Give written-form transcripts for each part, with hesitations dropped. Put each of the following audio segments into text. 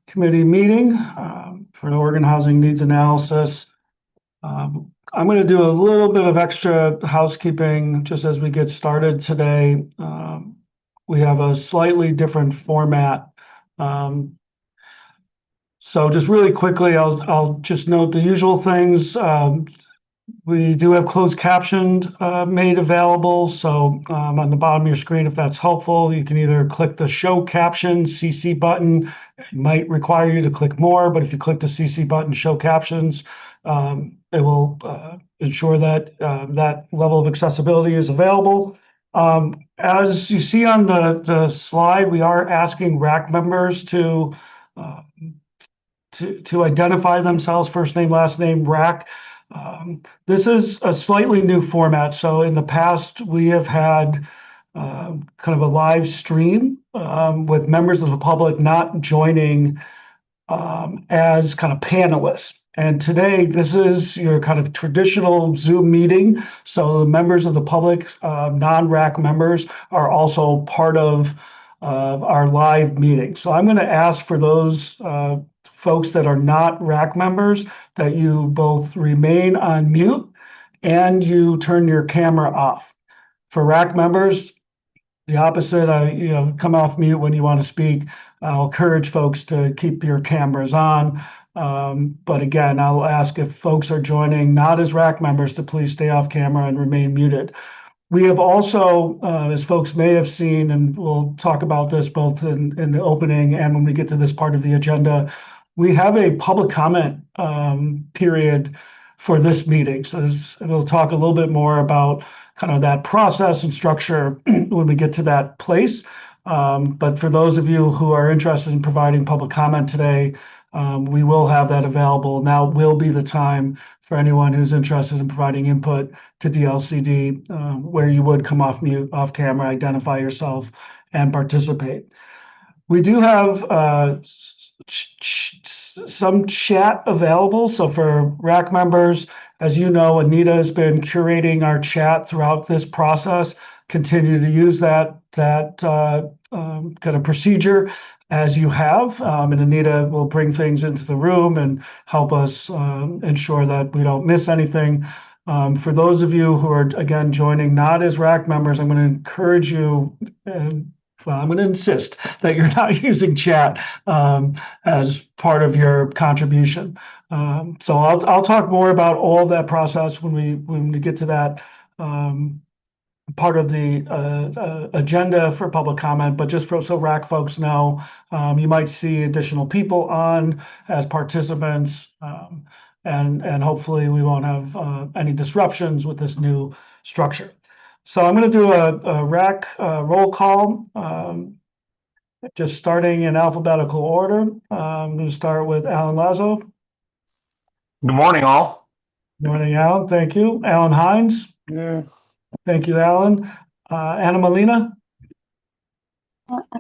Committee meeting for the Oregon Housing Needs Analysis. I'm going to do a little bit of extra housekeeping just as we get started today. We have a slightly different format. So just really quickly, I'll just note the usual things. We do have closed captioned made available. So on the bottom of your screen, if that's helpful, you can either click the show caption CC button. It might require you to click more, but if you click the CC button, show captions, it will ensure that that level of accessibility is available. As you see on the slide, we are asking RAC members to identify themselves, first name, last name, RAC. This is a slightly new format. So in the past, we have had kind of a live stream with members of the public not joining as kind of panelists. And today, this is your kind of traditional Zoom meeting. So the members of the public, non-RAC members, are also part of our live meeting. So I'm going to ask for those folks that are not RAC members that you both remain on mute and you turn your camera off. For RAC members, the opposite, come off mute when you want to speak. I'll encourage folks to keep your cameras on. But again, I'll ask if folks are joining not as RAC members to please stay off camera and remain muted. We have also, as folks may have seen, and we'll talk about this both in the opening and when we get to this part of the agenda, we have a public comment period for this meeting. So we'll talk a little bit more about kind of that process and structure when we get to that place. But for those of you who are interested in providing public comment today, we will have that available. Now will be the time for anyone who's interested in providing input to DLCD, where you would come off mute, off camera, identify yourself, and participate. We do have some chat available. So for RAC members, as you know, Anita has been curating our chat throughout this process. Continue to use that kind of procedure as you have. And Anita will bring things into the room and help us ensure that we don't miss anything. For those of you who are, again, joining not as RAC members, I'm going to encourage you, I'm going to insist that you're not using chat as part of your contribution. So I'll talk more about all of that process when we get to that part of the agenda for public comment. But just so RAC folks know, you might see additional people on as participants, and hopefully we won't have any disruptions with this new structure. So I'm going to do a RAC roll call, just starting in alphabetical order. I'm going to start with Alan Lazo. Good morning, all. Good morning, Alan. Thank you. Alan Hines. Yeah. Thank you, Alan. Anna Molina.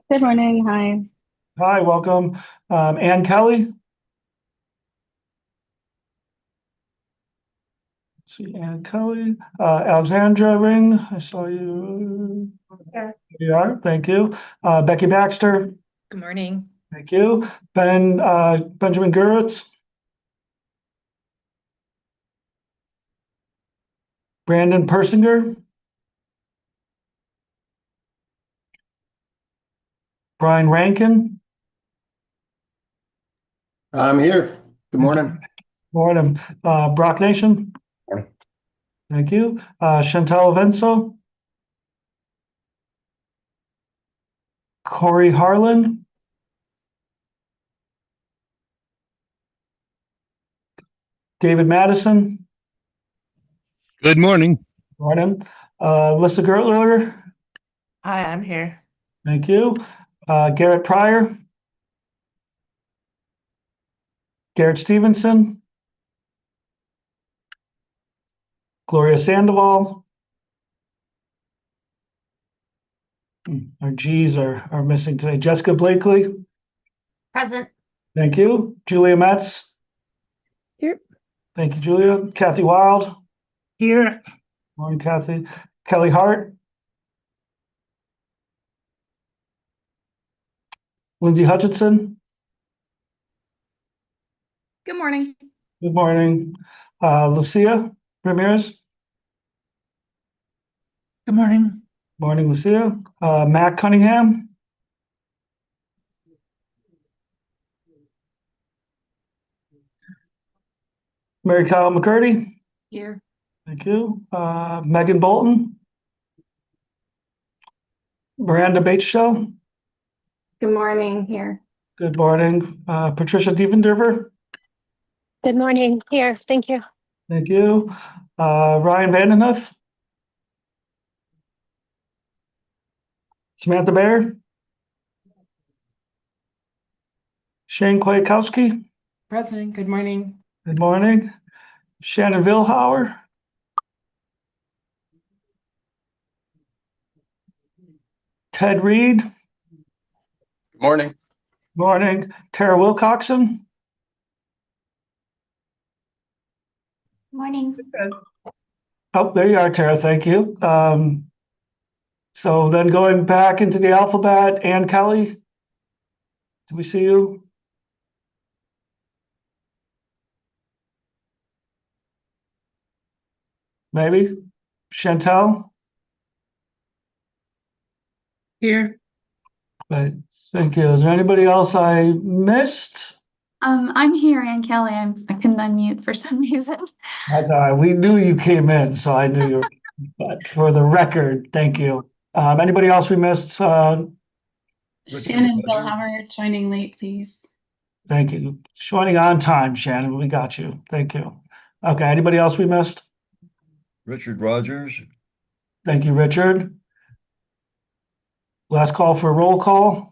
Good morning. Hi. Hi, welcome. Ann Kelly. Let's see, Ann Kelly. Alexandra Ring. I saw you. There you are. Thank you. Becky Baxter. Good morning. Thank you. Benjamin Guritz. Brandon Persinger. Brian Rankin. I'm here. Good morning. Morning. Brock Nation. Morning. Thank you. Chantal Avenso. Corey Harlan. David Madison. Good morning. Morning. Lissa Gertler. Hi, I'm here. Thank you. Garrett Pryor. Garrett Stevenson. Gloria Sandoval. Our G's are missing today. Jessica Blakely. Present. Thank you. Julia Metz. Here. Thank you, Julia. Kathy Wild. Here. Morning, Kathy. Kelly Hart. Lindsay Hutchinson. Good morning. Good morning. Lucia Ramirez. Good morning. Morning, Lucia. Matt Cunningham. Mary Kyle McCurdy. Here. Thank you. Megan Bolton. Miranda Bateshell. Good morning here. Good morning. Patricia Dievenderver. Good morning. Here. Thank you. Thank you. Ryan Vandenhoef. Samantha Baer. Shane Kwiatkowski. Present. Good morning. Good morning. Shannon Vilhauer. Ted Reed. Good morning. Morning. Tara Wilcoxon. Morning. Oh, there you are, Tara. Thank you. So then going back into the alphabet, Ann Kelly. Do we see you? Maybe. Chantel. Here. Right. Thank you. Is there anybody else I missed? I'm here, Ann Kelly. I couldn't unmute for some reason. That's all right. We knew you came in, so I knew you were, but for the record, thank you. Anybody else we missed? Shannon Billhammer joining late, please. Thank you. Joining on time, Shannon. We got you. Thank you. Okay. Anybody else we missed? Richard Rogers. Thank you, Richard. Last call for roll call.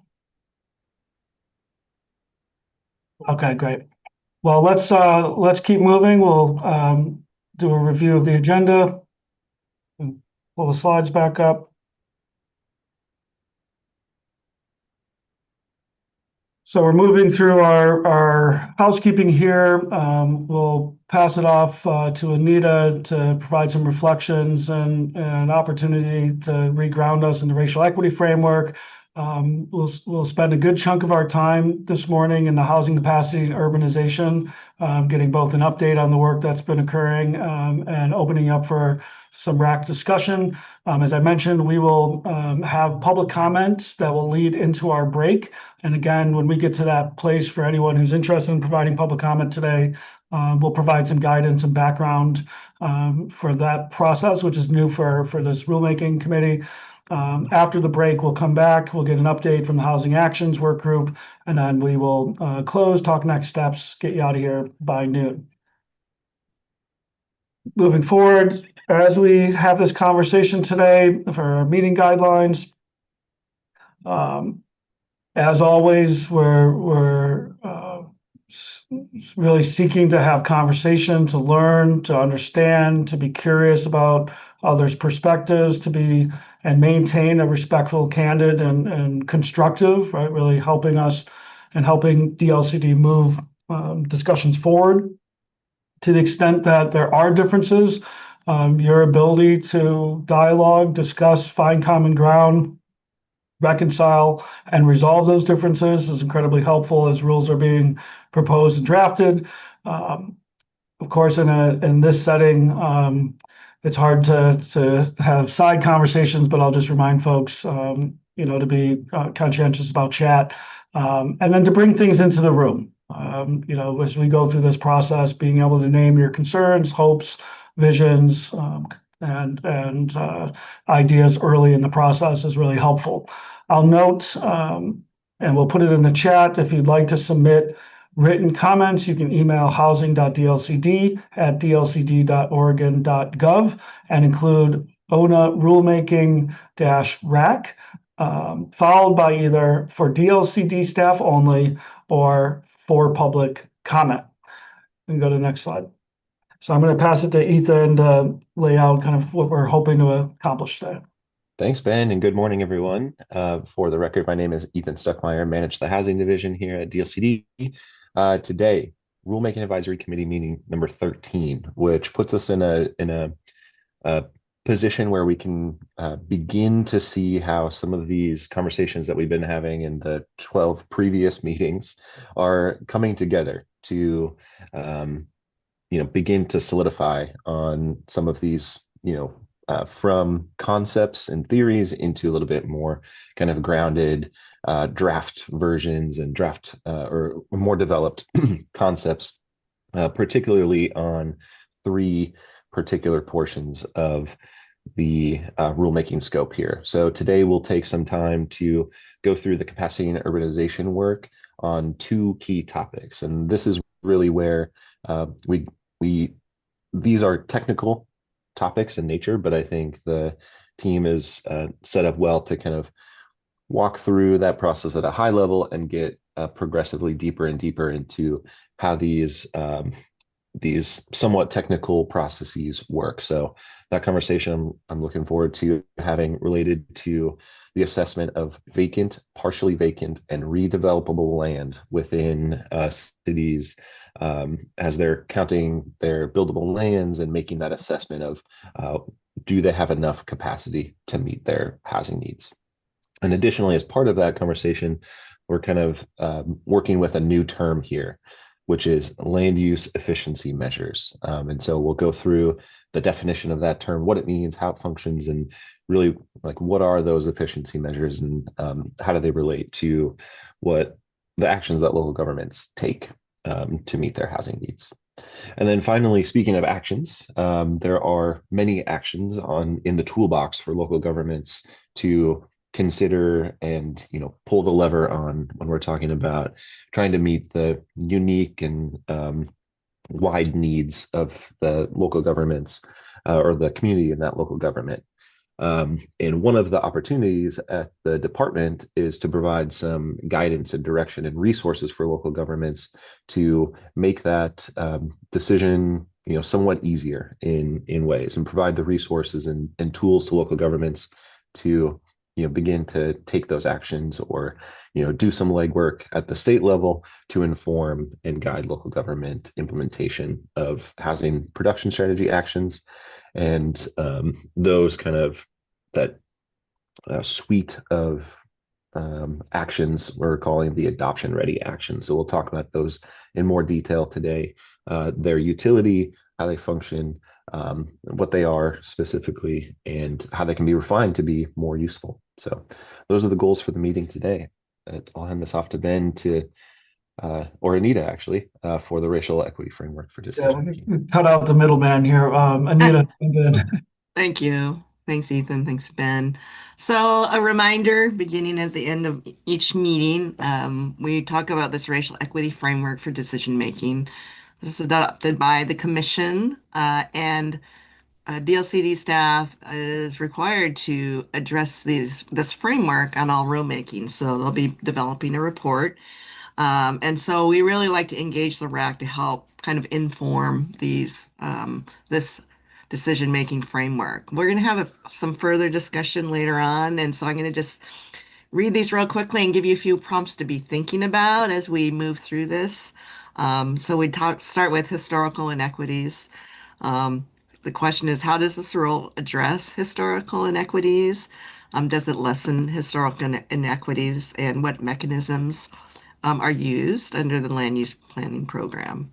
Okay, great. Well, let's keep moving. We'll do a review of the agenda and pull the slides back up. So we're moving through our housekeeping here. We'll pass it off to Anita to provide some reflections and opportunity to reground us in the racial equity framework. We'll spend a good chunk of our time this morning in the housing capacity and urbanization, getting both an update on the work that's been occurring and opening up for some RAC discussion. As I mentioned, we will have public comments that will lead into our break. And again, when we get to that place, for anyone who's interested in providing public comment today, we'll provide some guidance and background for that process, which is new for this rulemaking committee. After the break, we'll come back, we'll get an update from the Housing Actions Work Group, and then we will close, talk next steps, get you out of here by noon. Moving forward, as we have this conversation today for our meeting guidelines, as always, we're really seeking to have conversation, to learn, to understand, to be curious about others' perspectives, to be and maintain a respectful, candid, and constructive, right? Really helping us and helping DLCD move discussions forward. To the extent that there are differences, your ability to dialogue, discuss, find common ground, reconcile, and resolve those differences is incredibly helpful as rules are being proposed and drafted. Of course, in this setting, it's hard to have side conversations, but I'll just remind folks, to be conscientious about chat, and then to bring things into the room. As we go through this process, being able to name your concerns, hopes, visions, and ideas early in the process is really helpful. I'll note, and we'll put it in the chat, if you'd like to submit written comments, you can email housing.dlcd@dlcd.oregon.gov and include ONA rulemaking-RAC, followed by either for DLCD staff only or for public comment. We can go to the next slide. So I'm going to pass it to Ethan to lay out kind of what we're hoping to accomplish today. Thanks, Ben, and good morning, everyone. For the record, my name is Ethan Stuckmeyer, manage the housing division here at DLCD. Today, Rulemaking Advisory Committee meeting number 13, which puts us in a position where we can begin to see how some of these conversations that we've been having in the 12 previous meetings are coming together to begin to solidify on some of these, from concepts and theories into a little bit more kind of grounded draft versions and draft or more developed concepts, particularly on three particular portions of the rulemaking scope here. So today we'll take some time to go through the capacity and urbanization work on two key topics. And this is really where we these are technical topics in nature, but I think the team is set up well to kind of walk through that process at a high level and get progressively deeper and deeper into how these somewhat technical processes work. So that conversation I'm looking forward to having related to the assessment of vacant, partially vacant, and redevelopable land within cities as they're counting their buildable lands and making that assessment of do they have enough capacity to meet their housing needs. And additionally, as part of that conversation, we're kind of working with a new term here, which is land use efficiency measures. And so we'll go through the definition of that term, what it means, how it functions, and really like what are those efficiency measures and how do they relate to what the actions that local governments take to meet their housing needs. And then finally, speaking of actions, there are many actions in the toolbox for local governments to consider and pull the lever on when we're talking about trying to meet the unique and wide needs of the local governments or the community in that local government. And one of the opportunities at the department is to provide some guidance and direction and resources for local governments to make that decision somewhat easier in ways, and provide the resources and tools to local governments to begin to take those actions or do some legwork at the state level to inform and guide local government implementation of housing production strategy actions. And those kind of that suite of actions we're calling the adoption ready actions. So we'll talk about those in more detail today, their utility, how they function, what they are specifically, and how they can be refined to be more useful. So those are the goals for the meeting today. I'll hand this off to Ben or Anita actually, for the racial equity framework for decision making. Cut out the middleman here. Anita, and then Thank you. Thanks, Ethan. Thanks, Ben. So a reminder, beginning at the end of each meeting, we talk about this racial equity framework for decision making. This is adopted by the commission, and DLCD staff is required to address this framework on all rulemaking. So they'll be developing a report. And so we really like to engage the RAC to help kind of inform this decision-making framework. We're going to have some further discussion later on. And so I'm going to just read these real quickly and give you a few prompts to be thinking about as we move through this. So we start with historical inequities. The question is, how does this rule address historical inequities? Does it lessen historical inequities, and what mechanisms are used under the land use planning program?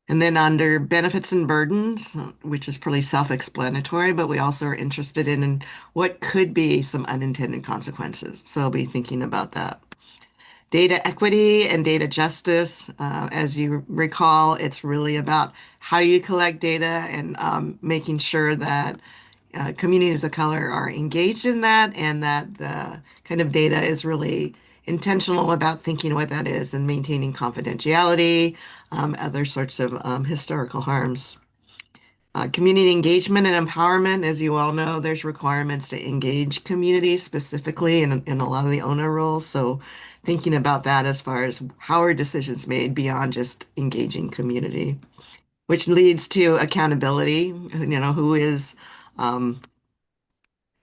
And then under benefits and burdens, which is pretty self-explanatory, but we also are interested in what could be some unintended consequences. So I'll be thinking about that. Data equity and data justice, as you recall, it's really about how you collect data and making sure that communities of color are engaged in that, and that the kind of data is really intentional about thinking what that is and maintaining confidentiality, other sorts of historical harms. Community engagement and empowerment, as you all know, there's requirements to engage communities specifically in a lot of the owner roles. So thinking about that as far as how are decisions made beyond just engaging community, which leads to accountability, who is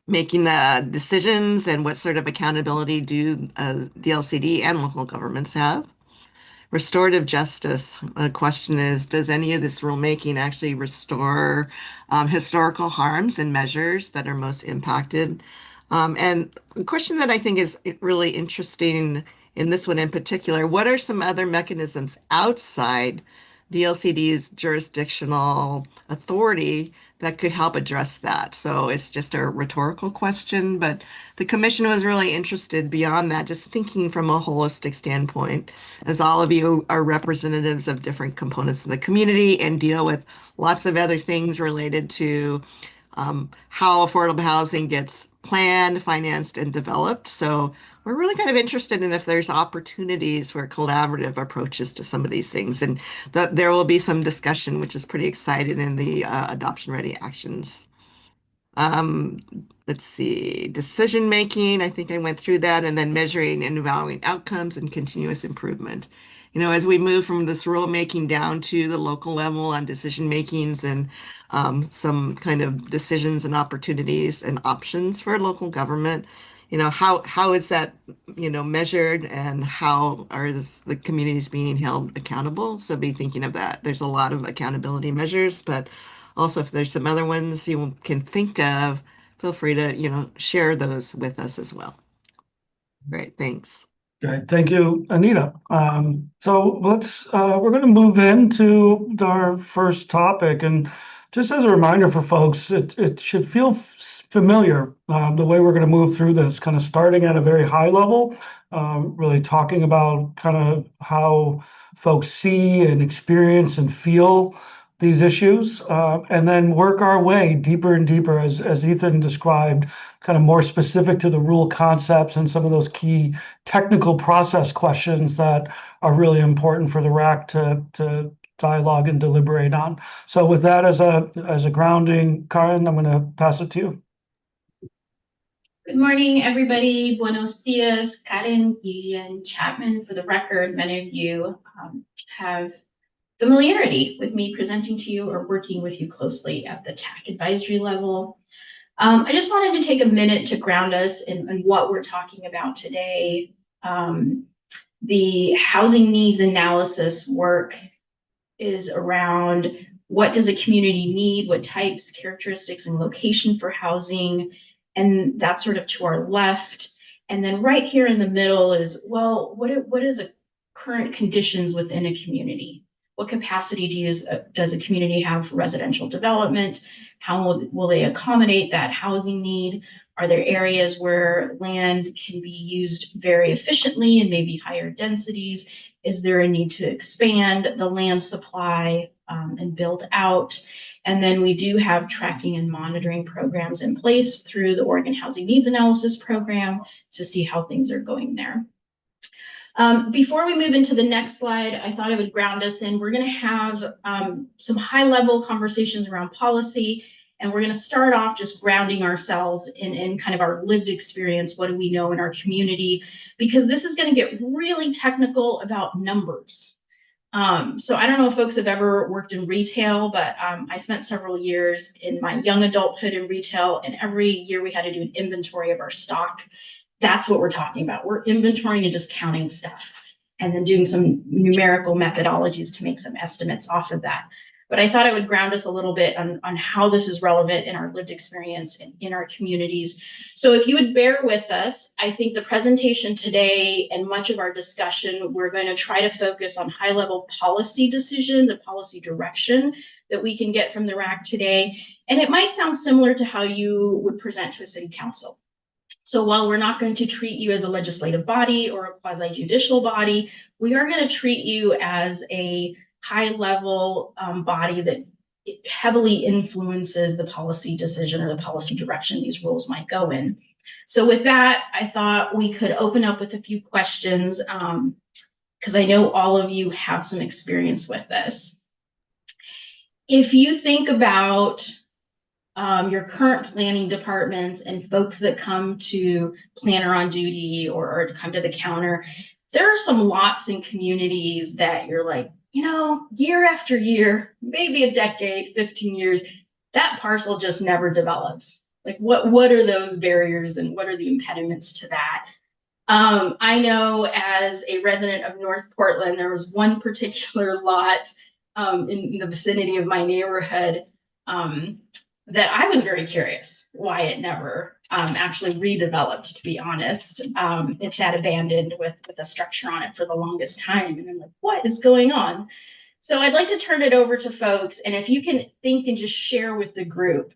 making the decisions and what sort of accountability do DLCD and local governments have. Restorative justice. The question is, does any of this rulemaking actually restore historical harms and measures that are most impacted? And a question that I think is really interesting in this one in particular, what are some other mechanisms outside DLCD's jurisdictional authority that could help address that? So it's just a rhetorical question, but the commission was really interested beyond that, just thinking from a holistic standpoint, as all of you are representatives of different components of the community and deal with lots of other things related to how affordable housing gets planned, financed, and developed. So we're really kind of interested in if there's opportunities for collaborative approaches to some of these things, and that there will be some discussion, which is pretty exciting in the adoption ready actions. Let's see, decision making. I think I went through that, and then measuring and evaluating outcomes and continuous improvement. You know, as we move from this rulemaking down to the local level on decision makings and some kind of decisions and opportunities and options for local government, you know, how is that, you know, measured, and how are the communities being held accountable? So be thinking of that. There's a lot of accountability measures, but also if there's some other ones you can think of, feel free to, you know, share those with us as well. Great, thanks. Okay, thank you, Anita. So we're going to move into our first topic. And just as a reminder for folks, it should feel familiar, the way we're going to move through this, kind of starting at a very high level, really talking about kind of how folks see and experience and feel these issues, and then work our way deeper and deeper, as Ethan described, kind of more specific to the rule concepts and some of those key technical process questions that are really important for the RAC to dialogue and deliberate on. So with that as a grounding, Karen, I'm going to pass it to you. Good morning, everybody. Buenos dias. Karen Guillen Chapman, for the record. Many of you have familiarity with me presenting to you or working with you closely at the TAC advisory level. I just wanted to take a minute to ground us in what we're talking about today. The housing needs analysis work is around what does a community need, what types, characteristics, and location for housing, and that's sort of to our left. And then right here in the middle is, well, what is a current conditions within a community? What capacity does a community have for residential development? How will they accommodate that housing need? Are there areas where land can be used very efficiently and maybe higher densities? Is there a need to expand the land supply and build out? And then we do have tracking and monitoring programs in place through the Oregon Housing Needs Analysis Program to see how things are going there. Before we move into the next slide, I thought I would ground us in. We're going to have some high-level conversations around policy, and we're going to start off just grounding ourselves in kind of our lived experience. What do we know in our community? Because this is going to get really technical about numbers. So I don't know if folks have ever worked in retail, but I spent several years in my young adulthood in retail, and every year we had to do an inventory of our stock. That's what we're talking about. We're inventorying and just counting stuff and then doing some numerical methodologies to make some estimates off of that. But I thought I would ground us a little bit on how this is relevant in our lived experience and in our communities. So if you would bear with us, I think the presentation today and much of our discussion, we're going to try to focus on high-level policy decisions and policy direction that we can get from the RAC today. And it might sound similar to how you would present to a city council. So while we're not going to treat you as a legislative body or a quasi-judicial body, we are going to treat you as a high-level body that heavily influences the policy decision or the policy direction these rules might go in. So with that, I thought we could open up with a few questions because I know all of you have some experience with this. If you think about your current planning departments and folks that come to planner on duty or come to the counter, there are some lots and communities that you're like, you know, year after year, maybe a decade, 15 years, that parcel just never develops. Like what are those barriers and what are the impediments to that? I know as a resident of North Portland, there was one particular lot in the vicinity of my neighborhood that I was very curious why it never actually redeveloped, to be honest. It sat abandoned with a structure on it for the longest time. And I'm like, what is going on? So I'd like to turn it over to folks. And if you can think and just share with the group,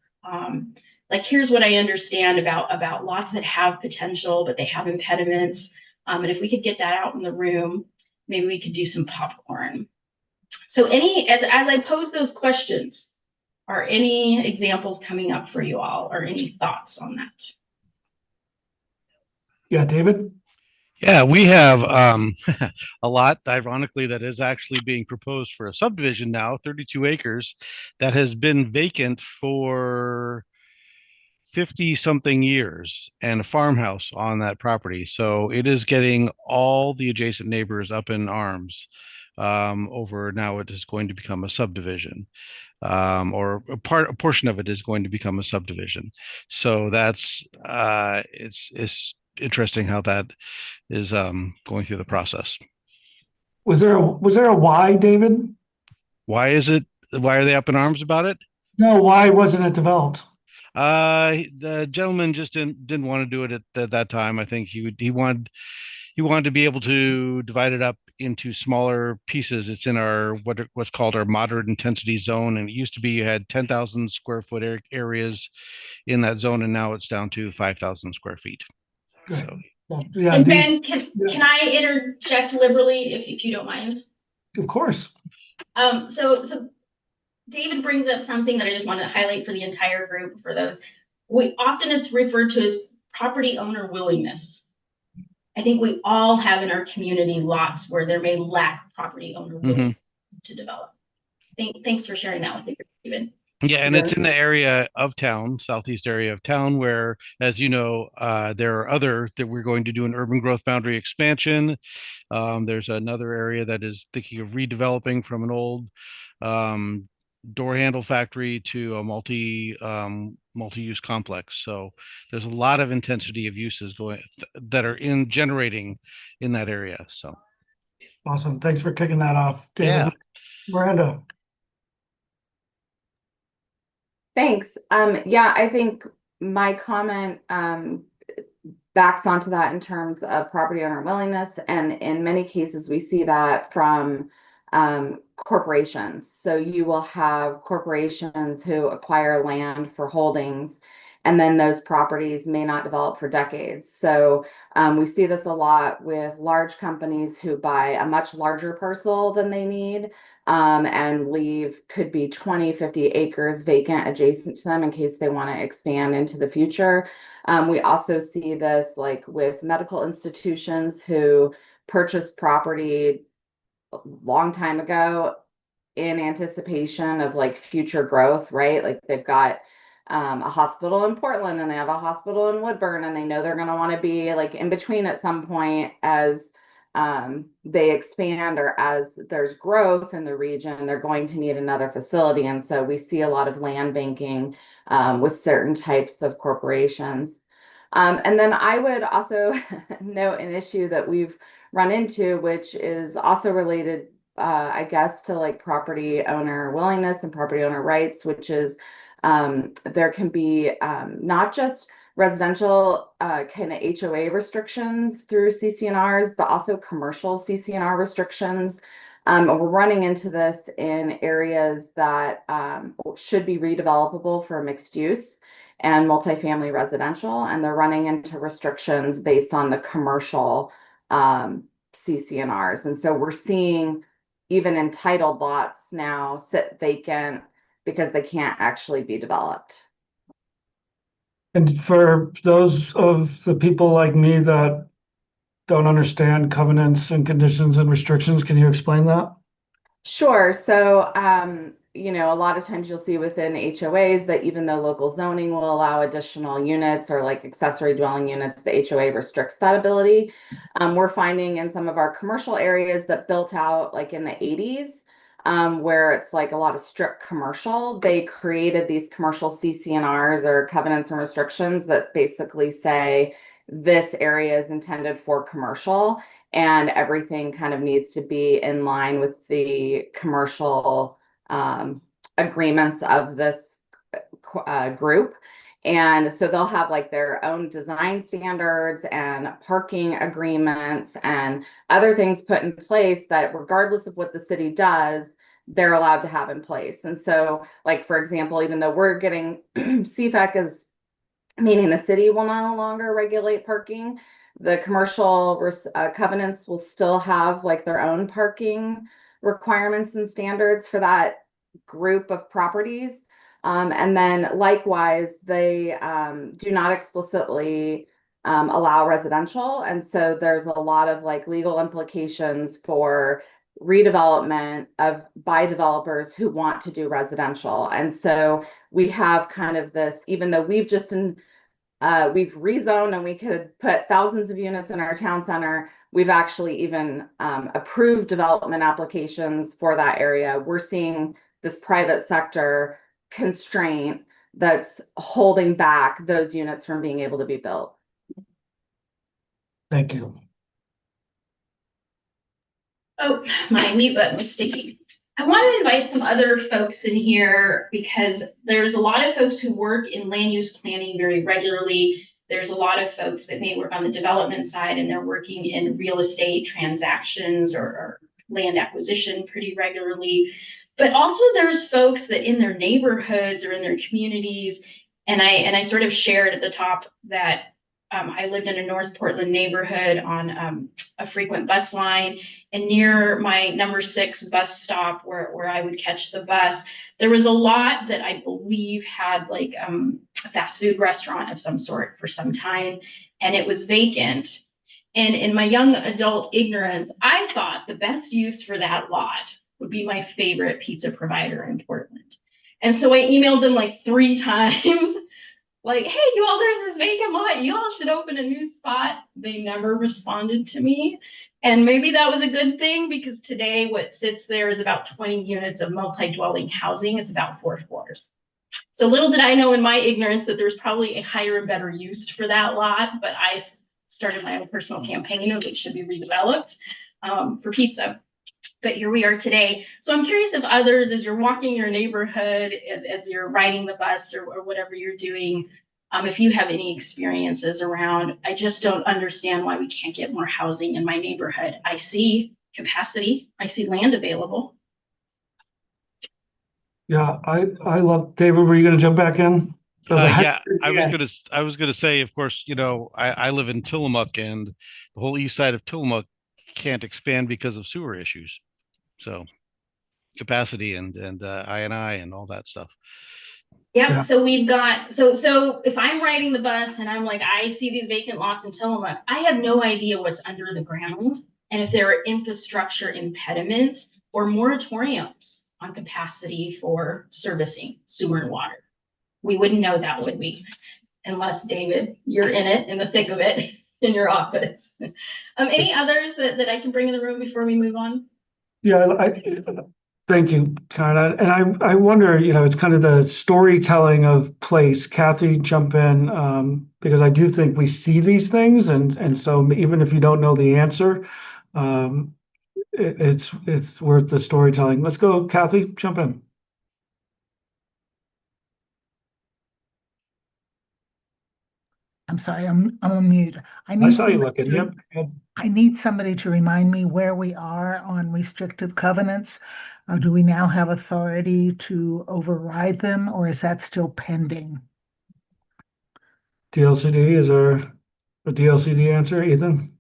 like, here's what I understand about lots that have potential, but they have impediments. And if we could get that out in the room, maybe we could do some popcorn. So as I pose those questions, are any examples coming up for you all, or any thoughts on that? Yeah, David? Yeah, we have a lot, ironically, that is actually being proposed for a subdivision now, 32 acres, that has been vacant for 50 something years, and a farmhouse on that property. So it is getting all the adjacent neighbors up in arms over now. It is going to become a subdivision. Or a portion of it is going to become a subdivision. So that's it's interesting how that is going through the process. Was there a why, David? Why are they up in arms about it? No, why wasn't it developed? The gentleman just didn't want to do it at that time. I think he wanted to be able to divide it up into smaller pieces. It's in our what's called our moderate intensity zone, and it used to be you had 10,000 square foot areas in that zone, and now it's down to 5,000 square feet. Good. So Yeah, And Ben, can I interject liberally if you don't mind? of course. So David brings up something that I just want to highlight for the entire group. For those, it's referred to as property owner willingness. I think we all have in our community lots where there may lack property owner willingness to develop. Thanks for sharing that with the group, David. yeah, and it's in the area of town, southeast area of town, where, as you know, there are that we're going to do an urban growth boundary expansion. There's another area that is thinking of redeveloping from an old door handle factory to a multi-use complex. So there's a lot of intensity of uses that are generating in that area. So Awesome. Thanks for kicking that off, David. Yeah. Miranda. Thanks. Yeah, I think my comment backs onto that in terms of property owner willingness. And in many cases, we see that from corporations. So you will have corporations who acquire land for holdings, and then those properties may not develop for decades. So we see this a lot with large companies who buy a much larger parcel than they need, and could be 20, 50 acres vacant adjacent to them in case they want to expand into the future. We also see this like with medical institutions who purchase property a long time ago in anticipation of like future growth, right? Like they've got a hospital in Portland and they have a hospital in Woodburn, and they know they're going to want to be like in between at some point as they expand, or as there's growth in the region, they're going to need another facility. And so we see a lot of land banking with certain types of corporations. And then I would also note an issue that we've run into, which is also related, I guess, to like property owner willingness and property owner rights, which is there can be not just residential kind of HOA restrictions through CC&Rs, but also commercial CC&R restrictions. We're running into this in areas that should be redevelopable for mixed use and multifamily residential, and they're running into restrictions based on the commercial CC&Rs. And so we're seeing even entitled lots now sit vacant because they can't actually be developed. And for those of the people like me that don't understand covenants and conditions and restrictions, can you explain that? Sure. So, a lot of times you'll see within HOAs that even though local zoning will allow additional units or like accessory dwelling units, the HOA restricts that ability. We're finding in some of our commercial areas that built out like in the 80s, where it's like a lot of strict commercial, they created these commercial CC&Rs or covenants and restrictions that basically say this area is intended for commercial, and everything kind of needs to be in line with the commercial agreements of this group. And so they'll have like their own design standards and parking agreements and other things put in place that regardless of what the city does, they're allowed to have in place. And so, like, for example, even though we're getting CFAC is meaning the city will no longer regulate parking, the commercial covenants will still have like their own parking requirements and standards for that group of properties. And then likewise, they do not explicitly allow residential. And so there's a lot of like legal implications for redevelopment by developers who want to do residential. And so we have kind of this, even though we've rezoned and we could put thousands of units in our town center, we've actually even approved development applications for that area. We're seeing this private sector constraint that's holding back those units from being able to be built. Thank you. Oh, my mute button was sticky. I want to invite some other folks in here because there's a lot of folks who work in land use planning very regularly. There's a lot of folks that may work on the development side and they're working in real estate transactions or land acquisition pretty regularly. But also there's folks that in their neighborhoods or in their communities, and I sort of shared at the top that I lived in a North Portland neighborhood on a frequent bus line, and near my number 6 bus stop where I would catch the bus, there was a lot that I believe had like a fast food restaurant of some sort for some time, and it was vacant. And in my young adult ignorance, I thought the best use for that lot would be my favorite pizza provider in Portland. And so I emailed them like 3 times. Like, hey, you all, there's this vacant lot. You all should open a new spot. They never responded to me. And maybe that was a good thing because today what sits there is about 20 units of multi-dwelling housing. It's about 4 floors. So little did I know in my ignorance that there's probably a higher and better use for that lot. But I started my own personal campaign of it should be redeveloped for pizza. But here we are today. So I'm curious if others, as you're walking your neighborhood, as you're riding the bus or whatever you're doing, if you have any experiences around, I just don't understand why we can't get more housing in my neighborhood. I see capacity, I see land available. Yeah, I love, David, were you going to jump back in? Yeah, I was gonna say, of course, you know, I live in Tillamook and the whole east side of Tillamook can't expand because of sewer issues. So capacity and I&I and all that stuff. Yep. Yeah. So we've got, so if I'm riding the bus and I'm like, I see these vacant lots in Tillamook, I have no idea what's under the ground and if there are infrastructure impediments or moratoriums on capacity for servicing sewer and water. We wouldn't know that, would we? Unless, David, you're in it, in the thick of it, in your office. Any others that I can bring in the room before we move on? Yeah, thank you, Karen. And I wonder, you know, it's kind of the storytelling of place. Kathy, jump in, because I do think we see these things, and so even if you don't know the answer, it's worth the storytelling. Let's go, Kathy, jump in. I'm sorry, I'm on mute. I saw you looking. Yep. I need somebody to remind me where we are on restrictive covenants. Do we now have authority to override them, or is that still pending? DLCD, is there a DLCD answer, Ethan?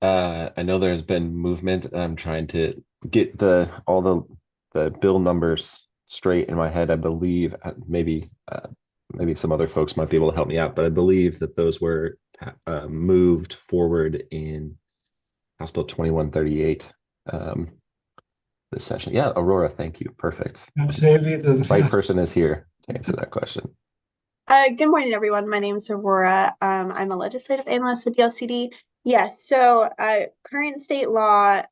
I know there's been movement. I'm trying to get all the bill numbers straight in my head. I believe maybe some other folks might be able to help me out, but I believe that those were moved forward in House Bill 2138 this session. Yeah, Aurora, thank you. Perfect. The right person is here to answer that question. Good morning, everyone. My name is Aurora. I'm a legislative analyst with DLCD. Yes, so current state law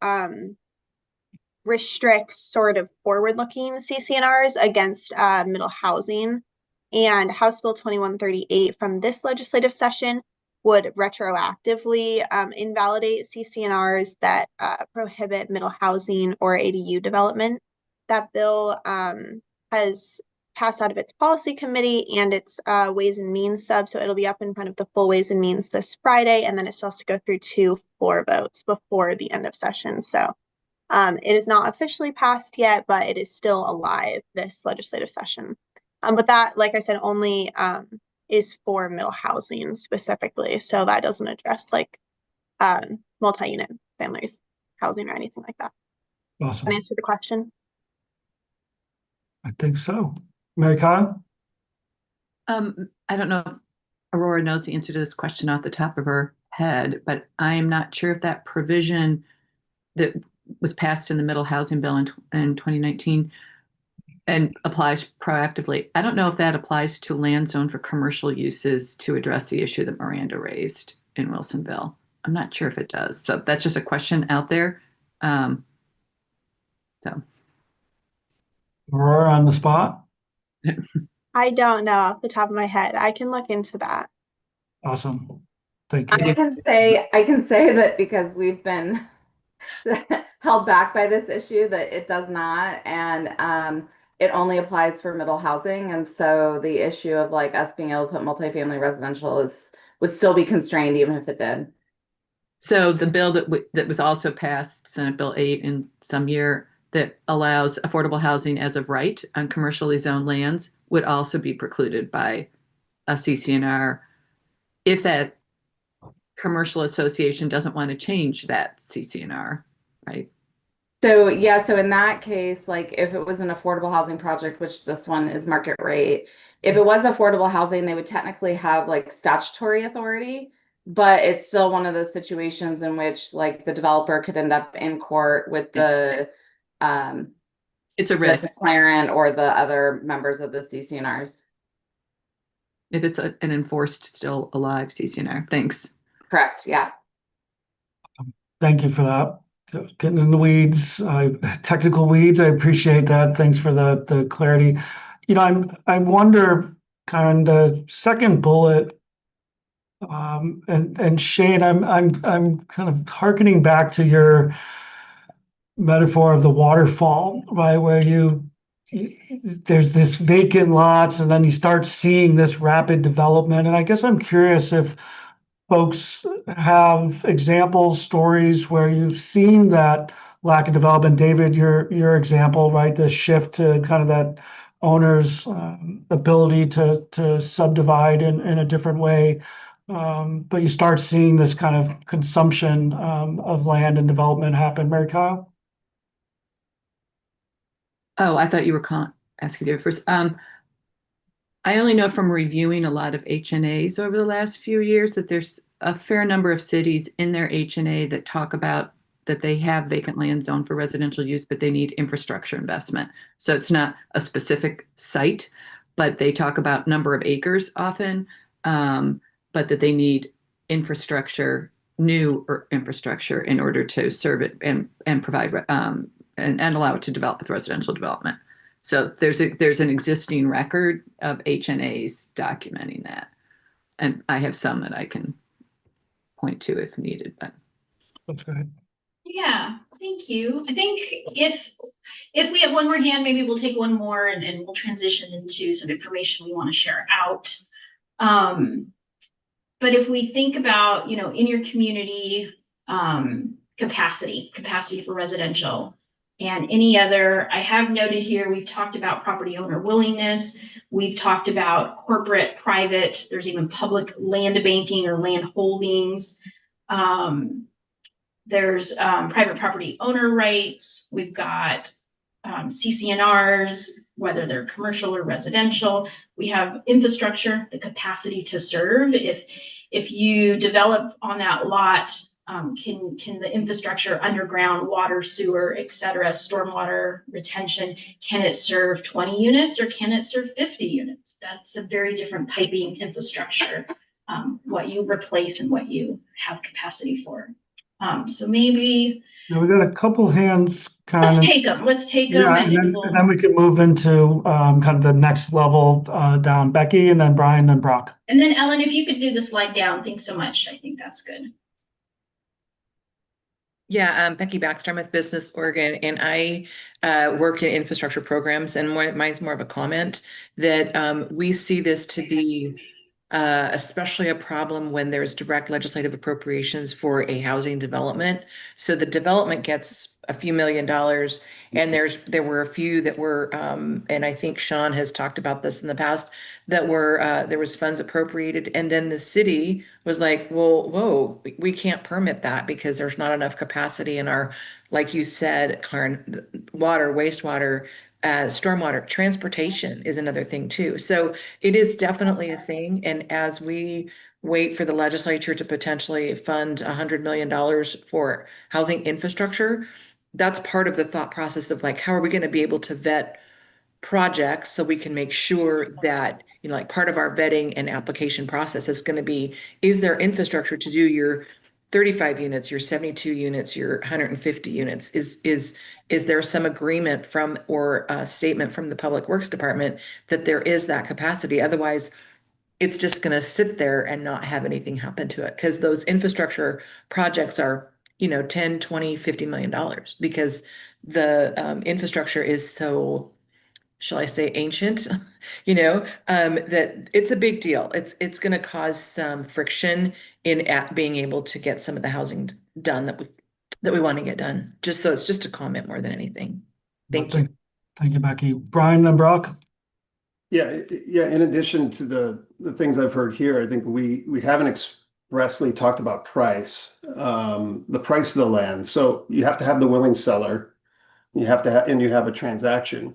restricts sort of forward-looking CCNRs against middle housing. And House Bill 2138 from this legislative session would retroactively invalidate CCNRs that prohibit middle housing or ADU development. That bill has passed out of its policy committee and its Ways and Means sub. So it'll be up in front of the full Ways and Means this Friday, and then it still has to go through 2 floor votes before the end of session. So it is not officially passed yet, but it is still alive this legislative session. But that, like I said, only is for middle housing specifically. So that doesn't address like multi-unit families housing or anything like that. Awesome. Can I answer the question? I think so. Mary Kyle? I don't know if Aurora knows the answer to this question off the top of her head, but I am not sure if that provision that was passed in the middle housing bill in 2019 and applies proactively. I don't know if that applies to land zone for commercial uses to address the issue that Miranda raised in Wilsonville. I'm not sure if it does. So that's just a question out there. So Aurora on the spot? I don't know off the top of my head. I can look into that. Awesome. Thank you. I can say that because we've been held back by this issue that it does not, and it only applies for middle housing, and so the issue of like us being able to put multifamily residential would still be constrained even if it did. So the bill that was also passed, Senate Bill 8 in some year, that allows affordable housing as of right on commercially zoned lands would also be precluded by a CCNR if that commercial association doesn't want to change that CCNR, right? So yeah, so in that case, like if it was an affordable housing project, which this one is market rate, if it was affordable housing, they would technically have like statutory authority, but it's still one of those situations in which like the developer could end up in court with the it's a risk, the declarant or the other members of the CCNRs. If it's an enforced, still alive CCNR. Thanks. Correct. Yeah. Thank you for that. Getting in the weeds, technical weeds. I appreciate that. Thanks for the clarity. You know, I wonder kind of the second bullet, and Shane, I'm kind of hearkening back to your metaphor of the waterfall, right? Where there's this vacant lots and then you start seeing this rapid development. And I guess I'm curious if folks have examples, stories where you've seen that lack of development. David, your example, right? The shift to kind of that owner's ability to subdivide in a different way. But you start seeing this kind of consumption of land and development happen. Mary Kyle? Oh, I thought you were asking David first. I only know from reviewing a lot of HNAs over the last few years that there's a fair number of cities in their HNA that talk about that they have vacant land zone for residential use, but they need infrastructure investment. So it's not a specific site, but they talk about number of acres often, but that they need infrastructure, new infrastructure in order to serve it and provide and allow it to develop with residential development. So there's an existing record of HNAs documenting that. And I have some that I can point to if needed, but. That's good. Yeah, thank you. I think if we have one more hand, maybe we'll take one more and we'll transition into some information we want to share out. But if we think about, in your community, capacity for residential and any other, I have noted here, we've talked about property owner willingness. We've talked about corporate, private, there's even public land banking or land holdings. There's private property owner rights. We've got CCNRs, whether they're commercial or residential. We have infrastructure, the capacity to serve. If you develop on that lot, can the infrastructure, underground water, sewer, et cetera, stormwater retention, can it serve 20 units or can it serve 50 units? That's a very different piping infrastructure, what you replace and what you have capacity for. So maybe Now we got a couple hands let's take them. Yeah, and then we can move into kind of the next level down. Becky, and then Brian, then Brock. And then Ellen, if you could do the slide down, thanks so much. I think that's good. Yeah, Becky Baxter, I'm with Business Oregon, and I work in infrastructure programs, and mine's more of a comment that we see this to be especially a problem when there's direct legislative appropriations for a housing development. So the development gets a few $1 million, and there were a few that were, and I think Sean has talked about this in the past, that were there was funds appropriated, and then the city was like, well, whoa, we can't permit that because there's not enough capacity in our, like you said, Karen, water, wastewater, stormwater, transportation is another thing too. So it is definitely a thing. And as we wait for the legislature to potentially fund $100 million for housing infrastructure, that's part of the thought process of like, how are we going to be able to vet projects so we can make sure that, you know, like part of our vetting and application process is going to be, is there infrastructure to do your 35 units, your 72 units, your 150 units? Is there some agreement from or a statement from the Public Works Department that there is that capacity? Otherwise, it's just going to sit there and not have anything happen to it, because those infrastructure projects are, you know, 10, 20, $50 million, because the infrastructure is so, shall I say, ancient, you know, that it's a big deal. It's going to cause some friction in being able to get some of the housing done that we want to get done. Just so it's just a comment more than anything. Thank you. Thank you, Becky. Brian and Brock? Yeah, in addition to the things I've heard here, I think we haven't expressly talked about price, the price of the land. So you have to have the willing seller, you have to have, and you have a transaction.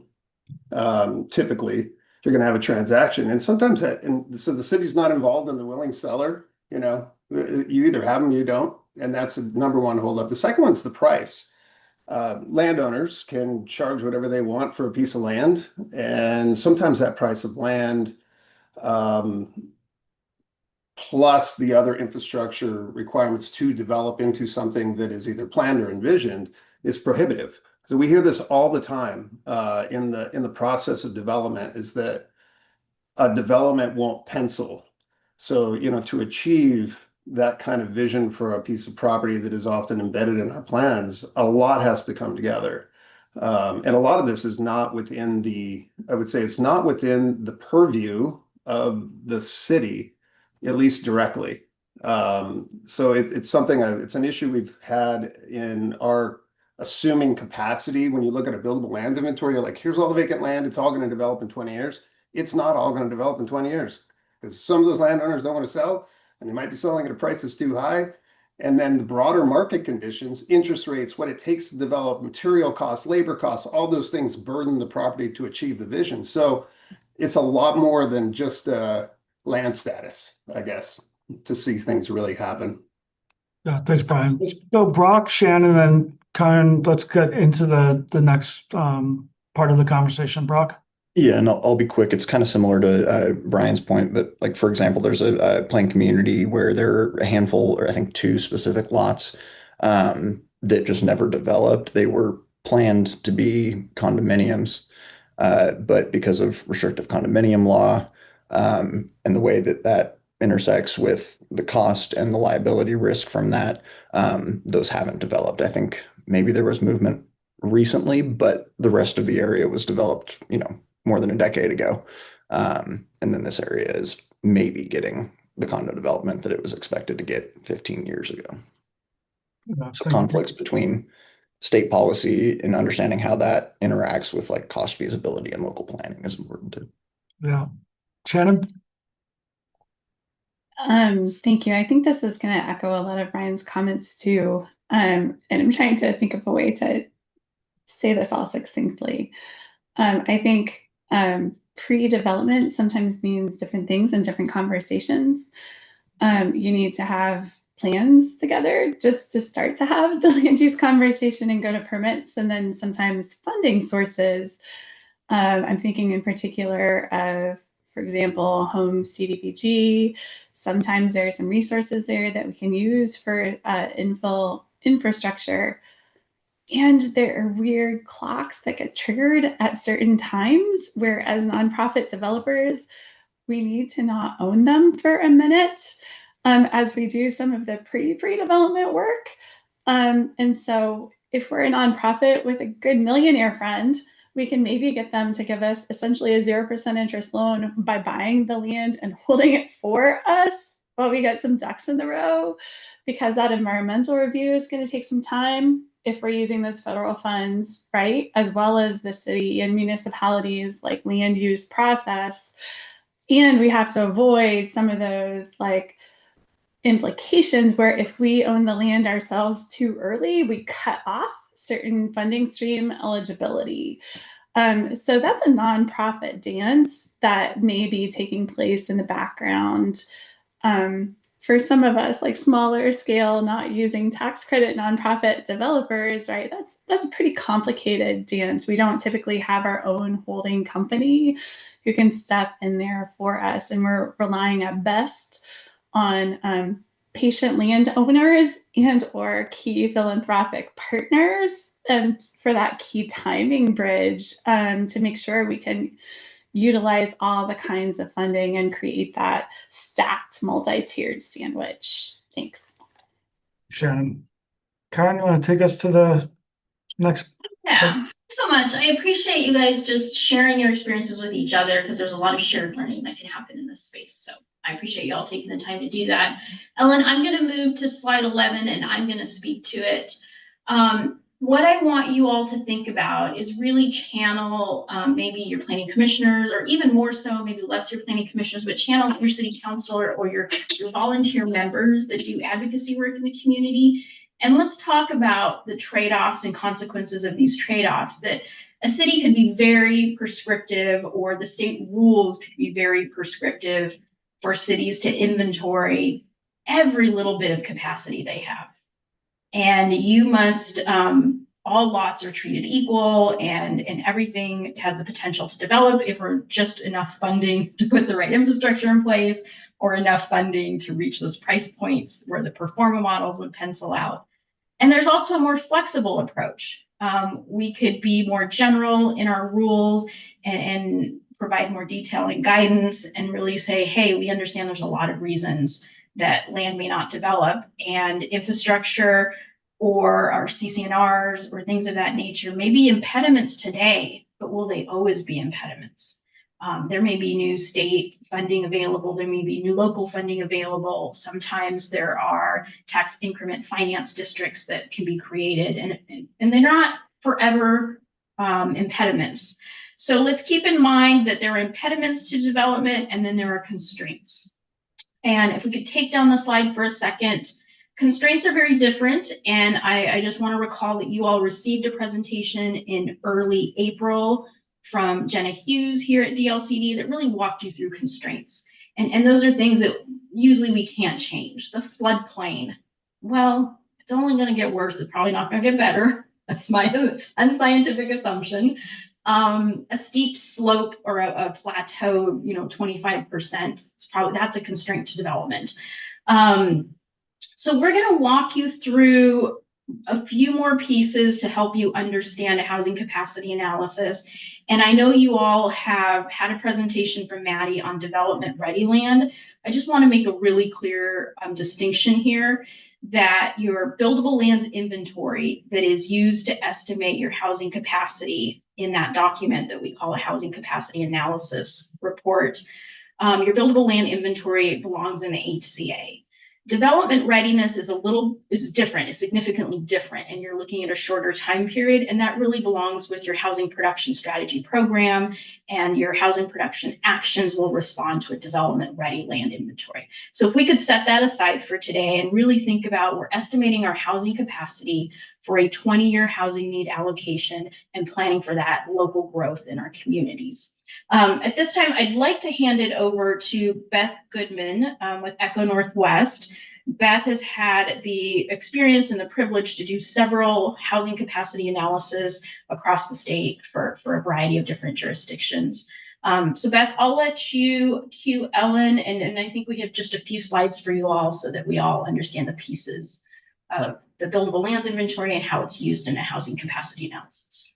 Typically, you're going to have a transaction, and sometimes so the city's not involved in the willing seller. You know, you either have them, or you don't, and that's the number one holdup. The second one's the price. Landowners can charge whatever they want for a piece of land, and sometimes that price of land, plus the other infrastructure requirements to develop into something that is either planned or envisioned, is prohibitive. So we hear this all the time in the process of development, is that a development won't pencil. So, you know, to achieve that kind of vision for a piece of property that is often embedded in our plans, a lot has to come together. And a lot of this is not within I would say it's not within the purview of the city, at least directly. So it's something, it's an issue we've had in our assuming capacity. When you look at a buildable lands inventory, you're like, here's all the vacant land, it's all going to develop in 20 years. It's not all going to develop in 20 years, because some of those landowners don't want to sell, and they might be selling at a price that's too high. And then the broader market conditions, interest rates, what it takes to develop, material costs, labor costs, all those things burden the property to achieve the vision. So it's a lot more than just land status, I guess, to see things really happen. Yeah, thanks, Brian. Let's go Brock, Shannon, and Karen. Let's get into the next part of the conversation. Brock? Yeah, and I'll be quick. It's kind of similar to Brian's point, but like, for example, there's a planned community where there are a handful, or I think 2 specific lots that just never developed. They were planned to be condominiums, but because of restrictive condominium law and the way that intersects with the cost and the liability risk from that, those haven't developed. I think maybe there was movement recently, but the rest of the area was developed, you know, more than a decade ago. And then this area is maybe getting the condo development that it was expected to get 15 years ago. So conflicts between state policy and understanding how that interacts with like cost feasibility and local planning is important too. Yeah. Shannon? Thank you. I think this is going to echo a lot of Brian's comments too. And I'm trying to think of a way to say this all succinctly. I think pre-development sometimes means different things in different conversations. You need to have plans together just to start to have the land use conversation and go to permits, and then sometimes funding sources. I'm thinking in particular of, for example, home CDBG. Sometimes there are some resources there that we can use for infill infrastructure. And there are weird clocks that get triggered at certain times where, as nonprofit developers, we need to not own them for a minute as we do some of the pre-development work. And so if we're a nonprofit with a good millionaire friend, we can maybe get them to give us essentially a 0% interest loan by buying the land and holding it for us while we get some ducks in the row, because that environmental review is going to take some time if we're using those federal funds, right? As well as the city and municipalities like land use process. And we have to avoid some of those like implications where if we own the land ourselves too early, we cut off certain funding stream eligibility. So that's a nonprofit dance that may be taking place in the background. For some of us, like smaller scale, not using tax credit nonprofit developers, right? That's a pretty complicated dance. We don't typically have our own holding company who can step in there for us, and we're relying at best on patient landowners and or key philanthropic partners for that key timing bridge to make sure we can utilize all the kinds of funding and create that stacked multi-tiered sandwich. Thanks. Shannon. Karen, you want to take us to the next? Yeah, thanks so much. I appreciate you guys just sharing your experiences with each other, because there's a lot of shared learning that can happen in this space. So I appreciate you all taking the time to do that. Ellen, I'm going to move to slide 11 and I'm going to speak to it. What I want you all to think about is really channel maybe your planning commissioners, or even more so, maybe less your planning commissioners, but channel your city councilor or your volunteer members that do advocacy work in the community. And let's talk about the trade-offs and consequences of these trade-offs. That a city could be very prescriptive, or the state rules could be very prescriptive for cities to inventory every little bit of capacity they have. And you must, all lots are treated equal, and everything has the potential to develop if we're just enough funding to put the right infrastructure in place, or enough funding to reach those price points where the performa models would pencil out. And there's also a more flexible approach. We could be more general in our rules and provide more detail and guidance, and really say, hey, we understand there's a lot of reasons that land may not develop, and infrastructure or our CCNRs or things of that nature may be impediments today, but will they always be impediments? There may be new state funding available. There may be new local funding available. Sometimes there are tax increment finance districts that can be created, and they're not forever impediments. So let's keep in mind that there are impediments to development, and then there are constraints. And if we could take down the slide for a second, constraints are very different. And I just want to recall that you all received a presentation in early April from Jenna Hughes here at DLCD that really walked you through constraints. And those are things that usually we can't change. The floodplain, well, it's only going to get worse. It's probably not going to get better. That's my unscientific assumption. A steep slope or a plateau, 25%, that's a constraint to development. So we're going to walk you through a few more pieces to help you understand a housing capacity analysis. And I know you all have had a presentation from Maddie on development ready land. I just want to make a really clear distinction here, that your buildable lands inventory that is used to estimate your housing capacity in that document that we call a housing capacity analysis report, your buildable land inventory belongs in the HCA. Development readiness is different, is significantly different, and you're looking at a shorter time period, and that really belongs with your housing production strategy program, and your housing production actions will respond to a development ready land inventory. So if we could set that aside for today and really think about, we're estimating our housing capacity for a 20-year housing need allocation and planning for that local growth in our communities. At this time, I'd like to hand it over to Beth Goodman with Echo Northwest. Beth has had the experience and the privilege to do several housing capacity analysis across the state for a variety of different jurisdictions. So Beth, I'll let you cue Ellen, and I think we have just a few slides for you all so that we all understand the pieces of the buildable lands inventory and how it's used in a housing capacity analysis.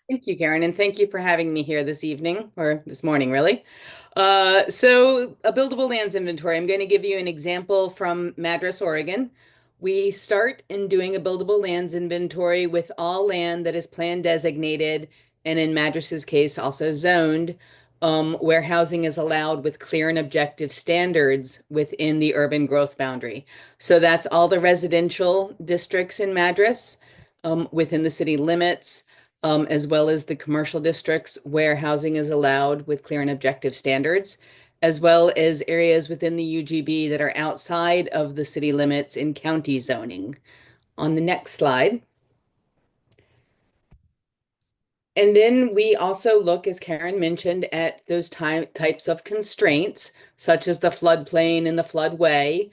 Thank you, Karen, and thank you for having me here this evening, or this morning, really. So a buildable lands inventory, I'm going to give you an example from Madras, Oregon, we start in doing a buildable lands inventory with all land that is plan designated, and in Madras' case, also zoned, where housing is allowed with clear and objective standards within the urban growth boundary. So that's all the residential districts in Madras, within the city limits, as well as the commercial districts where housing is allowed with clear and objective standards, as well as areas within the UGB that are outside of the city limits in county zoning. On the next slide. And then we also look, as Karen mentioned, at those types of constraints, such as the floodplain and the floodway,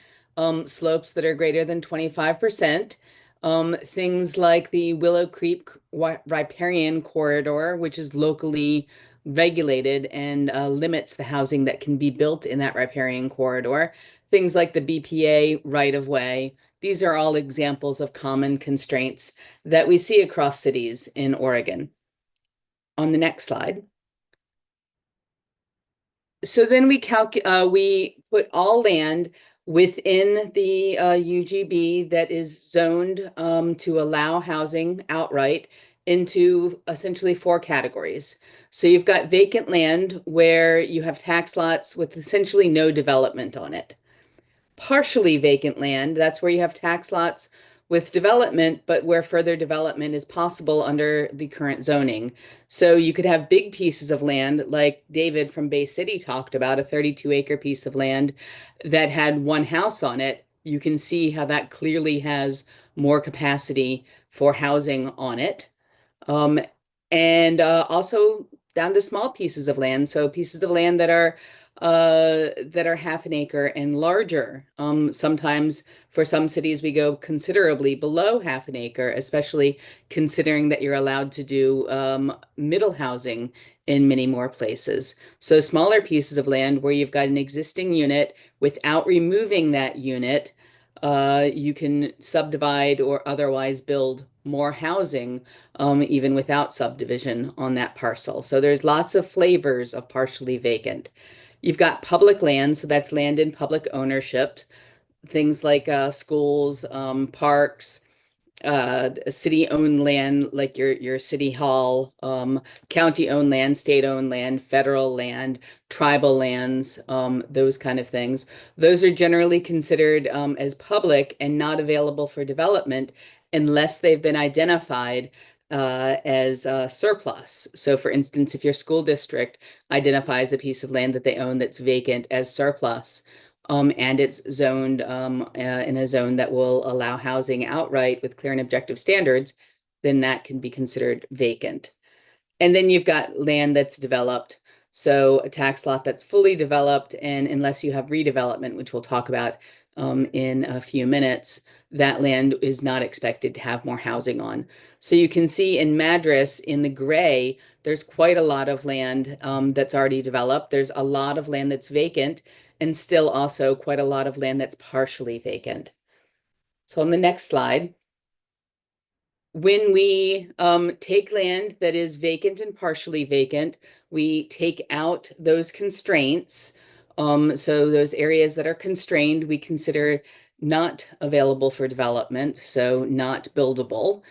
slopes that are greater than 25%, things like the Willow Creek riparian corridor, which is locally regulated and limits the housing that can be built in that riparian corridor, things like the BPA right-of-way. These are all examples of common constraints that we see across cities in Oregon. On the next slide. So then we put all land within the UGB that is zoned to allow housing outright into essentially 4 categories. So you've got vacant land where you have tax lots with essentially no development on it. Partially vacant land, that's where you have tax lots with development, but where further development is possible under the current zoning. So you could have big pieces of land, like David from Bay City talked about, a 32-acre piece of land that had 1 house on it. You can see how that clearly has more capacity for housing on it. And also down to small pieces of land. So pieces of land that are half an acre and larger. Sometimes for some cities, we go considerably below half an acre, especially considering that you're allowed to do middle housing in many more places. So smaller pieces of land where you've got an existing unit without removing that unit, you can subdivide or otherwise build more housing, even without subdivision on that parcel. So there's lots of flavors of partially vacant. You've got public land, so that's land in public ownership, things like schools, parks, city-owned land like your city hall, county-owned land, state-owned land, federal land, tribal lands, those kind of things. Those are generally considered as public and not available for development unless they've been identified as surplus. So for instance, if your school district identifies a piece of land that they own that's vacant as surplus, and it's zoned in a zone that will allow housing outright with clear and objective standards, then that can be considered vacant. And then you've got land that's developed. So a tax lot that's fully developed, and unless you have redevelopment, which we'll talk about in a few minutes, that land is not expected to have more housing on. So you can see in Madras in the gray, there's quite a lot of land that's already developed. There's a lot of land that's vacant, and still also quite a lot of land that's partially vacant. So on the next slide, when we take land that is vacant and partially vacant, we take out those constraints. So those areas that are constrained, we consider not available for development, so not buildable.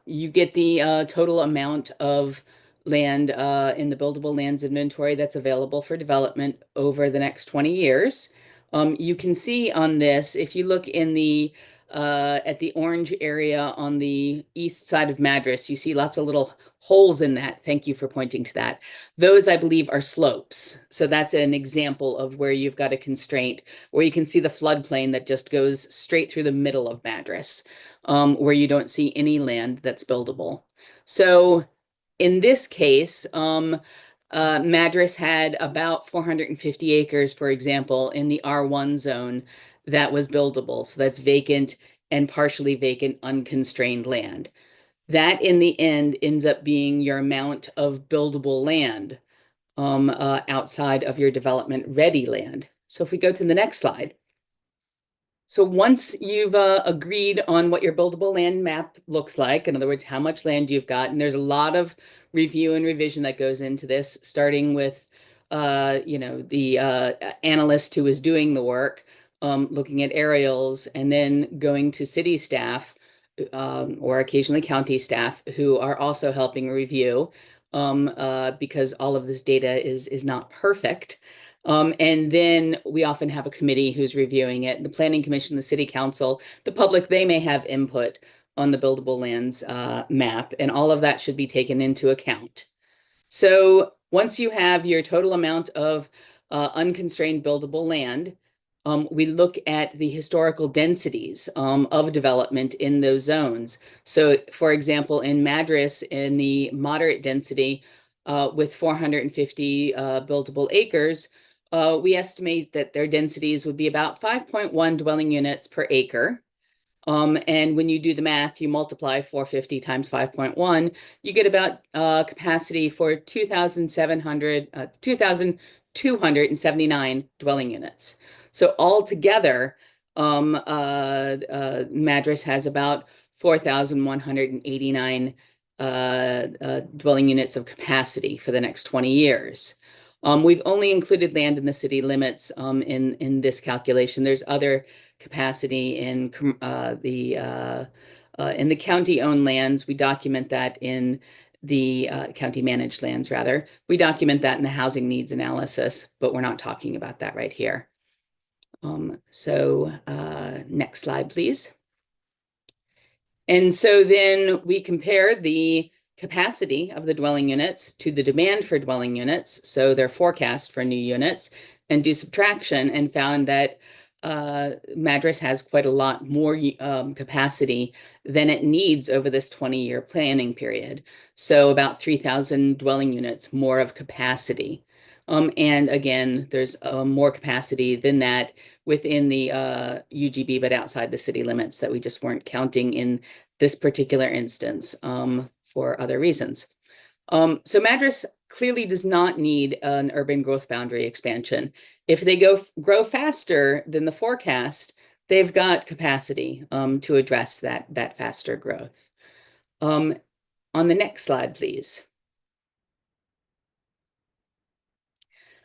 You get the total amount of land in the buildable lands inventory that's available for development over the next 20 years. You can see on this, if you look in the at the orange area on the east side of Madras, you see lots of little holes in that. Thank you for pointing to that. Those, I believe, are slopes. So that's an example of where you've got a constraint, where you can see the floodplain that just goes straight through the middle of Madras, where you don't see any land that's buildable. So in this case, Madras had about 450 acres, for example, in the R1 zone that was buildable. So that's vacant and partially vacant, unconstrained land. That in the end ends up being your amount of buildable land outside of your development ready land. So if we go to the next slide. So once you've agreed on what your buildable land map looks like, in other words, how much land you've got, and there's a lot of review and revision that goes into this, starting with, the analyst who is doing the work, looking at aerials, and then going to city staff or occasionally county staff who are also helping review because all of this data is not perfect. And then we often have a committee who's reviewing it. The Planning Commission, the City Council, the public, they may have input on the buildable lands map, and all of that should be taken into account. So once you have your total amount of unconstrained buildable land, we look at the historical densities of development in those zones. So for example, in Madras, in the moderate density with 450 buildable acres, we estimate that their densities would be about 5.1 dwelling units per acre. And when you do the math, you multiply 450 times 5.1, you get about capacity for 2,279 dwelling units. So altogether, Madras has about 4,189 dwelling units of capacity for the next 20 years. We've only included land in the city limits in this calculation. There's other capacity in the county-owned lands. We document that in the county-managed lands, rather. We document that in the housing needs analysis, but we're not talking about that right here. Next slide, please. And so then we compare the capacity of the dwelling units to the demand for dwelling units, so their forecast for new units, and do subtraction, and found that Madras has quite a lot more capacity than it needs over this 20-year planning period. So about 3,000 dwelling units more of capacity. And again, there's more capacity than that within the UGB, but outside the city limits that we just weren't counting in this particular instance for other reasons. So Madras clearly does not need an urban growth boundary expansion. If they grow faster than the forecast, they've got capacity to address that faster growth. On the next slide, please.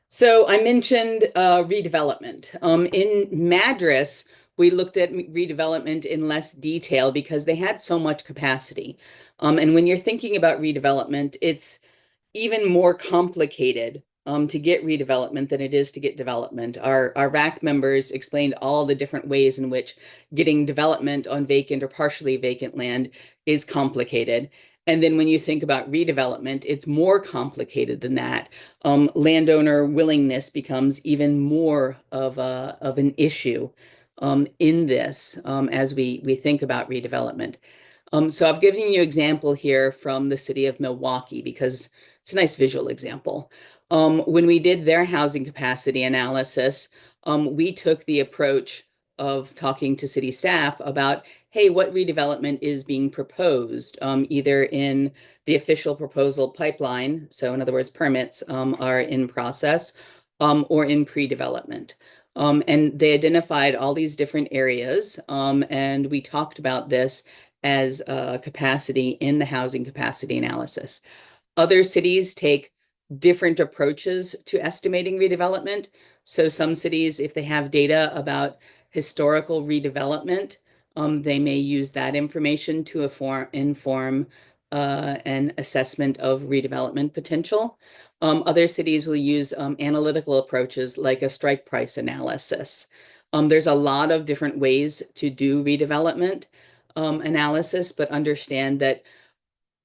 So I mentioned redevelopment. In Madras, we looked at redevelopment in less detail because they had so much capacity. And when you're thinking about redevelopment, it's even more complicated to get redevelopment than it is to get development. Our RAC members explained all the different ways in which getting development on vacant or partially vacant land is complicated. And then when you think about redevelopment, it's more complicated than that. Landowner willingness becomes even more of an issue in this as we think about redevelopment. So I've given you an example here from the city of Milwaukee because it's a nice visual example. When we did their housing capacity analysis, we took the approach of talking to city staff about, hey, what redevelopment is being proposed, either in the official proposal pipeline, so in other words, permits are in process, or in pre-development. And they identified all these different areas, and we talked about this as capacity in the housing capacity analysis. Other cities take different approaches to estimating redevelopment. So some cities, if they have data about historical redevelopment, they may use that information to inform an assessment of redevelopment potential. Other cities will use analytical approaches like a strike price analysis. There's a lot of different ways to do redevelopment analysis, but understand that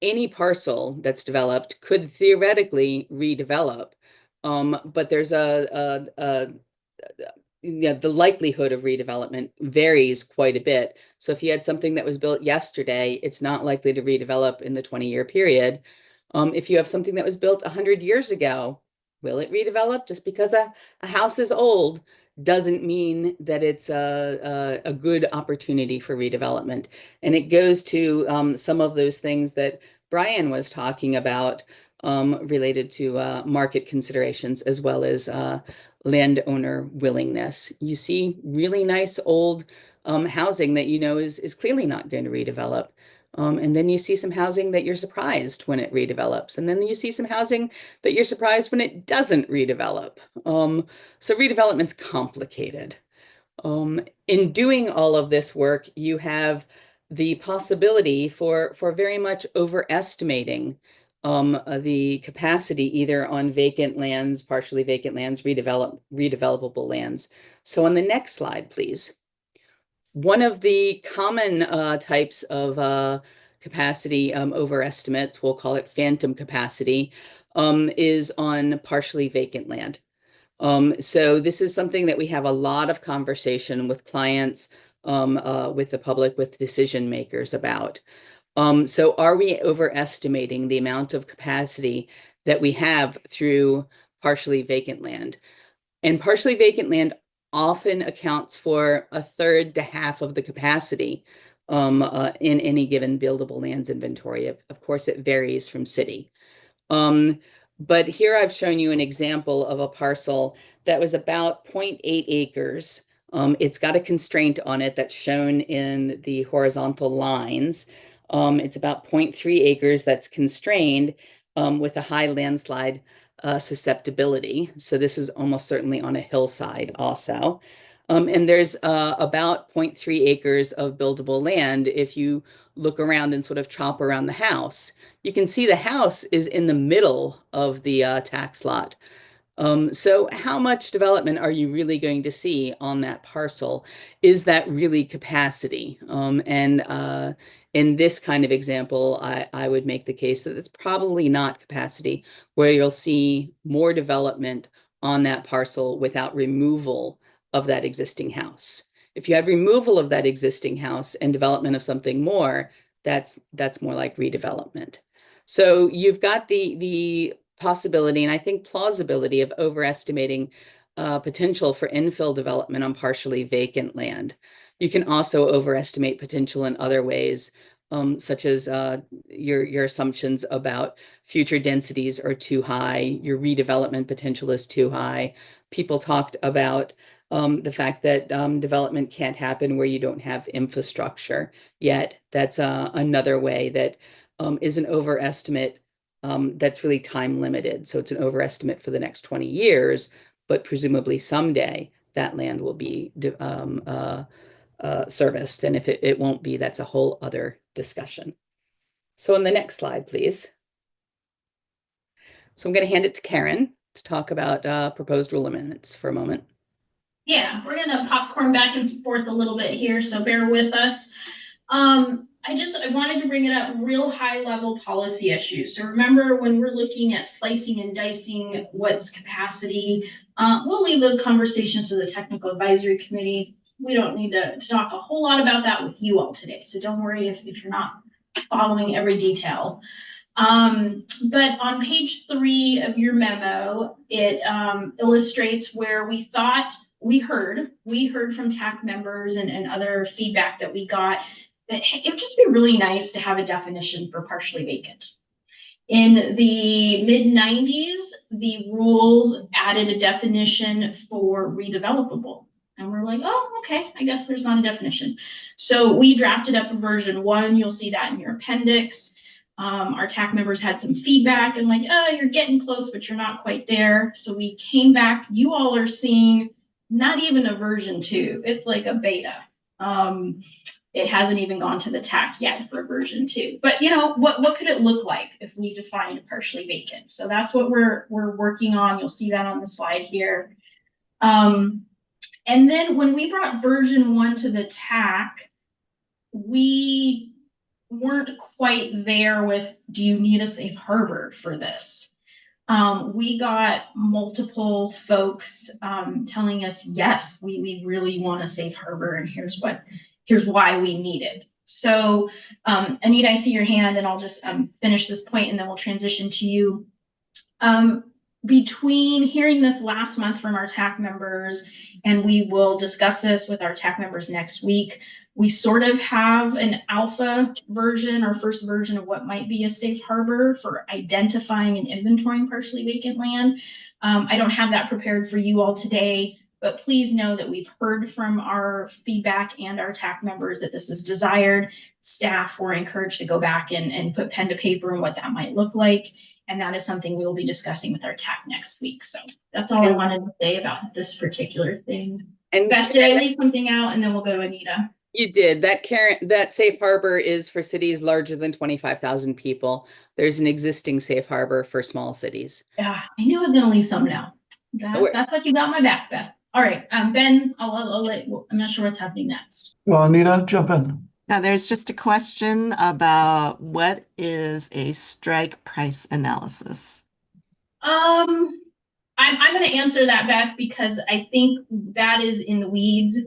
any parcel that's developed could theoretically redevelop, but there's the likelihood of redevelopment varies quite a bit. So if you had something that was built yesterday, it's not likely to redevelop in the 20-year period. If you have something that was built 100 years ago, will it redevelop? Just because a house is old doesn't mean that it's a good opportunity for redevelopment. And it goes to some of those things that Brian was talking about related to market considerations as well as landowner willingness. You see really nice old housing that you know is clearly not going to redevelop. And then you see some housing that you're surprised when it redevelops. And then you see some housing that you're surprised when it doesn't redevelop. So redevelopment's complicated. In doing all of this work, you have the possibility for very much overestimating the capacity either on vacant lands, partially vacant lands, redevelopable lands. So on the next slide, please. One of the common types of capacity overestimates, we'll call it phantom capacity, is on partially vacant land. So this is something that we have a lot of conversation with clients, with the public, with decision makers about. So are we overestimating the amount of capacity that we have through partially vacant land? And partially vacant land often accounts for a third to half of the capacity in any given buildable lands inventory. Of course, it varies from city. But here I've shown you an example of a parcel that was about 0.8 acres. It's got a constraint on it that's shown in the horizontal lines. It's about 0.3 acres that's constrained with a high landslide susceptibility. So this is almost certainly on a hillside also. And there's about 0.3 acres of buildable land. If you look around and sort of chop around the house, you can see the house is in the middle of the tax lot. So how much development are you really going to see on that parcel? Is that really capacity? And in this kind of example, I would make the case that it's probably not capacity, where you'll see more development on that parcel without removal of that existing house. If you have removal of that existing house and development of something more, that's more like redevelopment. So you've got the possibility and I think plausibility of overestimating potential for infill development on partially vacant land. You can also overestimate potential in other ways, such as your assumptions about future densities are too high, your redevelopment potential is too high. People talked about the fact that development can't happen where you don't have infrastructure yet. That's another way that is an overestimate that's really time limited. So it's an overestimate for the next 20 years, but presumably someday that land will be serviced. And if it won't be, that's a whole other discussion. So on the next slide, please. So I'm going to hand it to Karen to talk about proposed rule amendments for a moment. Yeah, we're gonna popcorn back and forth a little bit here, so bear with us. I wanted to bring it up real high level policy issues. So remember when we're looking at slicing and dicing what's capacity, we'll leave those conversations to the technical advisory committee. We don't need to talk a whole lot about that with you all today. So don't worry if you're not following every detail. But on page 3 of your memo, it illustrates where we heard from TAC members and other feedback that we got that it would just be really nice to have a definition for partially vacant. In the mid-90s, the rules added a definition for redevelopable. And we're like, oh, okay, I guess there's not a definition. So we drafted up a version 1. You'll see that in your appendix. Our TAC members had some feedback and like, oh, you're getting close, but you're not quite there. So we came back. You all are seeing not even a version 2. It's like a beta. It hasn't even gone to the TAC yet for version 2. But you know, what could it look like if we defined partially vacant? So that's what we're working on. You'll see that on the slide here. And then when we brought version 1 to the TAC, we weren't quite there with, do you need a safe harbor for this? We got multiple folks telling us, yes, we really want a safe harbor, and here's why we need it. So Anita, I see your hand, and I'll just finish this point, and then we'll transition to you. Between hearing this last month from our TAC members, and we will discuss this with our TAC members next week, we sort of have an alpha version or first version of what might be a safe harbor for identifying and inventorying partially vacant land. I don't have that prepared for you all today, but please know that we've heard from our feedback and our TAC members that this is desired. Staff were encouraged to go back and put pen to paper on what that might look like. And that is something we will be discussing with our TAC next week. So that's all I wanted to say about this particular thing. And Beth, did I leave something out? And then we'll go to Anita. You did. That safe harbor is for cities larger than 25,000 people. There's an existing safe harbor for small cities. Yeah, I knew I was gonna leave something out. That's what you got my back, Beth. All right, Ben, I'll let, I'm not sure what's happening next. Well, Anita, jump in. Now, there's just a question about what is a strike price analysis? I'm going to answer that, Beth, because I think that is in the weeds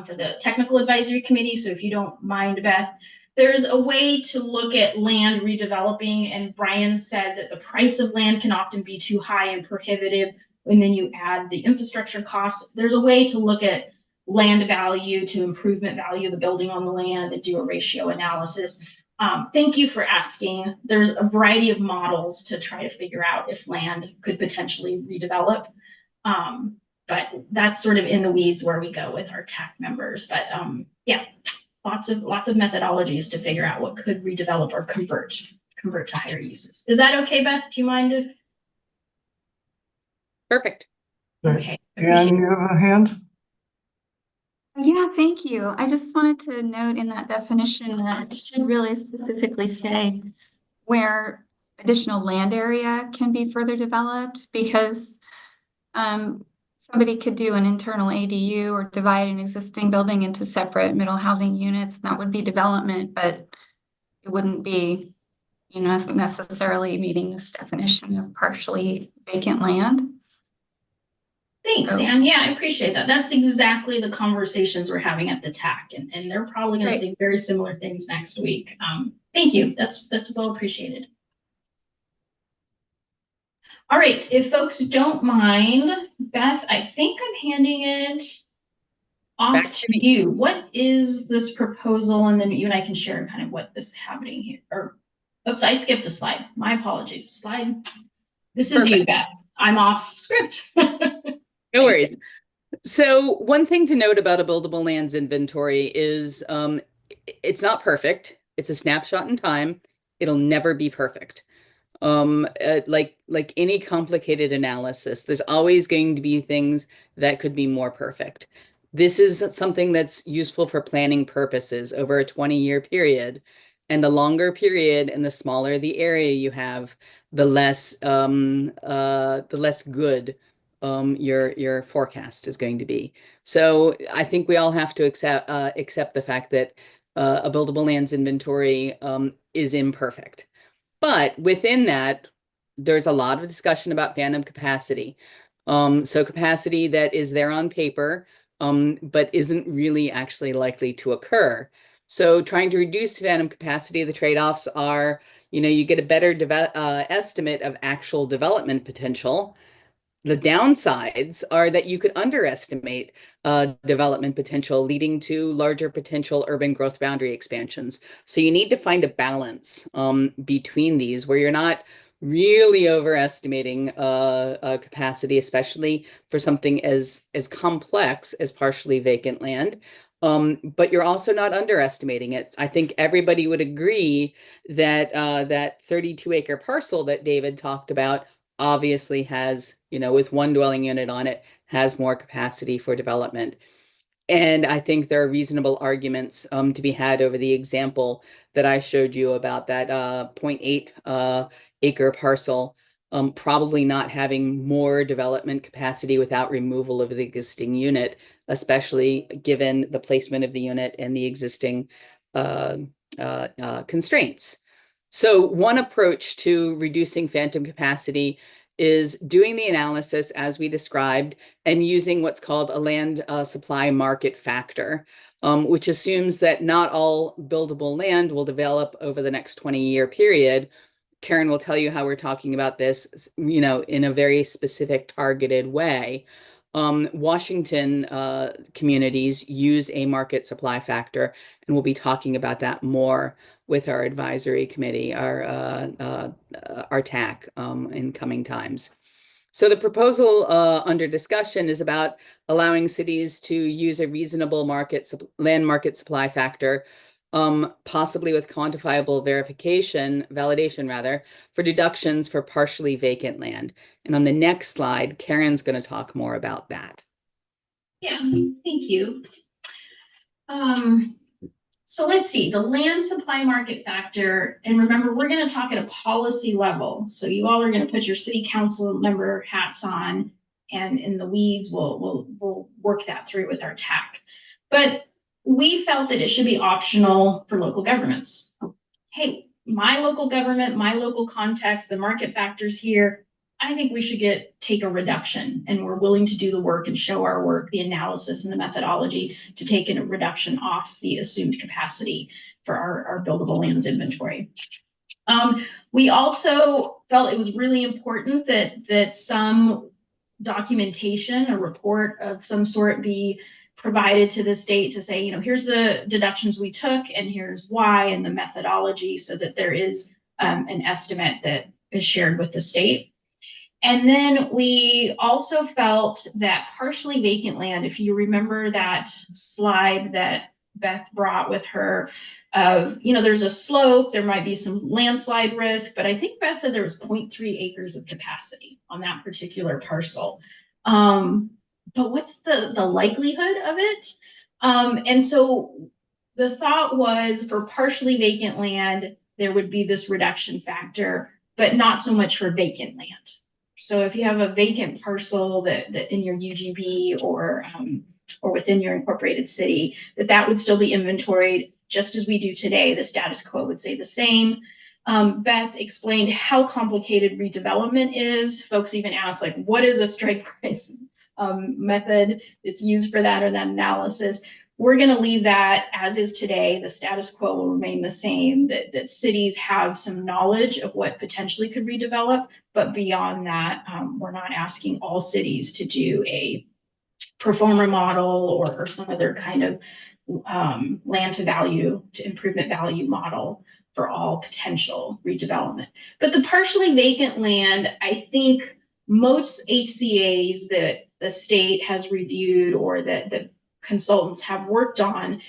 for the technical advisory committee. So if you don't mind, Beth, there's a way to look at land redeveloping, and Brian said that the price of land can often be too high and prohibitive, and then you add the infrastructure costs. There's a way to look at land value to improvement value of the building on the land and do a ratio analysis. Thank you for asking. There's a variety of models to try to figure out if land could potentially redevelop. But that's sort of in the weeds where we go with our tech members. But yeah, lots of methodologies to figure out what could redevelop or convert to higher uses. Is that okay, Beth? Do you mind if? Perfect. Okay. And you have a hand? Yeah, thank you. I just wanted to note in that definition that it should really specifically say where additional land area can be further developed, because somebody could do an internal ADU or divide an existing building into separate middle housing units, and that would be development, but it wouldn't be, necessarily meeting this definition of partially vacant land. Thanks, Anne. Yeah, I appreciate that. That's exactly the conversations we're having at the TAC, and they're probably going to say very similar things next week. Thank you. That's well appreciated. All right, if folks don't mind, Beth, I think I'm handing it off to you. What is this proposal? And then you and I can share kind of what is happening here. Or, oops, I skipped a slide. My apologies. Slide. This is you, Beth. I'm off script. No worries. So one thing to note about a buildable lands inventory is it's not perfect. It's a snapshot in time. It'll never be perfect. Like any complicated analysis, there's always going to be things that could be more perfect. This is something that's useful for planning purposes over a 20-year period. And the longer period and the smaller the area you have, the less good your forecast is going to be. So I think we all have to accept the fact that a buildable lands inventory is imperfect. But within that, there's a lot of discussion about phantom capacity. So capacity that is there on paper, but isn't really actually likely to occur. So trying to reduce phantom capacity, the trade-offs are, you get a better estimate of actual development potential. The downsides are that you could underestimate development potential, leading to larger potential urban growth boundary expansions. So you need to find a balance between these where you're not really overestimating capacity, especially for something as complex as partially vacant land. But you're also not underestimating it. I think everybody would agree that that 32-acre parcel that David talked about obviously has, with one dwelling unit on it, has more capacity for development. And I think there are reasonable arguments to be had over the example that I showed you about that 0.8 acre parcel, probably not having more development capacity without removal of the existing unit, especially given the placement of the unit and the existing constraints. So one approach to reducing phantom capacity is doing the analysis as we described and using what's called a land supply market factor, which assumes that not all buildable land will develop over the next 20-year period. Karen will tell you how we're talking about this, in a very specific targeted way. Washington communities use a market supply factor, and we'll be talking about that more with our advisory committee, our TAC, in coming times. So the proposal under discussion is about allowing cities to use a reasonable land market supply factor, possibly with quantifiable validation rather, for deductions for partially vacant land. And on the next slide, Karen's going to talk more about that. Yeah, thank you. So let's see, the land supply market factor, and remember, we're going to talk at a policy level. So you all are going to put your city council member hats on, and in the weeds, we'll work that through with our TAC. But we felt that it should be optional for local governments. Hey, my local government, my local context, the market factors here, I think we should take a reduction, and we're willing to do the work and show our work, the analysis and the methodology to take a reduction off the assumed capacity for our buildable lands inventory. We also felt it was really important that some documentation, a report of some sort, be provided to the state to say, here's the deductions we took and here's why, and the methodology, so that there is an estimate that is shared with the state. And then we also felt that partially vacant land, if you remember that slide that Beth brought with her of, there's a slope, there might be some landslide risk, but I think Beth said there was 0.3 acres of capacity on that particular parcel. But what's the likelihood of it? And so the thought was, for partially vacant land, there would be this reduction factor, but not so much for vacant land. So if you have a vacant parcel that in your UGB or within your incorporated city, that would still be inventoried just as we do today. The status quo would say the same. Beth explained how complicated redevelopment is. Folks even asked, like, what is a strike price method that's used for that or that analysis? We're going to leave that as is today. The status quo will remain the same, that cities have some knowledge of what potentially could redevelop, but beyond that, we're not asking all cities to do a performer model or some other kind of land to value to improvement value model for all potential redevelopment. But the partially vacant land, I think most HCAs that the state has reviewed or that the consultants have worked on,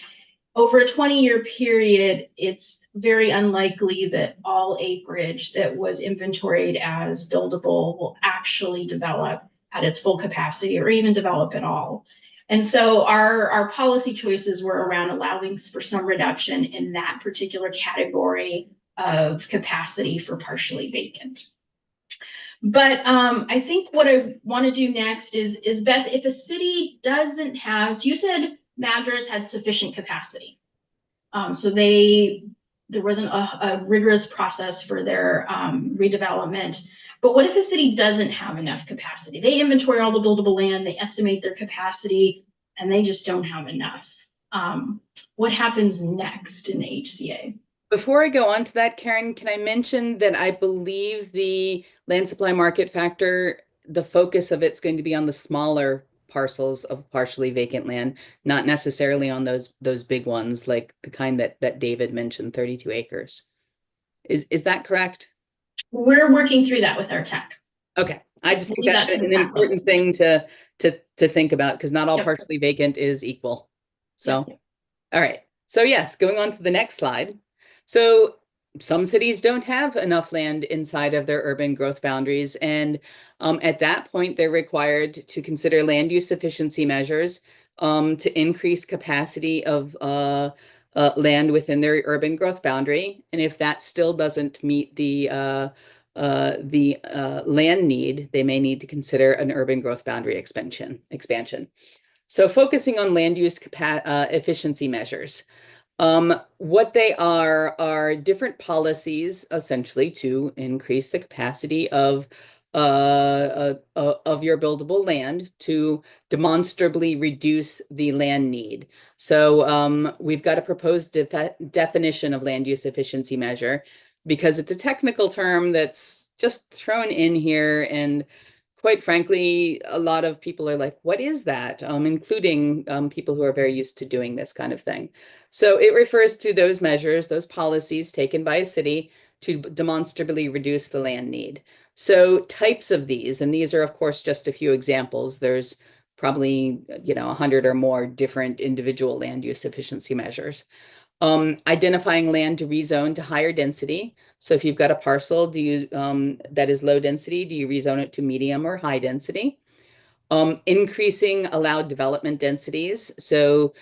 over a 20-year period, it's very unlikely that all acreage that was inventoried as buildable will actually develop at its full capacity or even develop at all. And so our policy choices were around allowing for some reduction in that particular category of capacity for partially vacant. But I think what I want to do next is, Beth, if a city doesn't have, so you said Madras had sufficient capacity. So there wasn't a rigorous process for their redevelopment. But what if a city doesn't have enough capacity? They inventory all the buildable land, they estimate their capacity, and they just don't have enough. What happens next in the HCA? Before I go on to that, Karen, can I mention that I believe the land supply market factor, the focus of it's going to be on the smaller parcels of partially vacant land, not necessarily on those big ones, like the kind that David mentioned, 32 acres. Is that correct? We're working through that with our tech. Okay, I just think that's an important thing to think about, because not all partially vacant is equal. So, all right. So yes, going on to the next slide. So some cities don't have enough land inside of their urban growth boundaries. And at that point, they're required to consider land use efficiency measures to increase capacity of land within their urban growth boundary. And if that still doesn't meet the land need, they may need to consider an urban growth boundary expansion. So focusing on land use efficiency measures. What they are different policies, essentially, to increase the capacity of your buildable land to demonstrably reduce the land need. So we've got a proposed definition of land use efficiency measure, because it's a technical term that's just thrown in here, and quite frankly, a lot of people are like, what is that? Including people who are very used to doing this kind of thing. So it refers to those measures, those policies taken by a city to demonstrably reduce the land need. So types of these, and these are of course just a few examples. There's probably 100 or more different individual land use efficiency measures. Identifying land to rezone to higher density. So if you've got a parcel, that is low density, do you rezone it to medium or high density? Increasing allowed development densities. So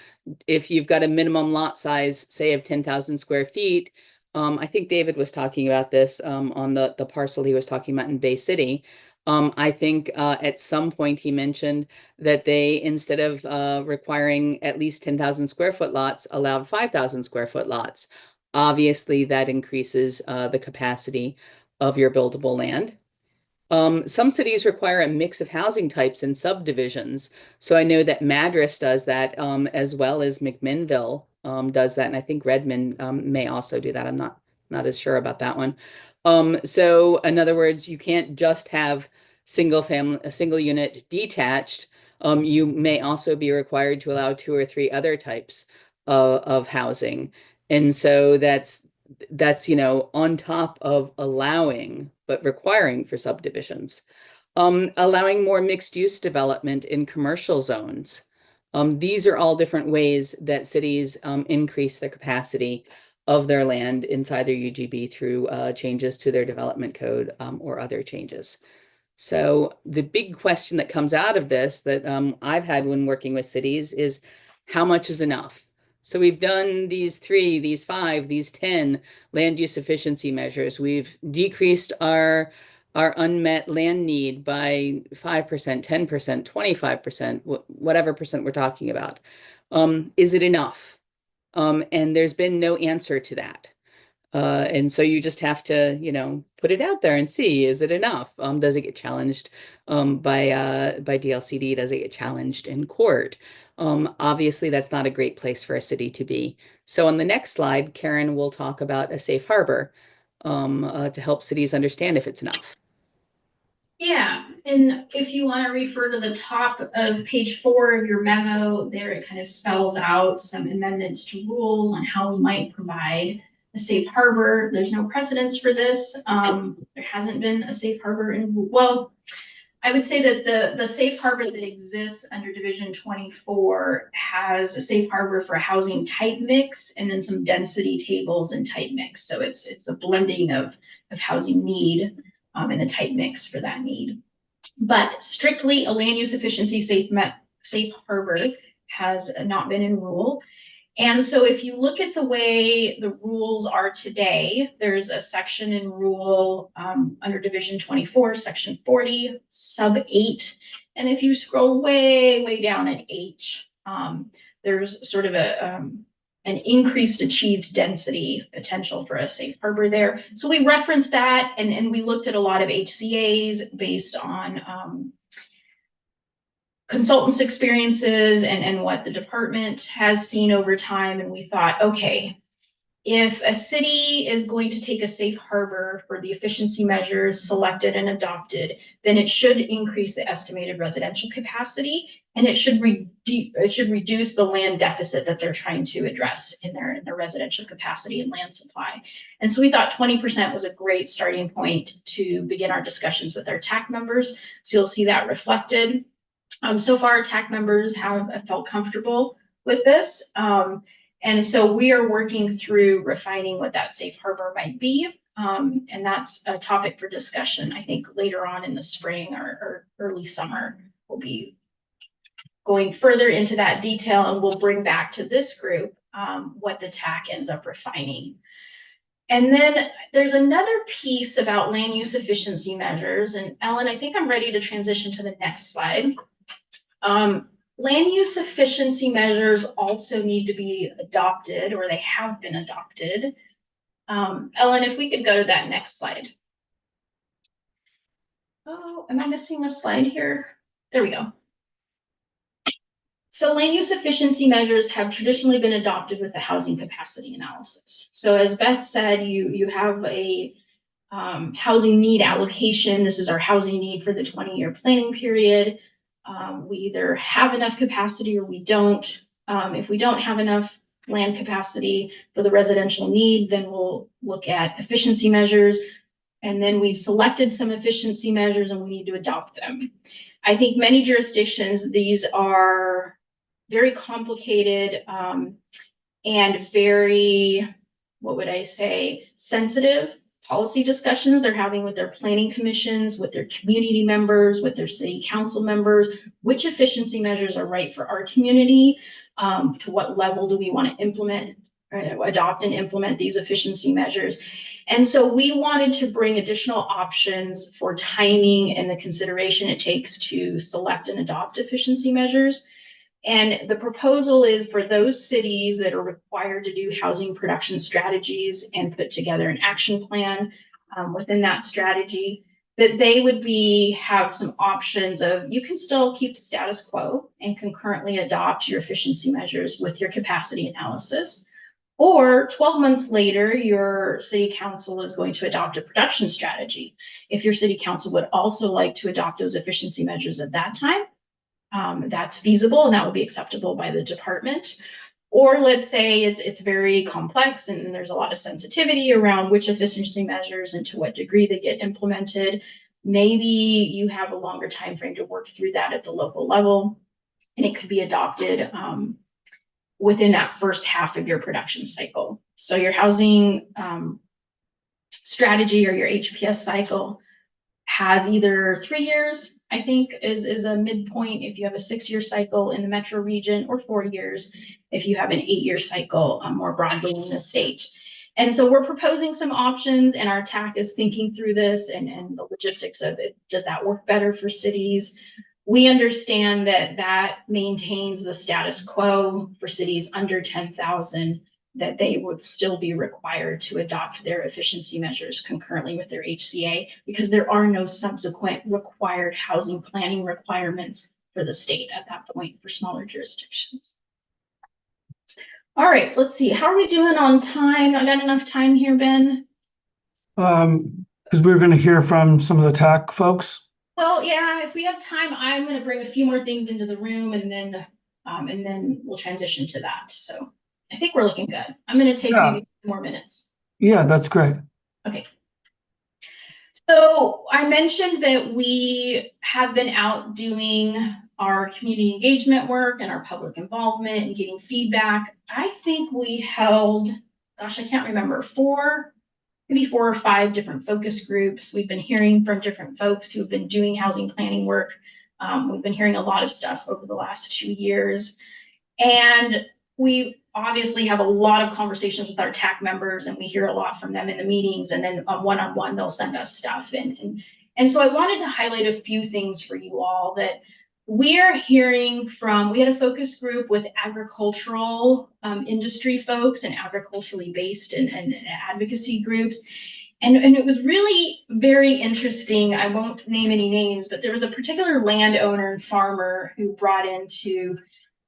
if you've got a minimum lot size, say of 10,000 square feet, I think David was talking about this on the parcel he was talking about in Bay City. I think at some point he mentioned that they, instead of requiring at least 10,000 square foot lots, allowed 5,000 square foot lots. Obviously, that increases the capacity of your buildable land. Some cities require a mix of housing types and subdivisions. So I know that Madras does that, as well as McMinnville does that. And I think Redmond may also do that. I'm not as sure about that one. So in other words, you can't just have a single unit detached. You may also be required to allow 2 or 3 other types of housing. And so that's on top of allowing, but requiring for subdivisions. Allowing more mixed use development in commercial zones. These are all different ways that cities increase the capacity of their land inside their UGB through changes to their development code or other changes. So the big question that comes out of this that I've had when working with cities is, how much is enough? So we've done these 3, these 5, these 10 land use efficiency measures. We've decreased our unmet land need by 5%, 10%, 25%, whatever percent we're talking about. Is it enough? And there's been no answer to that. And so you just have to, put it out there and see, is it enough? Does it get challenged by DLCD? Does it get challenged in court? Obviously, that's not a great place for a city to be. So on the next slide, Karen will talk about a safe harbor to help cities understand if it's enough. Yeah, and if you want to refer to the top of page 4 of your memo, there it kind of spells out some amendments to rules on how we might provide a safe harbor. There's no precedence for this. There hasn't been a safe harbor well, I would say that the safe harbor that exists under Division 24 has a safe harbor for a housing type mix and then some density tables and type mix. So it's a blending of housing need and a type mix for that need. But strictly a land use efficiency safe harbor has not been in rule. And so if you look at the way the rules are today, there's a section in rule under Division 24, Section 40, sub 8. And if you scroll way down in H, there's sort of an increased achieved density potential for a safe harbor there. So we referenced that and we looked at a lot of HCAs based on consultants' experiences and what the department has seen over time. And we thought, okay, if a city is going to take a safe harbor for the efficiency measures selected and adopted, then it should increase the estimated residential capacity, and it should reduce the land deficit that they're trying to address in their residential capacity and land supply. And so we thought 20% was a great starting point to begin our discussions with our TAC members. So you'll see that reflected. So far, TAC members have felt comfortable with this. And so we are working through refining what that safe harbor might be. And that's a topic for discussion, I think, later on in the spring or early summer. We'll be going further into that detail, and we'll bring back to this group what the TAC ends up refining. And then there's another piece about land use efficiency measures. And Ellen, I think I'm ready to transition to the next slide. Land use efficiency measures also need to be adopted, or they have been adopted. Ellen, if we could go to that next slide. Oh, am I missing a slide here? There we go. So land use efficiency measures have traditionally been adopted with a housing capacity analysis. So as Beth said, you have a housing need allocation. This is our housing need for the 20-year planning period. We either have enough capacity or we don't. If we don't have enough land capacity for the residential need, then we'll look at efficiency measures. And then we've selected some efficiency measures and we need to adopt them. I think many jurisdictions, these are very complicated and very, what would I say, sensitive policy discussions they're having with their planning commissions, with their community members, with their city council members, which efficiency measures are right for our community, to what level do we want to implement, adopt and implement these efficiency measures. And so we wanted to bring additional options for timing and the consideration it takes to select and adopt efficiency measures. And the proposal is for those cities that are required to do housing production strategies and put together an action plan within that strategy, that they would have some options of, you can still keep the status quo and concurrently adopt your efficiency measures with your capacity analysis. Or 12 months later, your city council is going to adopt a production strategy. If your city council would also like to adopt those efficiency measures at that time, that's feasible and that will be acceptable by the department. Or let's say it's very complex and there's a lot of sensitivity around which efficiency measures and to what degree they get implemented. Maybe you have a longer time frame to work through that at the local level, and it could be adopted within that first half of your production cycle. So your housing strategy or your HPS cycle has either 3 years, I think is a midpoint if you have a 6-year cycle in the metro region, or 4 years if you have an 8-year cycle more broadly in the state. And so we're proposing some options, and our TAC is thinking through this and the logistics of it. Does that work better for cities? We understand that maintains the status quo for cities under 10,000, that they would still be required to adopt their efficiency measures concurrently with their HCA, because there are no subsequent required housing planning requirements for the state at that point for smaller jurisdictions. All right, let's see. How are we doing on time? I got enough time here, Ben? Because we're going to hear from some of the TAC folks. Well, yeah, if we have time, I'm going to bring a few more things into the room, and then we'll transition to that. So I think we're looking good. I'm going to take maybe 2 more minutes. Yeah, that's great. Okay. So I mentioned that we have been out doing our community engagement work and our public involvement and getting feedback. I think we held, gosh, I can't remember, maybe 4 or 5 different focus groups. We've been hearing from different folks who've been doing housing planning work. We've been hearing a lot of stuff over the last 2 years. And we obviously have a lot of conversations with our TAC members, and we hear a lot from them in the meetings, and then one-on-one they'll send us stuff. And so I wanted to highlight a few things for you all that we're hearing from. We had a focus group with agricultural industry folks and agriculturally based and advocacy groups. And it was really very interesting. I won't name any names, but there was a particular landowner and farmer who brought into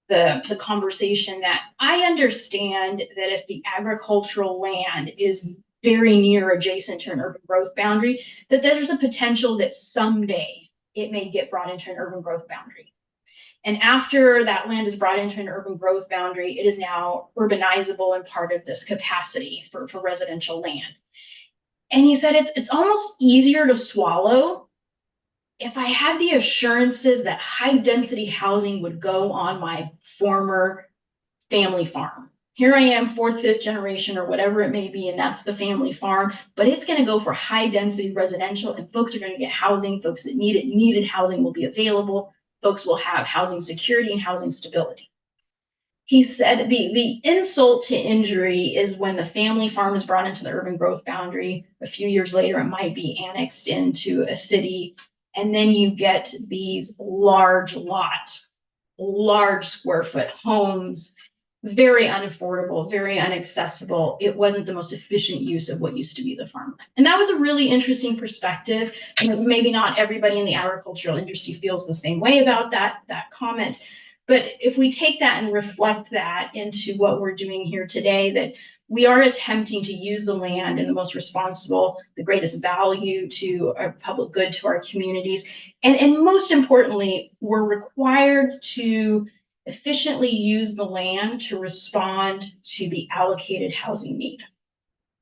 the conversation that I understand that if the agricultural land is very near adjacent to an urban growth boundary, that there's a potential that someday it may get brought into an urban growth boundary. And after that land is brought into an urban growth boundary, it is now urbanizable and part of this capacity for residential land. And he said it's almost easier to swallow if I had the assurances that high density housing would go on my former family farm. Here I am, 4th, 5th generation, or whatever it may be, and that's the family farm, but it's going to go for high density residential, and folks are going to get housing. Folks that needed housing will be available. Folks will have housing security and housing stability. He said the insult to injury is when the family farm is brought into the urban growth boundary. A few years later, it might be annexed into a city. And then you get these large lots, large square foot homes, very unaffordable, very inaccessible. It wasn't the most efficient use of what used to be the farmland. And that was a really interesting perspective. And maybe not everybody in the agricultural industry feels the same way about that comment. But if we take that and reflect that into what we're doing here today, that we are attempting to use the land in the most responsible, the greatest value to our public good, to our communities. And most importantly, we're required to efficiently use the land to respond to the allocated housing need.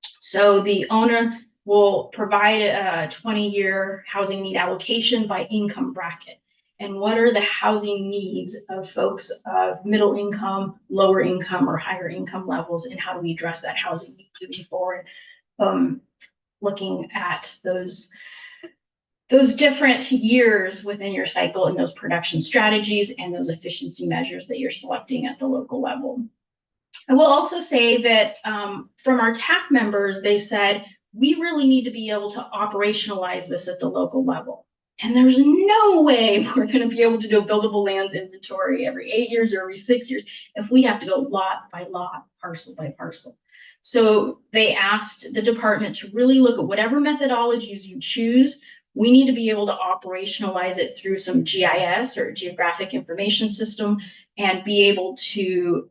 So the owner will provide a 20-year housing need allocation by income bracket. And what are the housing needs of folks of middle income, lower income, or higher income levels, and how do we address that housing need moving forward? looking at those different years within your cycle and those production strategies and those efficiency measures that you're selecting at the local level. I will also say that from our TAC members, they said, we really need to be able to operationalize this at the local level. And there's no way we're going to be able to do a buildable lands inventory every 8 years or every 6 years if we have to go lot by lot, parcel by parcel. So they asked the department to really look at whatever methodologies you choose. We need to be able to operationalize it through some GIS or geographic information system and be able to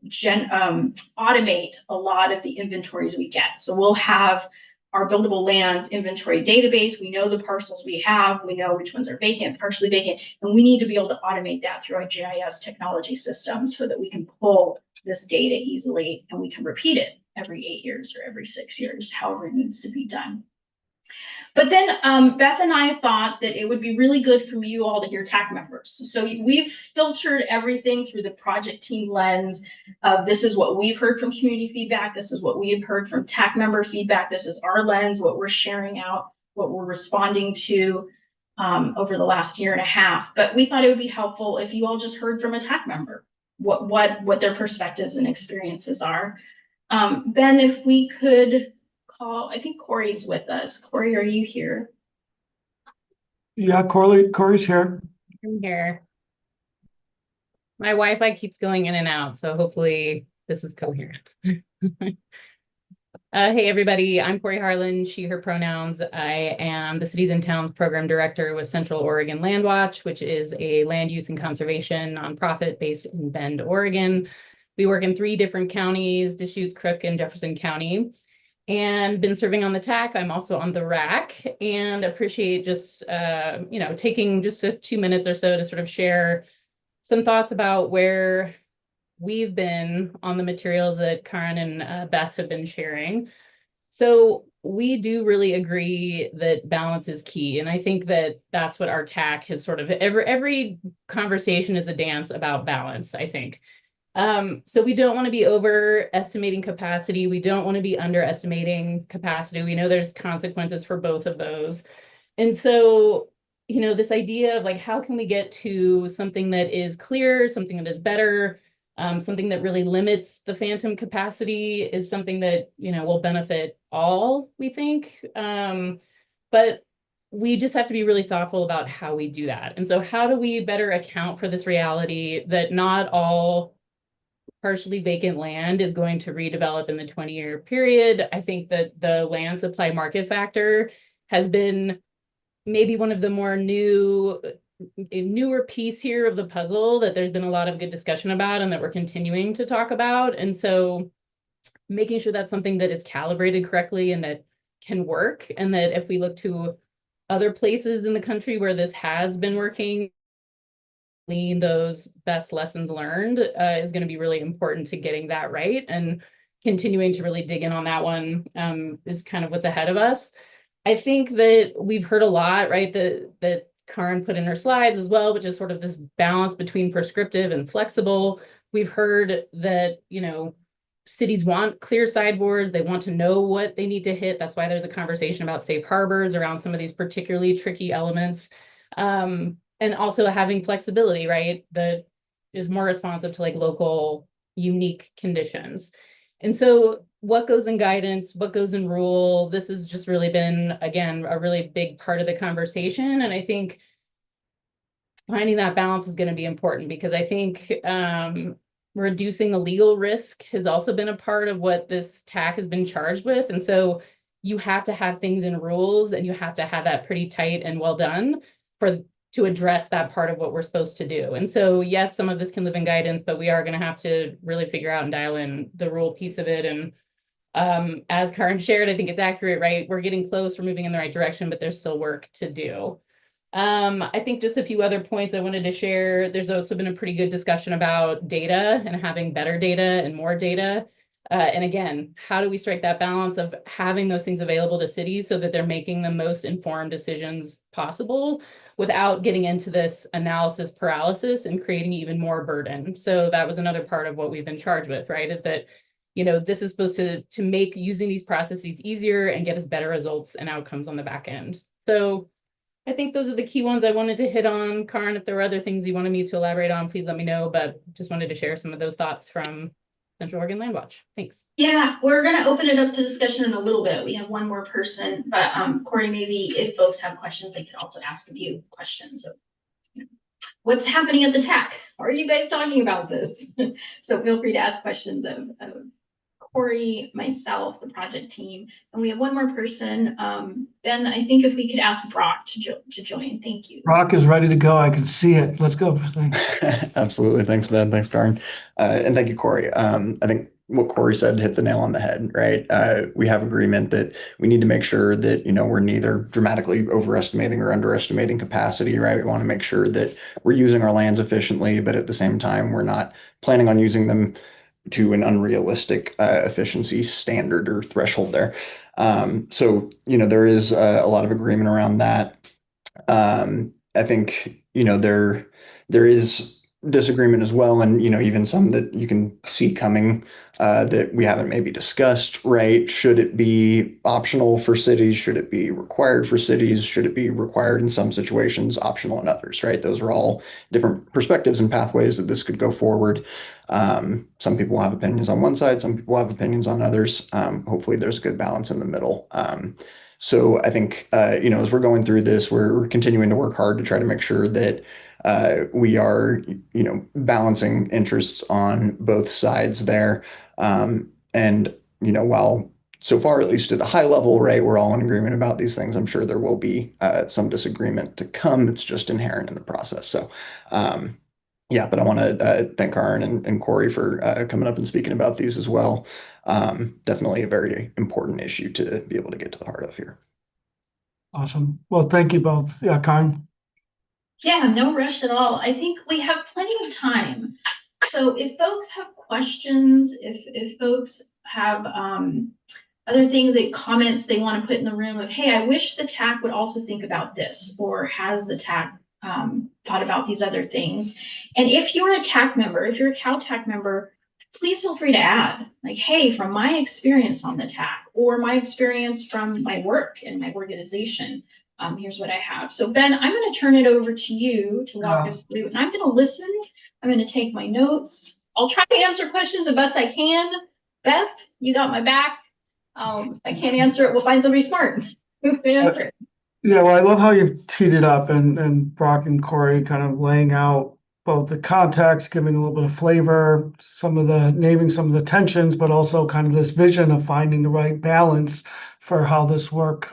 automate a lot of the inventories we get. So we'll have our buildable lands inventory database. We know the parcels we have. We know which ones are vacant, partially vacant, and we need to be able to automate that through our GIS technology system so that we can pull this data easily and we can repeat it every 8 years or every 6 years, however it needs to be done. But then Beth and I thought that it would be really good for you all to hear TAC members. So we've filtered everything through the project team lens of this is what we've heard from community feedback. This is what we have heard from TAC member feedback. This is our lens, what we're sharing out, what we're responding to over the last year and a half. But we thought it would be helpful if you all just heard from a TAC member, what their perspectives and experiences are. Ben, if we could call, I think Corey's with us. Corey, are you here? Yeah, Corey's here. I'm here. My Wi-Fi keeps going in and out, so hopefully this is coherent. Hey everybody, I'm Corey Harlan, she, her pronouns. I am the Cities and Towns Program Director with Central Oregon Land Watch, which is a land use and conservation nonprofit based in Bend, Oregon. We work in 3 different counties, Deschutes, Crook, and Jefferson County. And been serving on the TAC. I'm also on the RAC and appreciate just, taking just 2 minutes or so to sort of share some thoughts about where we've been on the materials that Karen and Beth have been sharing. So we do really agree that balance is key. And I think that that's what our TAC has sort of, every conversation is a dance about balance, I think. So we don't want to be overestimating capacity. We don't want to be underestimating capacity. We know there's consequences for both of those. And so, this idea of like, how can we get to something that is clear, something that is better, something that really limits the phantom capacity is something that, will benefit all, we think. But we just have to be really thoughtful about how we do that. And so how do we better account for this reality that not all partially vacant land is going to redevelop in the 20-year period? I think that the land supply market factor has been maybe one of the more newer piece here of the puzzle that there's been a lot of good discussion about and that we're continuing to talk about. And so making sure that's something that is calibrated correctly and that can work, and that if we look to other places in the country where this has been working, those best lessons learned is going to be really important to getting that right, and continuing to really dig in on that one is kind of what's ahead of us. I think that we've heard a lot, right, that Karen put in her slides as well, which is sort of this balance between prescriptive and flexible. We've heard that, cities want clear sideboards. They want to know what they need to hit. That's why there's a conversation about safe harbors around some of these particularly tricky elements. And also having flexibility, right, that is more responsive to like local unique conditions. And so what goes in guidance, what goes in rule, this has just really been, again, a really big part of the conversation. And I think finding that balance is going to be important, because I think reducing the legal risk has also been a part of what this TAC has been charged with. And so you have to have things in rules, and you have to have that pretty tight and well done to address that part of what we're supposed to do. And so, yes, some of this can live in guidance, but we are going to have to really figure out and dial in the rule piece of it. And as Karen shared, I think it's accurate, right? We're getting close, we're moving in the right direction, but there's still work to do. I think just a few other points I wanted to share. There's also been a pretty good discussion about data and having better data and more data. And again, how do we strike that balance of having those things available to cities so that they're making the most informed decisions possible without getting into this analysis paralysis and creating even more burden? So that was another part of what we've been charged with, right? Is that, this is supposed to make using these processes easier and get us better results and outcomes on the back end. So I think those are the key ones I wanted to hit on. Karin, if there were other things you wanted me to elaborate on, please let me know, but just wanted to share some of those thoughts from Central Oregon Land Watch. Thanks. Yeah, we're going to open it up to discussion in a little bit. We have one more person, but Corey, maybe if folks have questions, they could also ask a few questions. So, what's happening at the TAC? Are you guys talking about this? So feel free to ask questions of Corey, myself, the project team, and we have one more person. Ben, I think if we could ask Brock to join. Thank you. Brock is ready to go. I can see it. Let's go. Thanks. Absolutely. Thanks, Ben. Thanks, Karin. And thank you, Corey. I think what Corey said hit the nail on the head, right? We have agreement that we need to make sure that, we're neither dramatically overestimating or underestimating capacity, right? We want to make sure that we're using our lands efficiently, but at the same time, we're not planning on using them to an unrealistic efficiency standard or threshold there. So, there is a lot of agreement around that. I think, there is disagreement as well, and even some that you can see coming that we haven't maybe discussed, right? Should it be optional for cities? Should it be required for cities? Should it be required in some situations, optional in others, right? Those are all different perspectives and pathways that this could go forward. Some people have opinions on one side, some people have opinions on others. Hopefully there's a good balance in the middle. So I think, as we're going through this, we're continuing to work hard to try to make sure that we are, balancing interests on both sides there. And, while so far, at least at a high level, right, we're all in agreement about these things, I'm sure there will be some disagreement to come. It's just inherent in the process. So, yeah, but I want to thank Karin and Corey for coming up and speaking about these as well. Definitely a very important issue to be able to get to the heart of here. Awesome. Well, thank you both. Yeah, Karin. Yeah, no rush at all. I think we have plenty of time. So if folks have questions, if folks have other things, comments they want to put in the room of, hey, I wish the TAC would also think about this, or has the TAC thought about these other things? And if you're a TAC member, if you're a CalTAC member, please feel free to add, like, hey, from my experience on the TAC, or my experience from my work and my organization, here's what I have. So Ben, I'm going to turn it over to you to walk us through, and I'm going to listen. I'm going to take my notes. I'll try to answer questions the best I can. Beth, you got my back. If I can't answer it, we'll find somebody smart who can answer it. Yeah, well, I love how you've teed it up and Brock and Corey kind of laying out both the context, giving a little bit of flavor, naming some of the tensions, but also kind of this vision of finding the right balance for how this work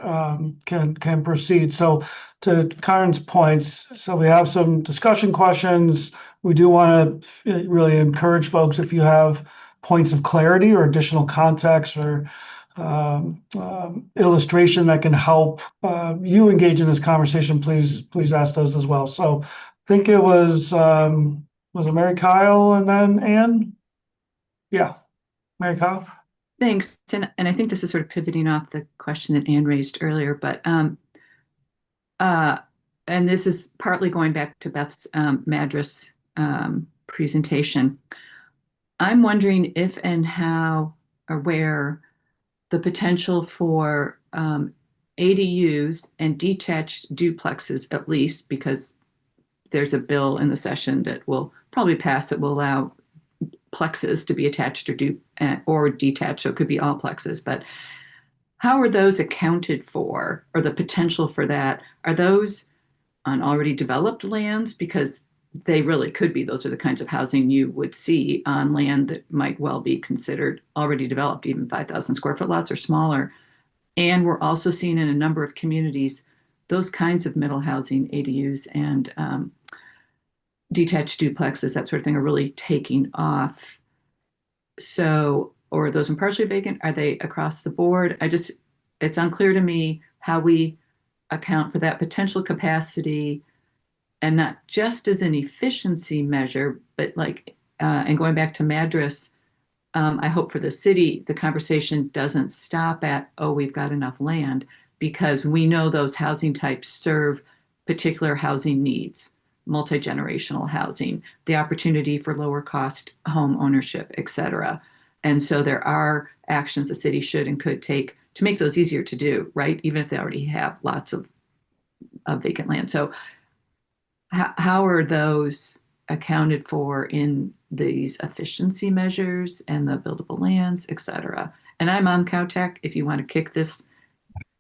can proceed. So to Karin's points, so we have some discussion questions. We do want to really encourage folks, if you have points of clarity or additional context or illustration that can help you engage in this conversation, please ask those as well. So I think it was it Mary Kyle and then Anne? Yeah, Mary Kyle. Thanks. And I think this is sort of pivoting off the question that Anne raised earlier, but and this is partly going back to Beth's Madras presentation. I'm wondering if and how or where the potential for ADUs and detached duplexes, at least, because there's a bill in the session that will probably pass that will allow plexes to be attached or detached, so it could be all plexes. But how are those accounted for, or the potential for that? Are those on already developed lands? Because they really could be. Those are the kinds of housing you would see on land that might well be considered already developed, even 5,000 square foot lots or smaller. And we're also seeing in a number of communities those kinds of middle housing, ADUs and detached duplexes, that sort of thing, are really taking off. So, or are those in partially vacant? Are they across the board? It's unclear to me how we account for that potential capacity, and not just as an efficiency measure, but and going back to Madras, I hope for the city, the conversation doesn't stop at, oh, we've got enough land, because we know those housing types serve particular housing needs, multi-generational housing, the opportunity for lower cost home ownership, et cetera. And so there are actions a city should and could take to make those easier to do, right? Even if they already have lots of vacant land. So how are those accounted for in these efficiency measures and the buildable lands, et cetera? And I'm on Cowtech if you want to kick this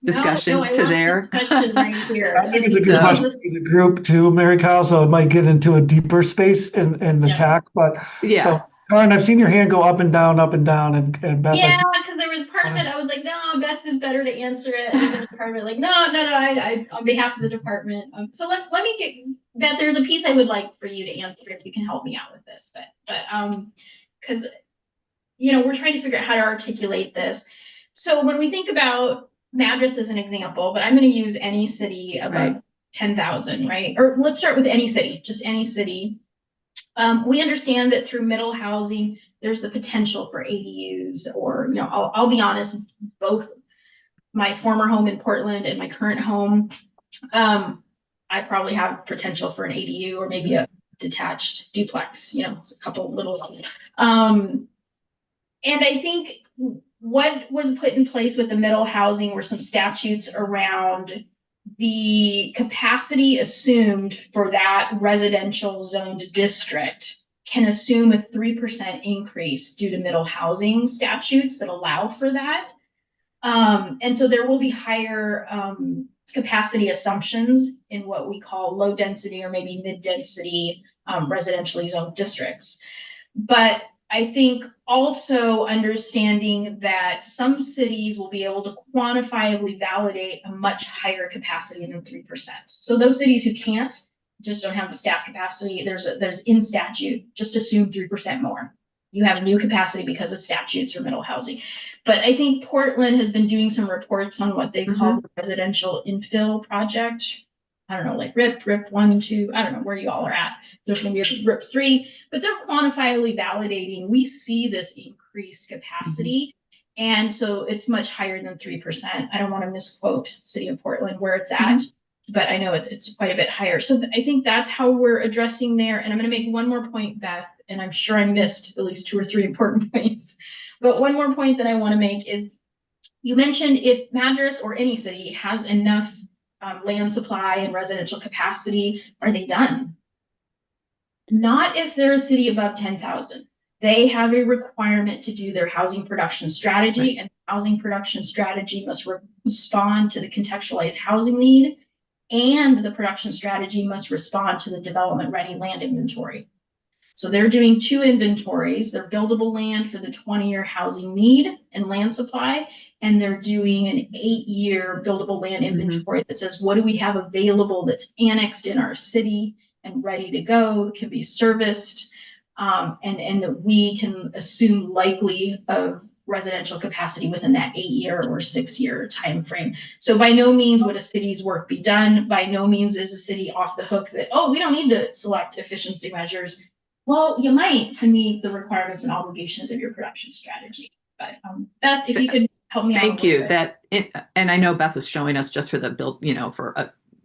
discussion I to want there. this question right here. I think it's a good question for the group too, Mary Kyle, so it might get into a deeper space in the TAC, but Yeah. so Karen, I've seen your hand go up and down, and Beth, I Yeah, see. because there was part of it I was like, no, Beth is better to answer it, and then there's part of it like, no, I on behalf of the department. So let me get Beth. There's a piece I would like for you to answer if you can help me out with this, but because we're trying to figure out how to articulate this. So when we think about Madras as an example, but I'm going to use any city above 10,000, right? Or let's start with any city, just any city. We understand that through middle housing, there's the potential for ADUs, or I'll be honest, both my former home in Portland and my current home, I probably have potential for an ADU or maybe a detached duplex, a couple little. And I think what was put in place with the middle housing were some statutes around the capacity assumed for that residential zoned district can assume a 3% increase due to middle housing statutes that allow for that. And so there will be higher capacity assumptions in what we call low density or maybe mid density residentially zoned districts. But I think also understanding that some cities will be able to quantifiably validate a much higher capacity than 3%. So those cities who can't, just don't have the staff capacity, there's in statute, just assume 3% more. You have new capacity because of statutes for middle housing. But I think Portland has been doing some reports on what they call the residential infill project. I don't know, like RIP 1, 2, I don't know where you all are at. There's going to be a RIP 3, but they're quantifiably validating. We see this increased capacity. And so it's much higher than 3%. I don't want to misquote City of Portland where it's at, but I know it's quite a bit higher. So I think that's how we're addressing there. And I'm going to make one more point, Beth, and I'm sure I missed at least 2 or 3 important points. But one more point that I want to make is you mentioned if Madras or any city has enough land supply and residential capacity, are they done? Not if they're a city above 10,000. They have a requirement to do their housing production strategy, and housing production strategy must respond to the contextualized housing need, and the production strategy must respond to the development ready land inventory. So they're doing 2 inventories, their buildable land for the 20-year housing need and land supply, and they're doing an 8-year buildable land inventory that says, what do we have available that's annexed in our city and ready to go, can be serviced, and that we can assume likely of residential capacity within that 8-year or 6-year time frame. So by no means would a city's work be done. By no means is a city off the hook that, oh, we don't need to select efficiency measures. Well, you might to meet the requirements and obligations of your production strategy. But Beth, if you could help me out. Thank you. And I know Beth was showing us just for the build,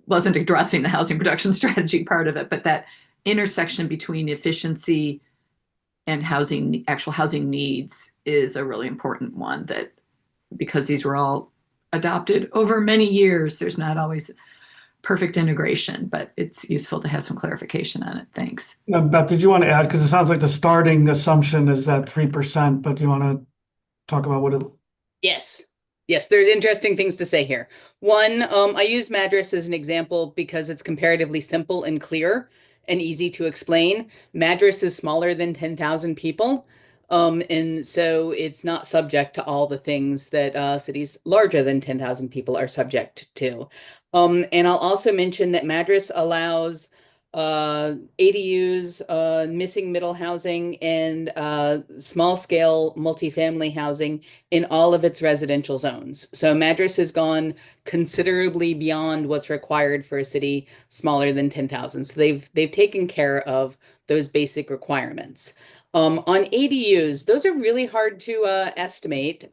wasn't addressing the housing production strategy part of it, but that intersection between efficiency and actual housing needs is a really important one, that because these were all adopted over many years, there's not always perfect integration, but it's useful to have some clarification on it. Thanks. Beth, did you want to add, because it sounds like the starting assumption is that 3%, but do you want to talk about what it? Yes, there's interesting things to say here. One, I use Madras as an example because it's comparatively simple and clear and easy to explain. Madras is smaller than 10,000 people. And so it's not subject to all the things that cities larger than 10,000 people are subject to. And I'll also mention that Madras allows ADUs, missing middle housing, and small scale multifamily housing in all of its residential zones. So Madras has gone considerably beyond what's required for a city smaller than 10,000. So they've taken care of those basic requirements. On ADUs, those are really hard to estimate.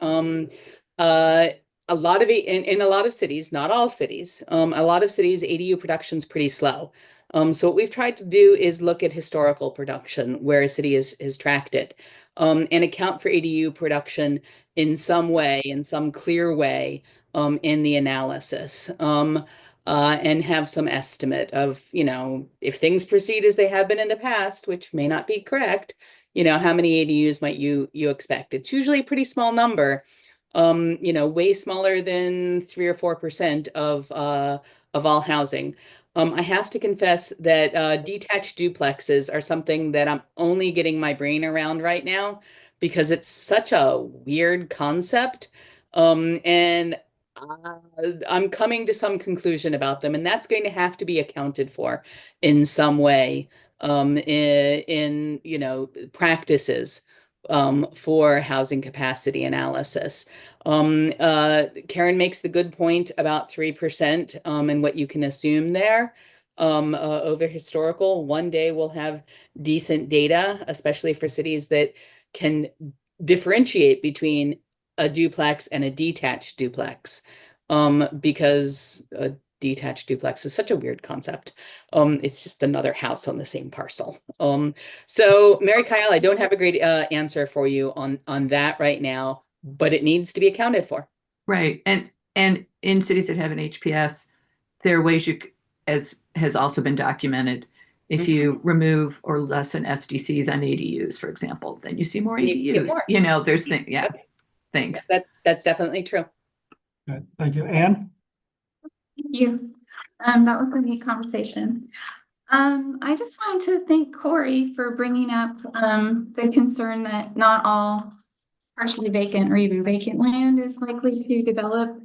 A lot of in a lot of cities, not all cities, a lot of cities, ADU production is pretty slow. So what we've tried to do is look at historical production where a city has tracked it, and account for ADU production in some way, in some clear way, in the analysis. And have some estimate of, if things proceed as they have been in the past, which may not be correct, how many ADUs might you expect? It's usually a pretty small number, way smaller than 3 or 4% of all housing. I have to confess that detached duplexes are something that I'm only getting my brain around right now because it's such a weird concept. And I'm coming to some conclusion about them, and that's going to have to be accounted for in some way in practices for housing capacity analysis. Karen makes the good point about 3% and what you can assume there over historical. One day we'll have decent data, especially for cities that can differentiate between a duplex and a detached duplex, because a detached duplex is such a weird concept. It's just another house on the same parcel. So Mary Kyle, I don't have a great answer for you on that right now, but it needs to be accounted for. Right. And in cities that have an HPS, there are ways as has also been documented, if you remove or lessen SDCs on ADUs, for example, then you see more ADUs. There's things. Yeah. Thanks. That's definitely true. Okay, thank you. Anne? Thank you. That was a neat conversation. I just wanted to thank Corey for bringing up the concern that not all partially vacant or even vacant land is likely to develop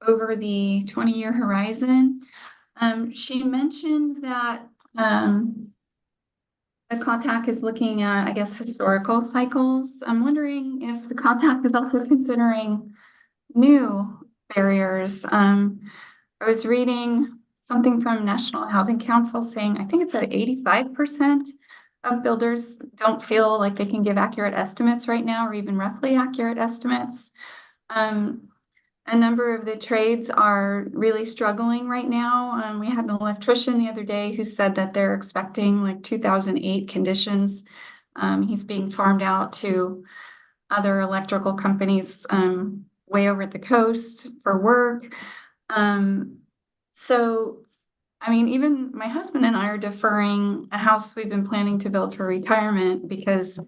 over the 20-year horizon. She mentioned that the CONTAC is looking at, I guess, historical cycles. I'm wondering if the CONTAC is also considering new barriers. I was reading something from National Housing Council saying, I think it's at 85% of builders don't feel like they can give accurate estimates right now, or even roughly accurate estimates. A number of the trades are really struggling right now. We had an electrician the other day who said that they're expecting like 2008 conditions. He's being farmed out to other electrical companies way over at the coast for work. So, I mean, even my husband and I are deferring a house we've been planning to build for retirement because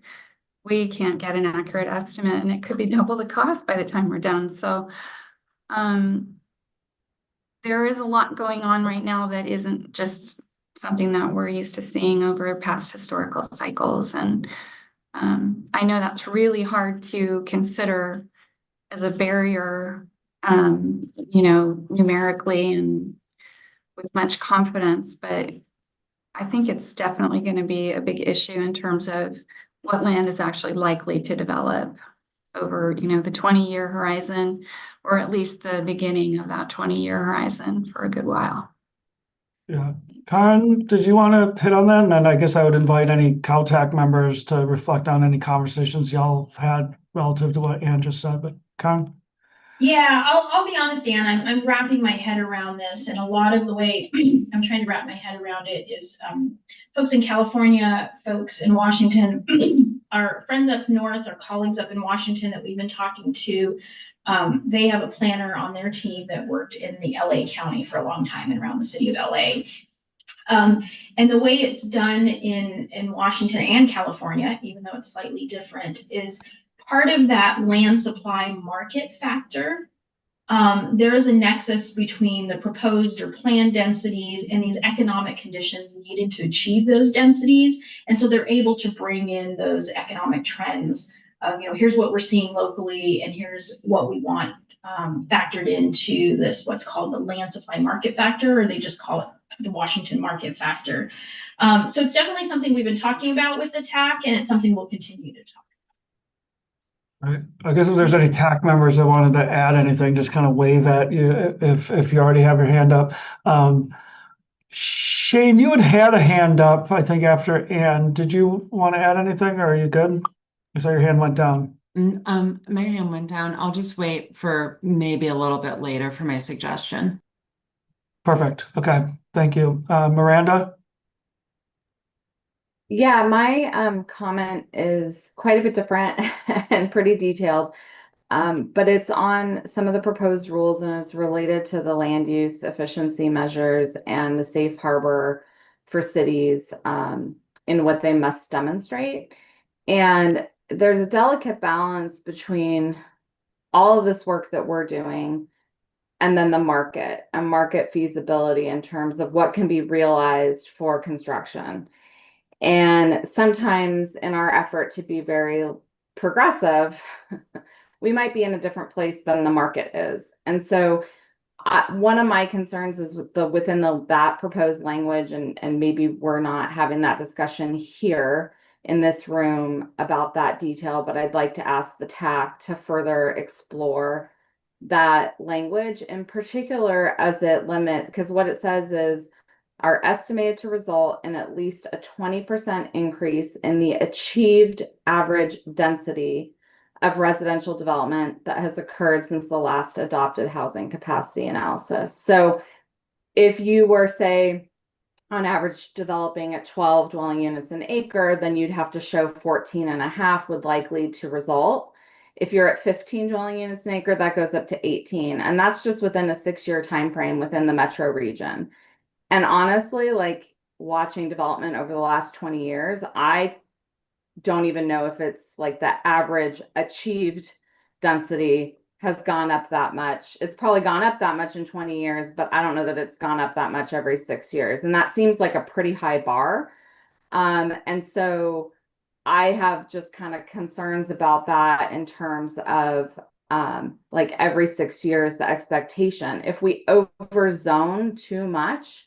we can't get an accurate estimate, and it could be double the cost by the time we're done. So there is a lot going on right now that isn't just something that we're used to seeing over past historical cycles. And I know that's really hard to consider as a barrier, numerically and with much confidence, but I think it's definitely going to be a big issue in terms of what land is actually likely to develop over, the 20-year horizon, or at least the beginning of that 20-year horizon for a good while. Yeah. Karen, did you want to hit on that? And then I guess I would invite any CalTAC members to reflect on any conversations y'all have had relative to what Anne just said. But Karen? Yeah, I'll be honest, Dan, I'm wrapping my head around this, and a lot of the way I'm trying to wrap my head around it is folks in California, folks in Washington, our friends up north, our colleagues up in Washington that we've been talking to, they have a planner on their team that worked in the LA County for a long time and around the city of LA. And the way it's done in Washington and California, even though it's slightly different, is part of that land supply market factor. There is a nexus between the proposed or planned densities and these economic conditions needed to achieve those densities. And so they're able to bring in those economic trends of, here's what we're seeing locally and here's what we want factored into this, what's called the land supply market factor, or they just call it the Washington market factor. So it's definitely something we've been talking about with the TAC, and it's something we'll continue to talk Right. I guess if there's any TAC members that wanted to add anything, just kind of wave at you if you already have your hand up. Shane, you had a hand up, I think, after Anne. Did you want to add anything, or are you good? I saw your hand went down. My hand went down. I'll just wait for maybe a little bit later for my suggestion. Perfect. Okay. Thank you. Miranda? Yeah, my comment is quite a bit different and pretty detailed. But it's on some of the proposed rules and it's related to the land use efficiency measures and the safe harbor for cities in what they must demonstrate. And there's a delicate balance between all of this work that we're doing and then the market and market feasibility in terms of what can be realized for construction. And sometimes in our effort to be very progressive, we might be in a different place than the market is. And so one of my concerns is with within that proposed language, and maybe we're not having that discussion here in this room about that detail, but I'd like to ask the TAC to further explore that language in particular as it because what it says is are estimated to result in at least a 20% increase in the achieved average density of residential development that has occurred since the last adopted housing capacity analysis. So if you were, say, on average developing at 12 dwelling units an acre, then you'd have to show 14 and a half would likely to result. If you're at 15 dwelling units an acre, that goes up to 18. And that's just within a 6-year time frame within the metro region. And honestly, like watching development over the last 20 years, I don't even know if it's like the average achieved density has gone up that much. It's probably gone up that much in 20 years, but I don't know that it's gone up that much every 6 years. And that seems like a pretty high bar. And so I have just kind of concerns about that in terms of like every 6 years, the expectation. If we overzone too much,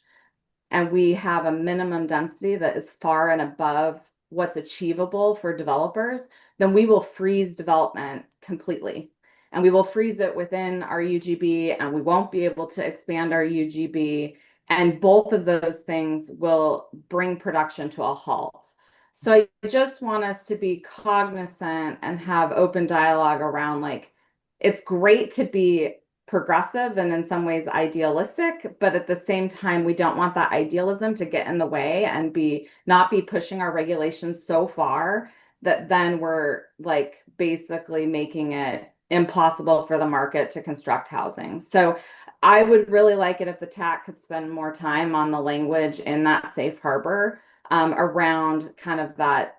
and we have a minimum density that is far and above what's achievable for developers, then we will freeze development completely. And we will freeze it within our UGB and we won't be able to expand our UGB. And both of those things will bring production to a halt. So I just want us to be cognizant and have open dialogue around like, it's great to be progressive and in some ways idealistic, but at the same time, we don't want that idealism to get in the way and not be pushing our regulations so far that then we're like basically making it impossible for the market to construct housing. So I would really like it if the TAC could spend more time on the language in that safe harbor around kind of that.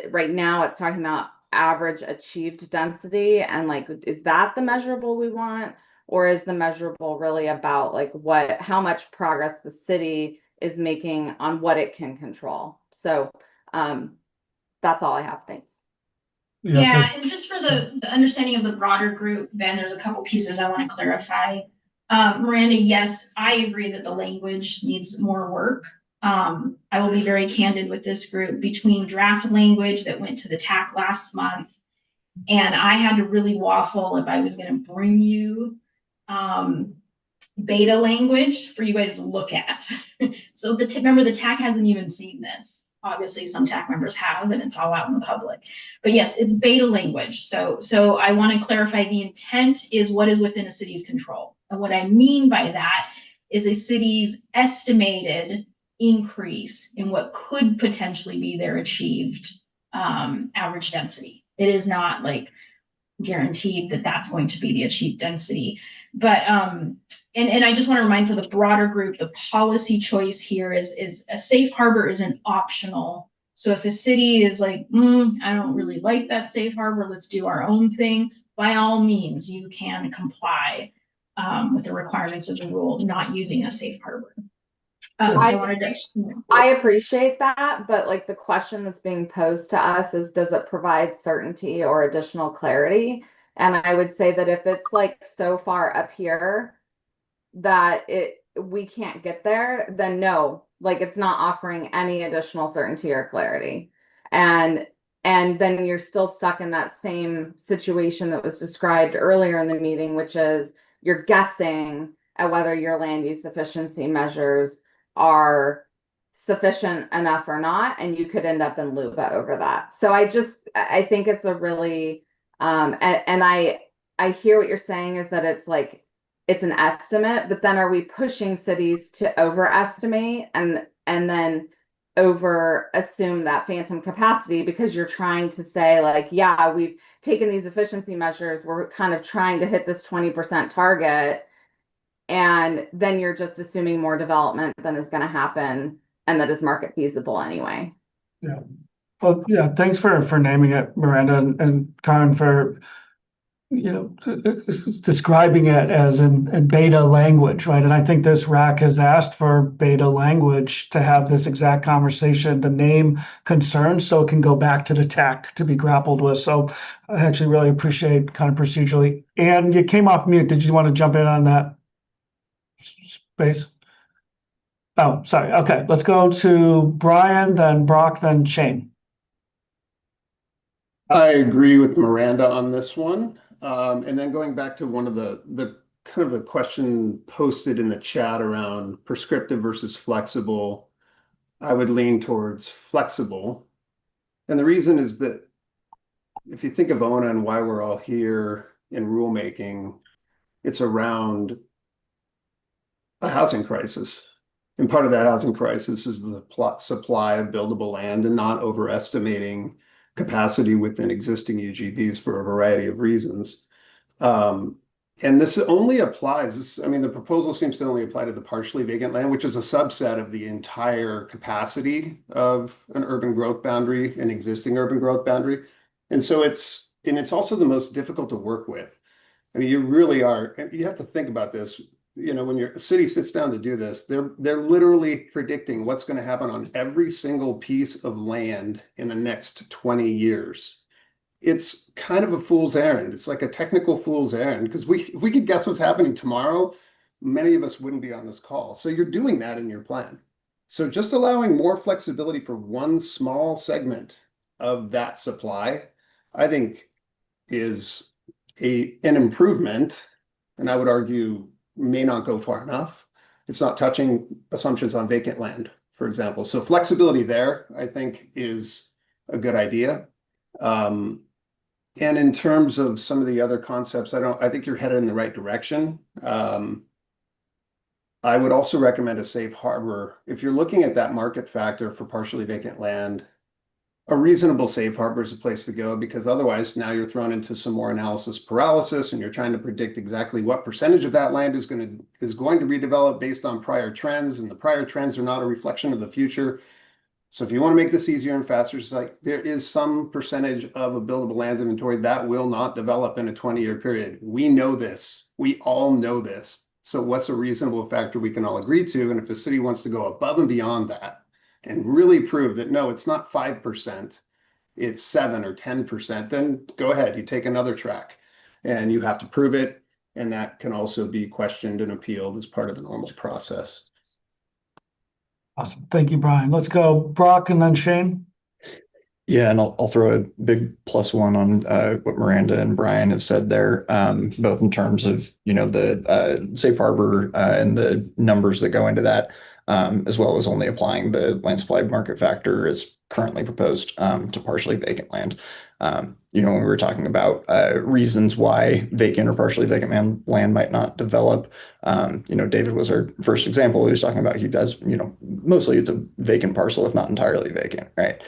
Right now it's talking about average achieved density and like, is that the measurable we want? Or is the measurable really about like how much progress the city is making on what it can control? So that's all I have. Thanks. Yeah, and just for the understanding of the broader group, Ben, there's a couple pieces I want to clarify. Miranda, yes, I agree that the language needs more work. I will be very candid with this group between draft language that went to the TAC last month, and I had to really waffle if I was going to bring you beta language for you guys to look at. So remember the TAC hasn't even seen this. Obviously some TAC members have, and it's all out in the public. But yes, it's beta language. So I want to clarify the intent is what is within a city's control. And what I mean by that is a city's estimated increase in what could potentially be their achieved average density. It is not like guaranteed that that's going to be the achieved density. But and I just want to remind for the broader group, the policy choice here is a safe harbor isn't optional. So if a city is like, I don't really like that safe harbor, let's do our own thing, by all means, you can comply with the requirements of the rule, not using a safe harbor. I appreciate that, but like the question that's being posed to us is, does it provide certainty or additional clarity? And I would say that if it's like so far up here that we can't get there, then no, like it's not offering any additional certainty or clarity. And then you're still stuck in that same situation that was described earlier in the meeting, which is you're guessing at whether your land use efficiency measures are sufficient enough or not, and you could end up in LUBA over that. So I think it's a really and I hear what you're saying is that it's like it's an estimate, but then are we pushing cities to overestimate and then over assume that phantom capacity, because you're trying to say like, yeah, we've taken these efficiency measures, we're kind of trying to hit this 20% target, and then you're just assuming more development than is going to happen and that is market feasible anyway. Yeah. Well, yeah, thanks for naming it, Miranda, and Karen for describing it as in beta language, right? And I think this RAC has asked for beta language to have this exact conversation, to name concerns so it can go back to the tech to be grappled with. So I actually really appreciate kind of procedurally. And you came off mute. Did you want to jump in on that space? Oh, sorry. Okay, let's go to Brian, then Brock, then Shane. I agree with Miranda on this one. And then going back to one of the kind of the question posted in the chat around prescriptive versus flexible, I would lean towards flexible. And the reason is that if you think of ONA and why we're all here in rulemaking, it's around a housing crisis. And part of that housing crisis is the supply of buildable land and not overestimating capacity within existing UGBs for a variety of reasons. And this only applies, I mean, the proposal seems to only apply to the partially vacant land, which is a subset of the entire capacity of an urban growth boundary, an existing urban growth boundary. And so it's also the most difficult to work with. I mean, you really are, you have to think about this. When your city sits down to do this, they're literally predicting what's going to happen on every single piece of land in the next 20 years. It's kind of a fool's errand. It's like a technical fool's errand, because if we could guess what's happening tomorrow, many of us wouldn't be on this call. So you're doing that in your plan. So just allowing more flexibility for one small segment of that supply, I think is an improvement, and I would argue may not go far enough. It's not touching assumptions on vacant land, for example. So flexibility there, I think, is a good idea. And in terms of some of the other concepts, I think you're headed in the right direction. I would also recommend a safe harbor. If you're looking at that market factor for partially vacant land, a reasonable safe harbor is a place to go, because otherwise now you're thrown into some more analysis paralysis, and you're trying to predict exactly what percentage of that land is going to redevelop based on prior trends, and the prior trends are not a reflection of the future. So if you want to make this easier and faster, it's like there is some percentage of a buildable lands inventory that will not develop in a 20-year period. We know this. We all know this. So what's a reasonable factor we can all agree to? And if a city wants to go above and beyond that and really prove that, no, it's not 5%, it's 7 or 10%, then go ahead, you take another track and you have to prove it. And that can also be questioned and appealed as part of the normal process. Awesome. Thank you, Brian. Let's go Brock and then Shane. Yeah, and I'll throw a big +1 on what Miranda and Brian have said there, both in terms of the safe harbor and the numbers that go into that, as well as only applying the land supply market factor as currently proposed to partially vacant land. When we were talking about reasons why vacant or partially vacant land might not develop, David was our first example. He was talking about he does, mostly it's a vacant parcel, if not entirely vacant, right?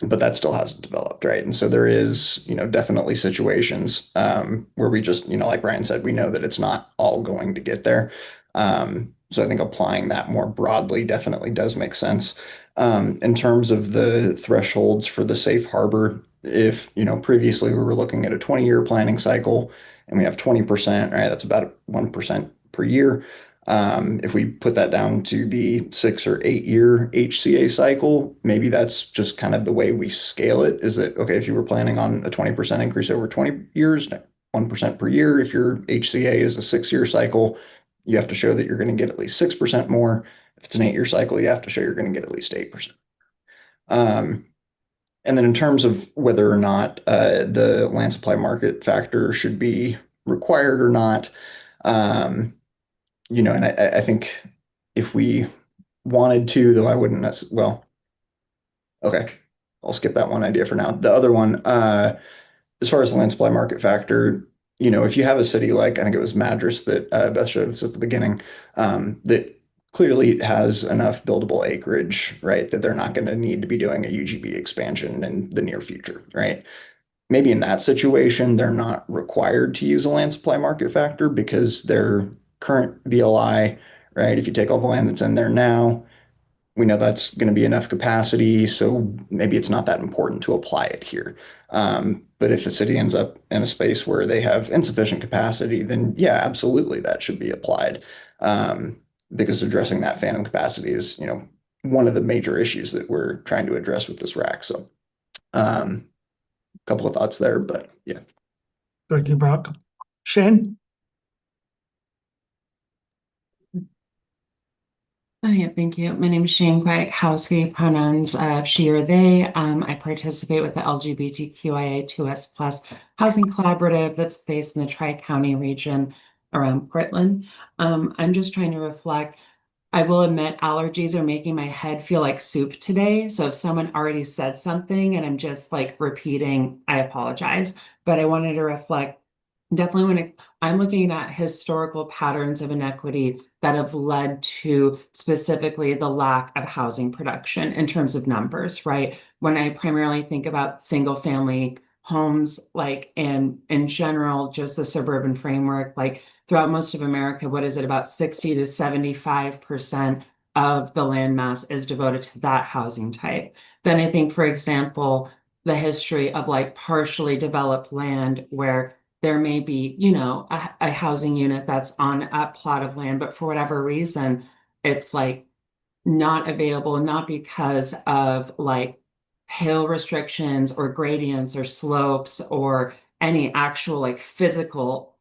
But that still hasn't developed, right? And so there is, definitely situations where we just, like Brian said, we know that it's not all going to get there. So I think applying that more broadly definitely does make sense. In terms of the thresholds for the safe harbor, if, previously we were looking at a 20-year planning cycle and we have 20%, right? That's about 1% per year. If we put that down to the 6 or 8 year HCA cycle, maybe that's just kind of the way we scale it. Is that, okay, if you were planning on a 20% increase over 20 years, 1% per year, if your HCA is a 6-year cycle, you have to show that you're going to get at least 6% more. If it's an 8-year cycle, you have to show you're going to get at least 8%. And then in terms of whether or not the land supply market factor should be required or not, and I think if we wanted to, though I wouldn't necessarily, well, okay, I'll skip that one idea for now. The other one, as far as the land supply market factor, if you have a city like, I think it was Madras that Beth showed us at the beginning, that clearly has enough buildable acreage, right, that they're not going to need to be doing a UGB expansion in the near future, right? Maybe in that situation, they're not required to use a land supply market factor because their current VLI, right, if you take all the land that's in there now, we know that's going to be enough capacity, so maybe it's not that important to apply it here. But if a city ends up in a space where they have insufficient capacity, then yeah, absolutely, that should be applied. Because addressing that phantom capacity is, one of the major issues that we're trying to address with this rack. So, a couple of thoughts there, but yeah. Thank you, Brock. Shane? Oh, yeah, thank you. My name is Shane Kwiatkowski, pronouns she or they. I participate with the LGBTQIA2S+ housing collaborative that's based in the Tri-County region around Portland. I'm just trying to reflect. I will admit allergies are making my head feel like soup today. So if someone already said something and I'm just like repeating, I apologize. But I wanted to reflect definitely when I'm looking at historical patterns of inequity that have led to specifically the lack of housing production in terms of numbers, right? When I primarily think about single family homes, like in general, just the suburban framework, like throughout most of America, what is it, about 60 to 75% of the land mass is devoted to that housing type. Then I think, for example, the history of like partially developed land where there may be, a housing unit that's on a plot of land, but for whatever reason, it's like not available, not because of like hill restrictions or gradients or slopes or any actual like physical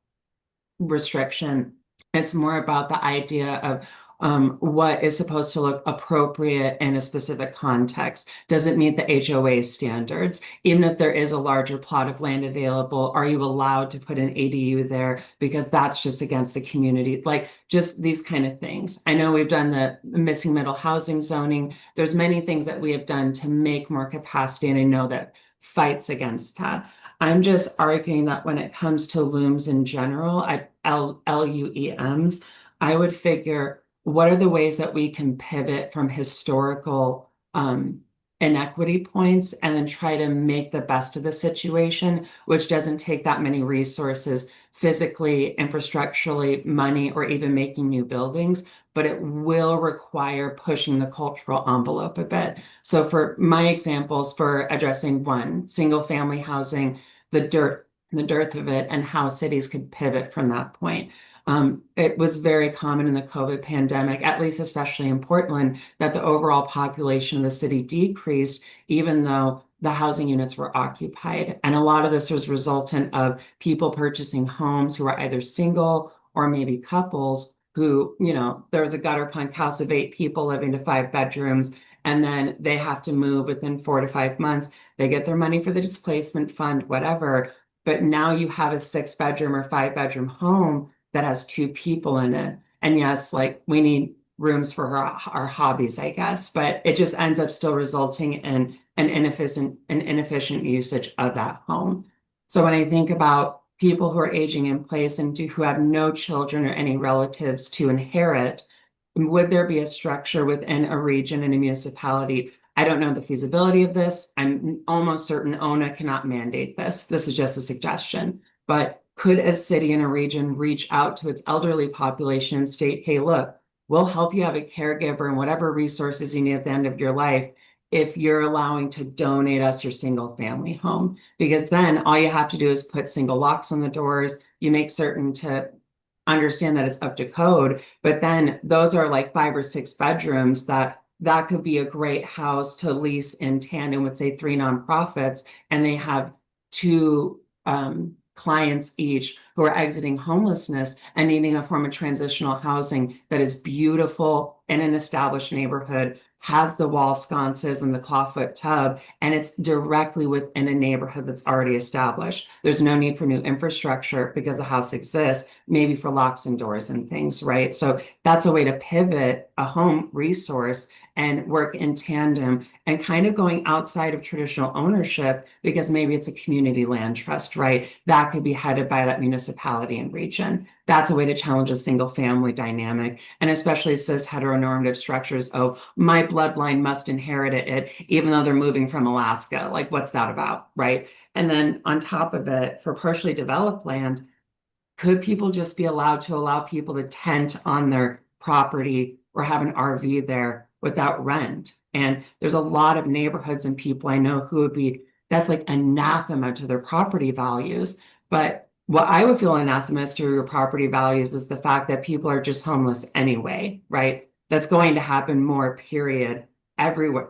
restriction. It's more about the idea of what is supposed to look appropriate in a specific context. Does it meet the HOA standards? Even if there is a larger plot of land available, are you allowed to put an ADU there? Because that's just against the community. Like just these kind of things. I know we've done the missing middle housing zoning. There's many things that we have done to make more capacity, and I know that fights against that. I'm just arguing that when it comes to looms in general, LUEMs, I would figure what are the ways that we can pivot from historical inequity points and then try to make the best of the situation, which doesn't take that many resources physically, infrastructurally, money, or even making new buildings, but it will require pushing the cultural envelope a bit. So for my examples for addressing one, single family housing, the dearth of it and how cities could pivot from that point. It was very common in the COVID pandemic, at least especially in Portland, that the overall population of the city decreased, even though the housing units were occupied. And a lot of this was resultant of people purchasing homes who were either single or maybe couples who, there was a gutter punk house of 8 people living to 5 bedrooms, and then they have to move within 4 to 5 months. They get their money for the displacement fund, whatever. But now you have a 6-bedroom or 5-bedroom home that has 2 people in it. And yes, like we need rooms for our hobbies, I guess, but it just ends up still resulting in an inefficient usage of that home. So when I think about people who are aging in place and who have no children or any relatives to inherit, would there be a structure within a region and a municipality? I don't know the feasibility of this. I'm almost certain ONA cannot mandate this. This is just a suggestion. But could a city in a region reach out to its elderly population and state, hey, look, we'll help you have a caregiver and whatever resources you need at the end of your life if you're allowing to donate us your single family home? Because then all you have to do is put single locks on the doors. You make certain to understand that it's up to code, but then those are like 5 or 6 bedrooms that could be a great house to lease in tandem with, say, 3 nonprofits, and they have 2 clients each who are exiting homelessness and needing a form of transitional housing that is beautiful in an established neighborhood, has the wall sconces and the clawfoot tub, and it's directly within a neighborhood that's already established. There's no need for new infrastructure because the house exists, maybe for locks and doors and things, right? So that's a way to pivot a home resource and work in tandem and kind of going outside of traditional ownership, because maybe it's a community land trust, right? That could be headed by that municipality and region. that's a way to challenge a single family dynamic, and especially cis heteronormative structures of my bloodline must inherit it, even though they're moving from Alaska. Like, what's that about, right? And then on top of it, for partially developed land, could people just be allowed to allow people to tent on their property or have an RV there without rent? And there's a lot of neighborhoods and people I know who would be, that's like anathema to their property values. But what I would feel anathema to your property values is the fact that people are just homeless anyway, right? That's going to happen more, period, everywhere,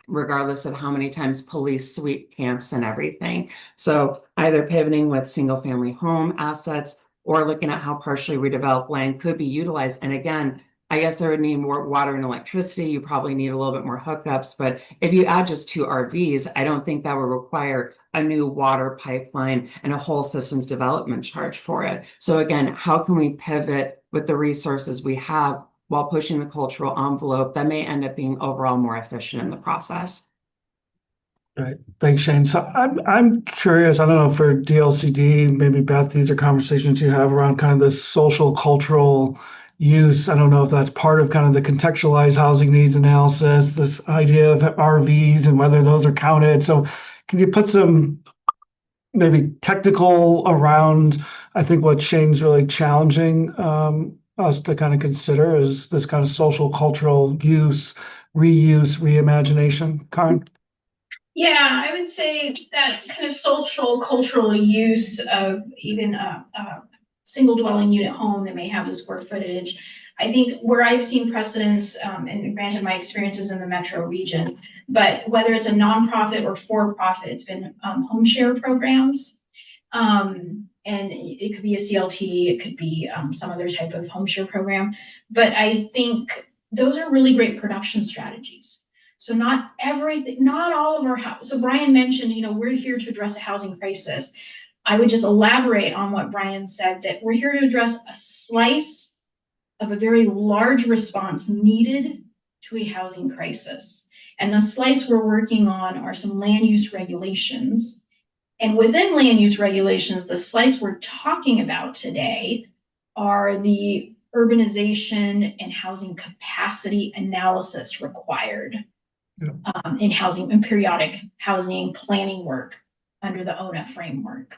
regardless of how many times police sweep camps and everything. So either pivoting with single family home assets or looking at how partially redeveloped land could be utilized. And again, I guess there would need more water and electricity. You probably need a little bit more hookups. But if you add just 2 RVs, I don't think that would require a new water pipeline and a whole systems development charge for it. So again, how can we pivot with the resources we have while pushing the cultural envelope that may end up being overall more efficient in the process? Right. Thanks, Shane. So I'm curious, I don't know, for DLCD, maybe Beth, these are conversations you have around kind of this social cultural use. I don't know if that's part of kind of the contextualized housing needs analysis, this idea of RVs and whether those are counted. So can you put some maybe technical around, I think what Shane's really challenging us to kind of consider is this kind of social cultural use, reuse, reimagination, Karen? Yeah, I would say that kind of social cultural use of even a single dwelling unit home that may have the square footage. I think where I've seen precedents, and granted my experiences in the metro region, but whether it's a nonprofit or for-profit, it's been home share programs. And it could be a CLT, it could be some other type of home share program. But I think those are really great production strategies. So not everything, not all of our house. So Brian mentioned, we're here to address a housing crisis. I would just elaborate on what Brian said, that we're here to address a slice of a very large response needed to a housing crisis. And the slice we're working on are some land use regulations. And within land use regulations, the slice we're talking about today are the urbanization and housing capacity analysis required in housing and periodic housing planning work under the ONA framework.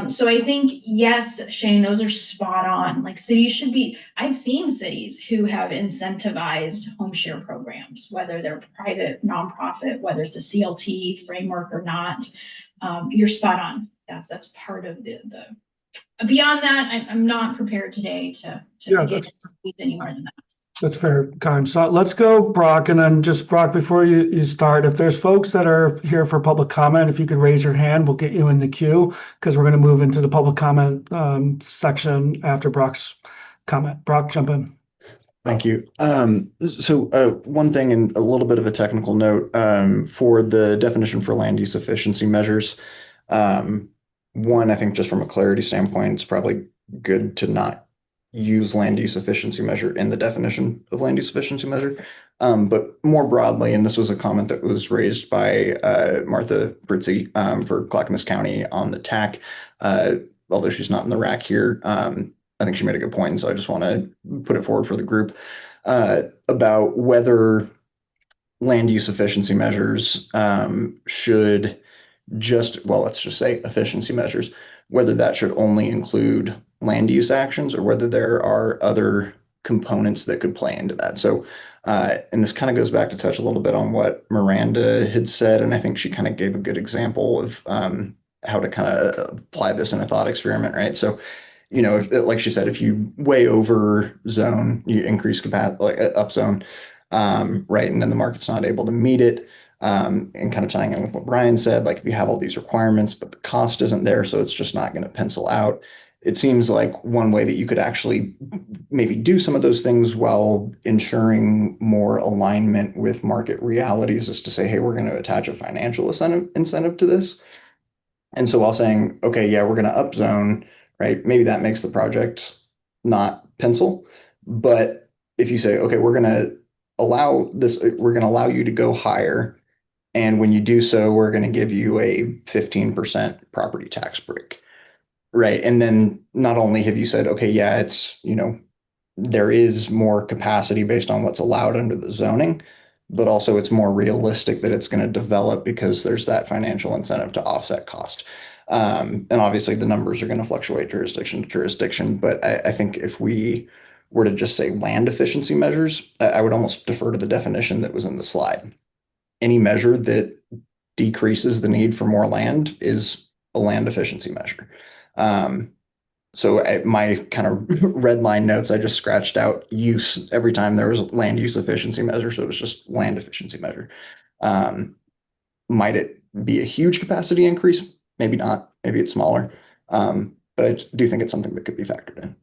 So I think, yes, Shane, those are spot on. Like cities should be, I've seen cities who have incentivized home share programs, whether they're private, nonprofit, whether it's a CLT framework or not. You're spot on. That's part of the beyond that, I'm not prepared today to get any more than that. That's fair, Karen. So let's go, Brock, and then just Brock, before you start, if there's folks that are here for public comment, if you could raise your hand, we'll get you in the queue because we're going to move into the public comment section after Brock's comment. Brock, jump in. Thank you. So one thing and a little bit of a technical note for the definition for land use efficiency measures. One, I think just from a clarity standpoint, it's probably good to not use land use efficiency measure in the definition of land use efficiency measure. But more broadly, and this was a comment that was raised by Martha Fritzy for Clackamas County on the TAC, although she's not in the rack here. I think she made a good point, so I just want to put it forward for the group about whether land use efficiency measures should just, well, let's just say efficiency measures, whether that should only include land use actions or whether there are other components that could play into that. So, and this kind of goes back to touch a little bit on what Miranda had said, and I think she kind of gave a good example of how to kind of apply this in a thought experiment, right? So, if, like she said, if you way over zone, you increase capacity, like up zone, right, and then the market's not able to meet it. And kind of tying in with what Brian said, like if you have all these requirements, but the cost isn't there, so it's just not going to pencil out. It seems like one way that you could actually maybe do some of those things while ensuring more alignment with market realities is to say, hey, we're going to attach a financial incentive to this. And so while saying, okay, yeah, we're going to upzone, right? Maybe that makes the project not pencil. But if you say, okay, we're going to allow this, we're going to allow you to go higher. And when you do so, we're going to give you a 15% property tax break. Right. And then not only have you said, okay, yeah, it's, there is more capacity based on what's allowed under the zoning, but also it's more realistic that it's going to develop because there's that financial incentive to offset cost. And obviously the numbers are going to fluctuate jurisdiction to jurisdiction, but I think if we were to just say land efficiency measures, I would almost defer to the definition that was in the slide. Any measure that decreases the need for more land is a land efficiency measure. So my kind of red line notes, I just scratched out use every time there was a land use efficiency measure. So it was just land efficiency measure. Might it be a huge capacity increase? Maybe not. Maybe it's smaller. But I do think it's something that could be factored in.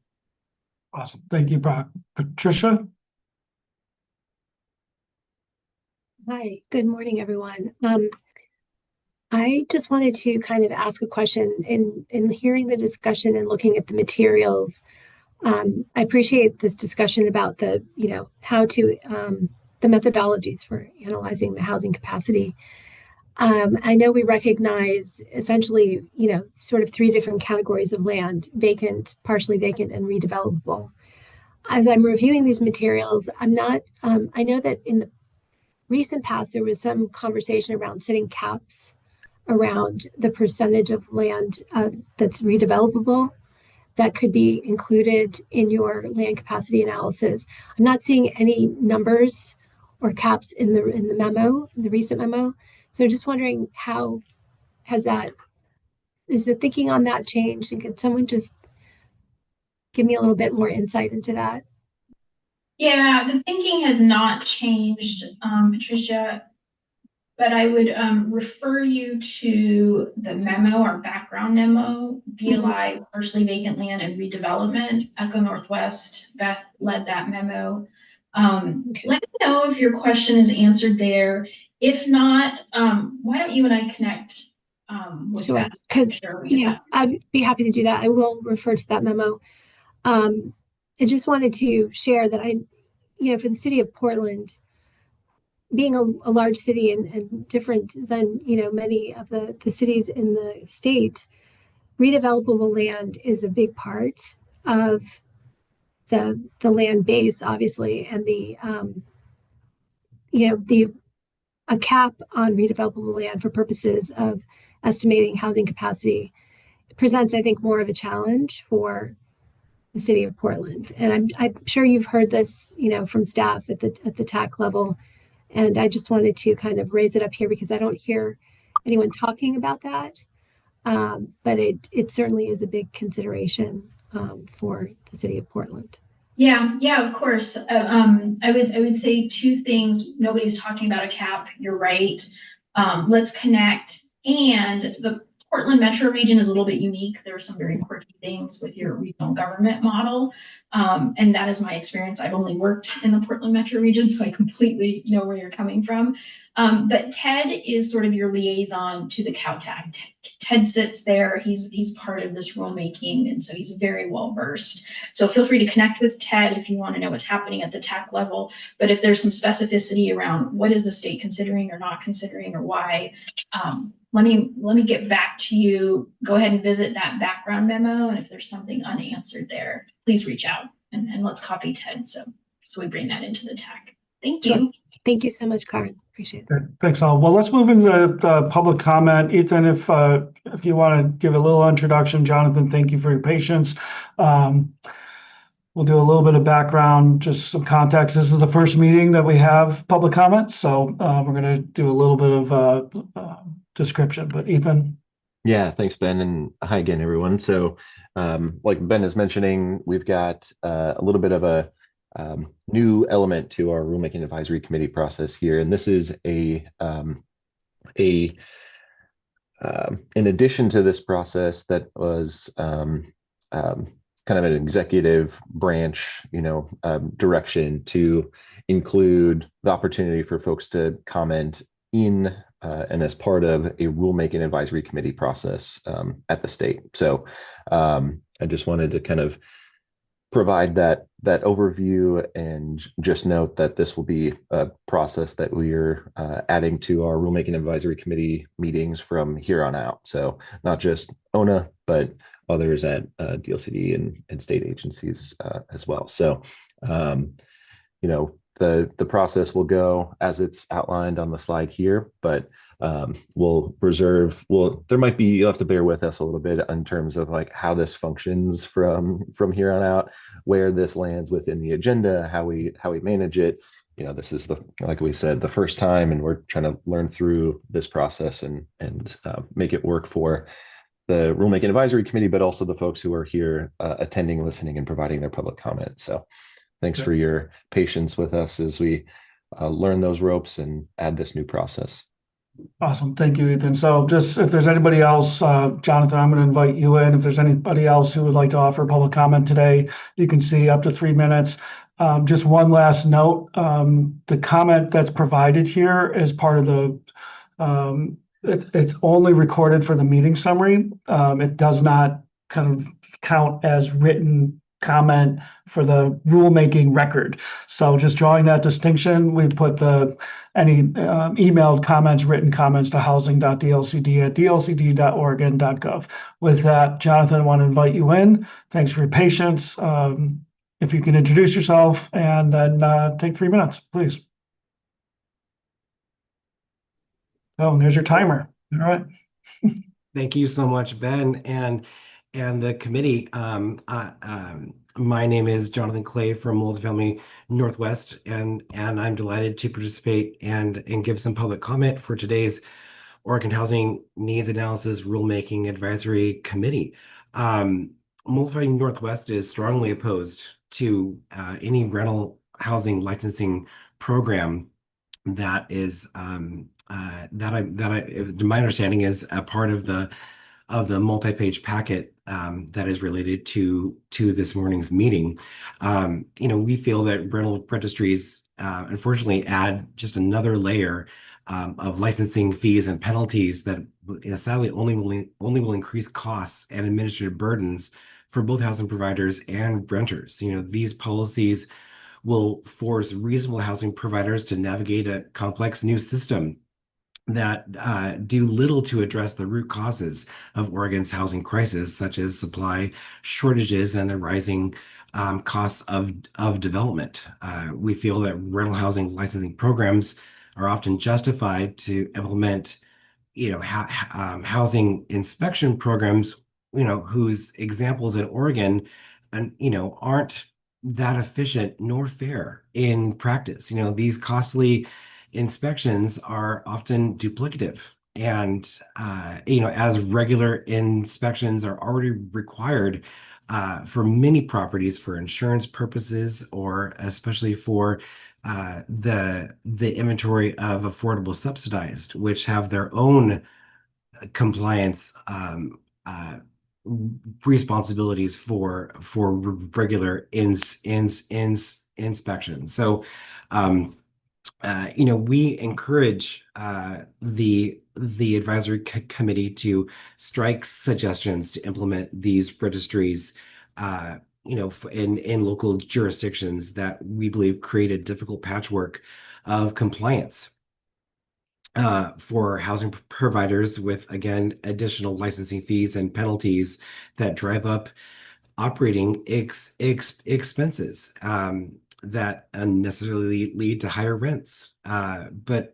Awesome. Thank you, Brock. Patricia? Hi, good morning, everyone. I just wanted to kind of ask a question in hearing the discussion and looking at the materials. I appreciate this discussion about the, how to, the methodologies for analyzing the housing capacity. I know we recognize essentially, sort of three different categories of land: vacant, partially vacant, and redevelopable. As I'm reviewing these materials, I know that in the recent past, there was some conversation around setting caps around the percentage of land that's redevelopable that could be included in your land capacity analysis. I'm not seeing any numbers or caps in the memo, in the recent memo. So I'm just wondering, how is the thinking on that changed? And could someone just give me a little bit more insight into that? Yeah, the thinking has not changed, Patricia, but I would refer you to the memo, our background memo, BLI, partially vacant land and redevelopment. Echo Northwest, Beth led that memo. Let me know if your question is answered there. If not, why don't you and I connect with Sure, Beth? because I'd be happy to do that. I will refer to that memo. I just wanted to share that for the city of Portland, being a large city and different than many of the cities in the state, redevelopable land is a big part of the land base, obviously, and a cap on redevelopable land for purposes of estimating housing capacity presents, I think, more of a challenge for the city of Portland. And I'm sure you've heard this, from staff at the TAC level. And I just wanted to kind of raise it up here because I don't hear anyone talking about that. But it certainly is a big consideration for the city of Portland. Yeah, of course. I would say two things. Nobody's talking about a cap. You're right. Let's connect. And the Portland metro region is a little bit unique. There are some very quirky things with your regional government model. And that is my experience. I've only worked in the Portland metro region, so I completely know where you're coming from. But Ted is sort of your liaison to the CowTag. Ted sits there. He's part of this rulemaking, and so he's very well versed. So feel free to connect with Ted if you want to know what's happening at the TAC level. But if there's some specificity around what is the state considering or not considering or why, let me get back to you. Go ahead and visit that background memo, and if there's something unanswered there, please reach out and let's copy Ted so we bring that into the TAC. Thank you. Sure. Thank you so much, Karen. Appreciate it. Thanks, all. Well, let's move into public comment. Ethan, if you want to give a little introduction. Jonathan, thank you for your patience. We'll do a little bit of background, just some context. This is the first meeting that we have public comment, so we're going to do a little bit of description. But Ethan. Yeah, thanks, Ben, and hi again, everyone. So, like Ben is mentioning, we've got a little bit of a new element to our rulemaking advisory committee process here, and this is in addition to this process that was kind of an executive branch, direction to include the opportunity for folks to comment in and as part of a rulemaking advisory committee process at the state. So I just wanted to kind of provide that overview and just note that this will be a process that we're adding to our rulemaking advisory committee meetings from here on out. So not just ONA, but others at DLCD and state agencies as well. So the process will go as it's outlined on the slide here, but you'll have to bear with us a little bit in terms of like how this functions from here on out, where this lands within the agenda, how we manage it. This is like we said, the first time, and we're trying to learn through this process and make it work for the Rulemaking Advisory Committee, but also the folks who are here attending, listening, and providing their public comment. So thanks for your patience with us as we learn those ropes and add this new process. Awesome. Thank you, Ethan. So just if there's anybody else, Jonathan, I'm going to invite you in. If there's anybody else who would like to offer public comment today, you can see up to 3 minutes. Just one last note, the comment that's provided here is part of the, it's only recorded for the meeting summary. It does not kind of count as written comment for the rulemaking record. So just drawing that distinction, we put any emailed comments, written comments to housing.dlcd@dlcd.oregon.gov. With that, Jonathan, I want to invite you in. Thanks for your patience. If you can introduce yourself and then take 3 minutes, please. Oh, and there's your timer. All right. Thank you so much, Ben, and the committee. My name is Jonathan Clay from Multifamily Northwest, and I'm delighted to participate and give some public comment for today's Oregon Housing Needs Analysis Rulemaking Advisory Committee. Multifamily Northwest is strongly opposed to any rental housing licensing program that is my understanding is a part of the multi-page packet that is related to this morning's meeting. We feel that rental registries unfortunately add just another layer of licensing fees and penalties that sadly only will increase costs and administrative burdens for both housing providers and renters. These policies will force reasonable housing providers to navigate a complex new system that do little to address the root causes of Oregon's housing crisis, such as supply shortages and the rising costs of development. We feel that rental housing licensing programs are often justified to implement, housing inspection programs, whose examples in Oregon, and aren't that efficient nor fair in practice. These costly inspections are often duplicative, and as regular inspections are already required for many properties for insurance purposes, or especially for the inventory of affordable subsidized, which have their own compliance responsibilities for regular inspections. So we encourage the advisory committee to strike suggestions to implement these registries in local jurisdictions that we believe create a difficult patchwork of compliance for housing providers, with, again, additional licensing fees and penalties that drive up operating expenses that unnecessarily lead to higher rents. But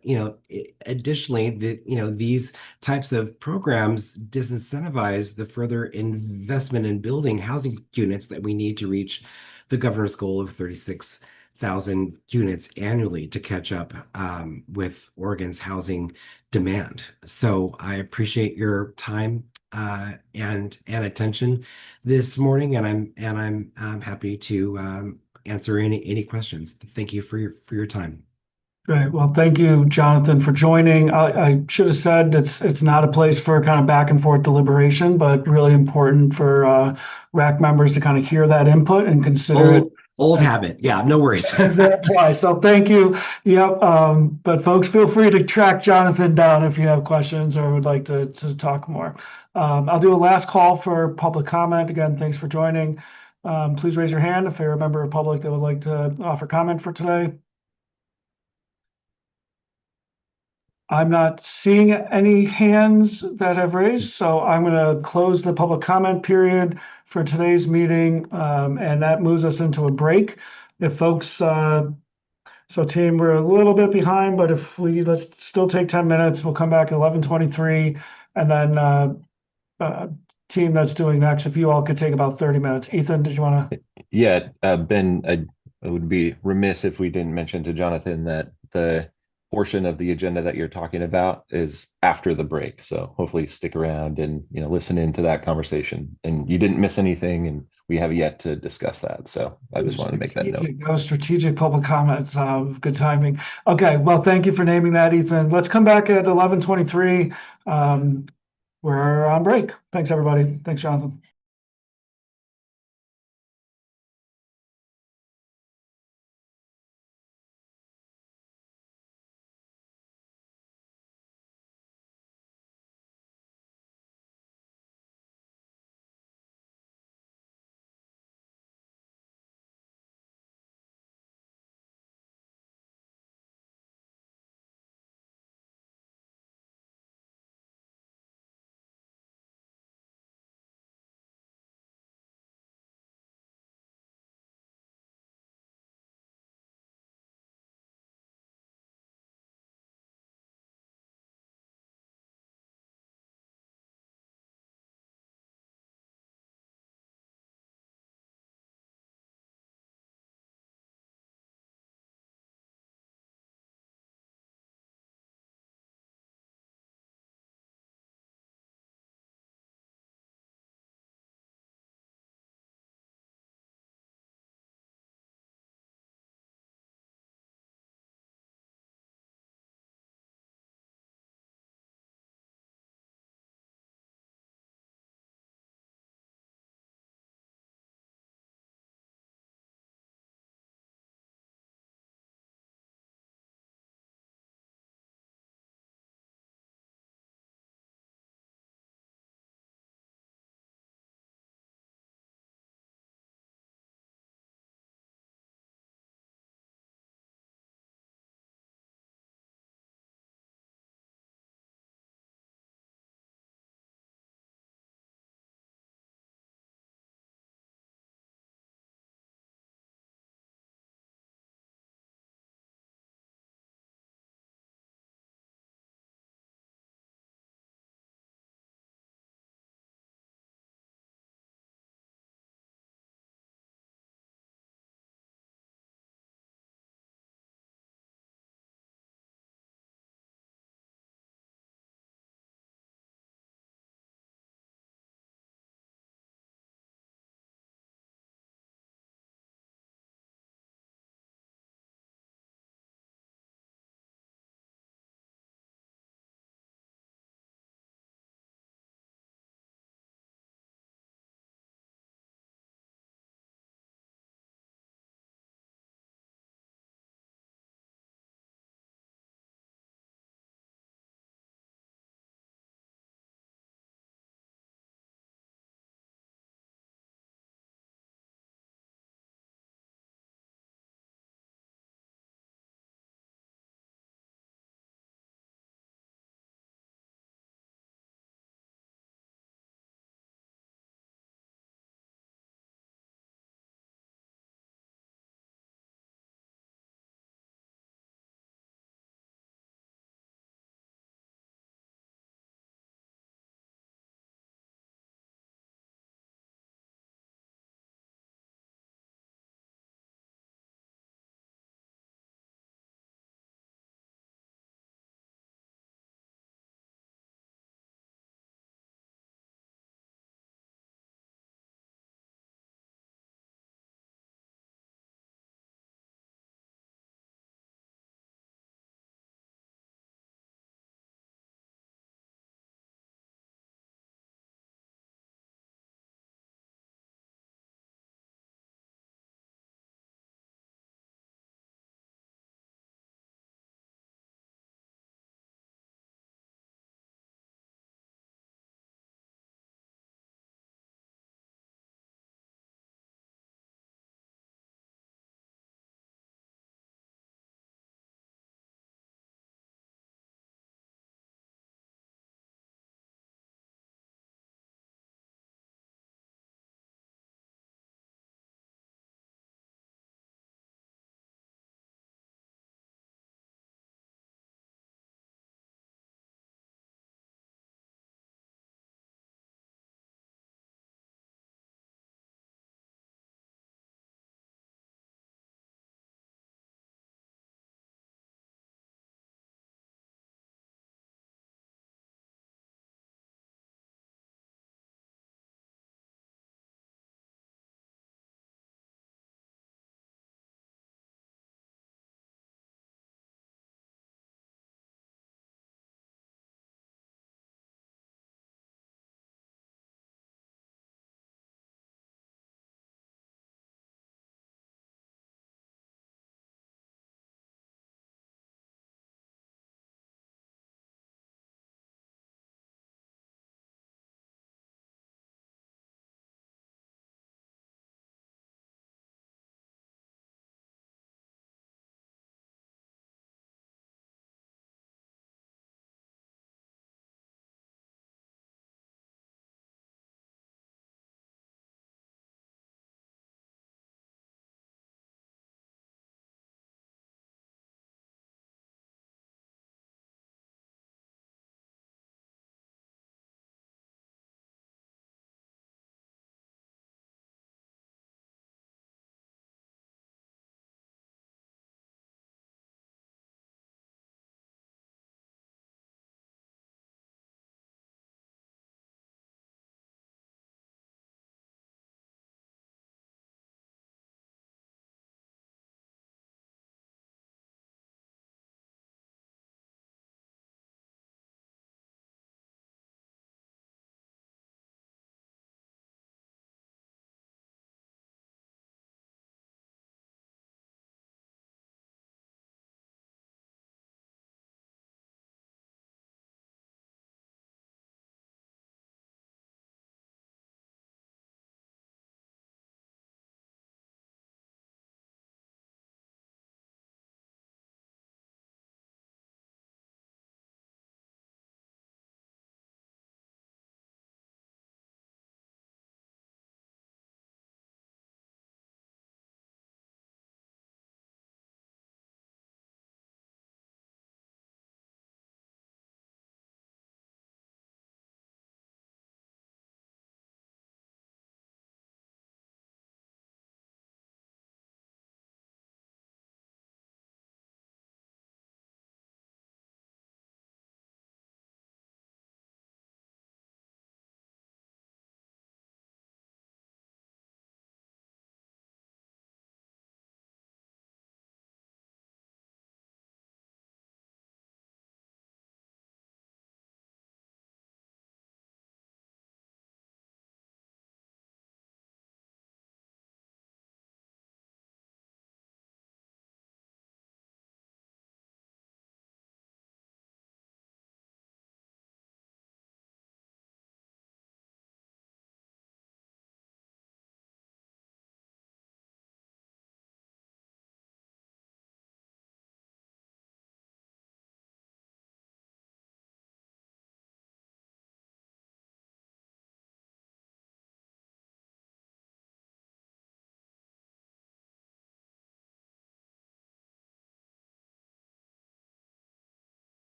additionally, these types of programs disincentivize the further investment in building housing units that we need to reach the governor's goal of 36,000 units annually to catch up with Oregon's housing demand. So I appreciate your time and attention this morning, and I'm happy to answer any questions. Thank you for your time. Great. Well, thank you, Jonathan, for joining. I should have said it's not a place for kind of back and forth deliberation, but really important for RAC members to kind of hear that input and consider it. Old habit. Yeah, no worries. That's why. So thank you. Yep. But folks, feel free to track Jonathan down if you have questions or would like to talk more. I'll do a last call for public comment. Again, thanks for joining. Please raise your hand if you're a member of public that would like to offer comment for today. I'm not seeing any hands that have raised, so I'm going to close the public comment period for today's meeting, and that moves us into a break. If folks, so team, we're a little bit behind, but if let's still take 10 minutes, we'll come back at 11:23, and then team that's doing next, if you all could take about 30 minutes. Ethan, did you want to? Yeah, Ben, I would be remiss if we didn't mention to Jonathan that the portion of the agenda that you're talking about is after the break. So hopefully stick around and listen into that conversation. And you didn't miss anything, and we have yet to discuss that. So I just wanted to make that note. No strategic public comments. Good timing. Okay, well, thank you for naming that, Ethan. Let's come back at 11:23. We're on break. Thanks, everybody. Thanks, Jonathan.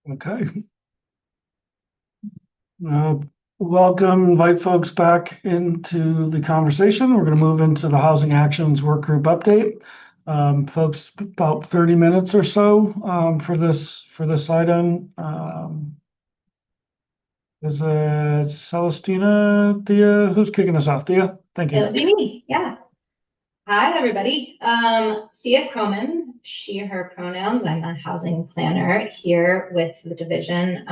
Okay. Welcome, invite folks back into the conversation. We're going to move into the Housing Actions Work Group update. Folks, about 30 minutes or so for this item. Is it Celestina, Thea? Who's kicking us off? Thea? Thank you. It'll be me, yeah. Hi, everybody. Thea Croman, she, her pronouns. I'm a housing planner here with the division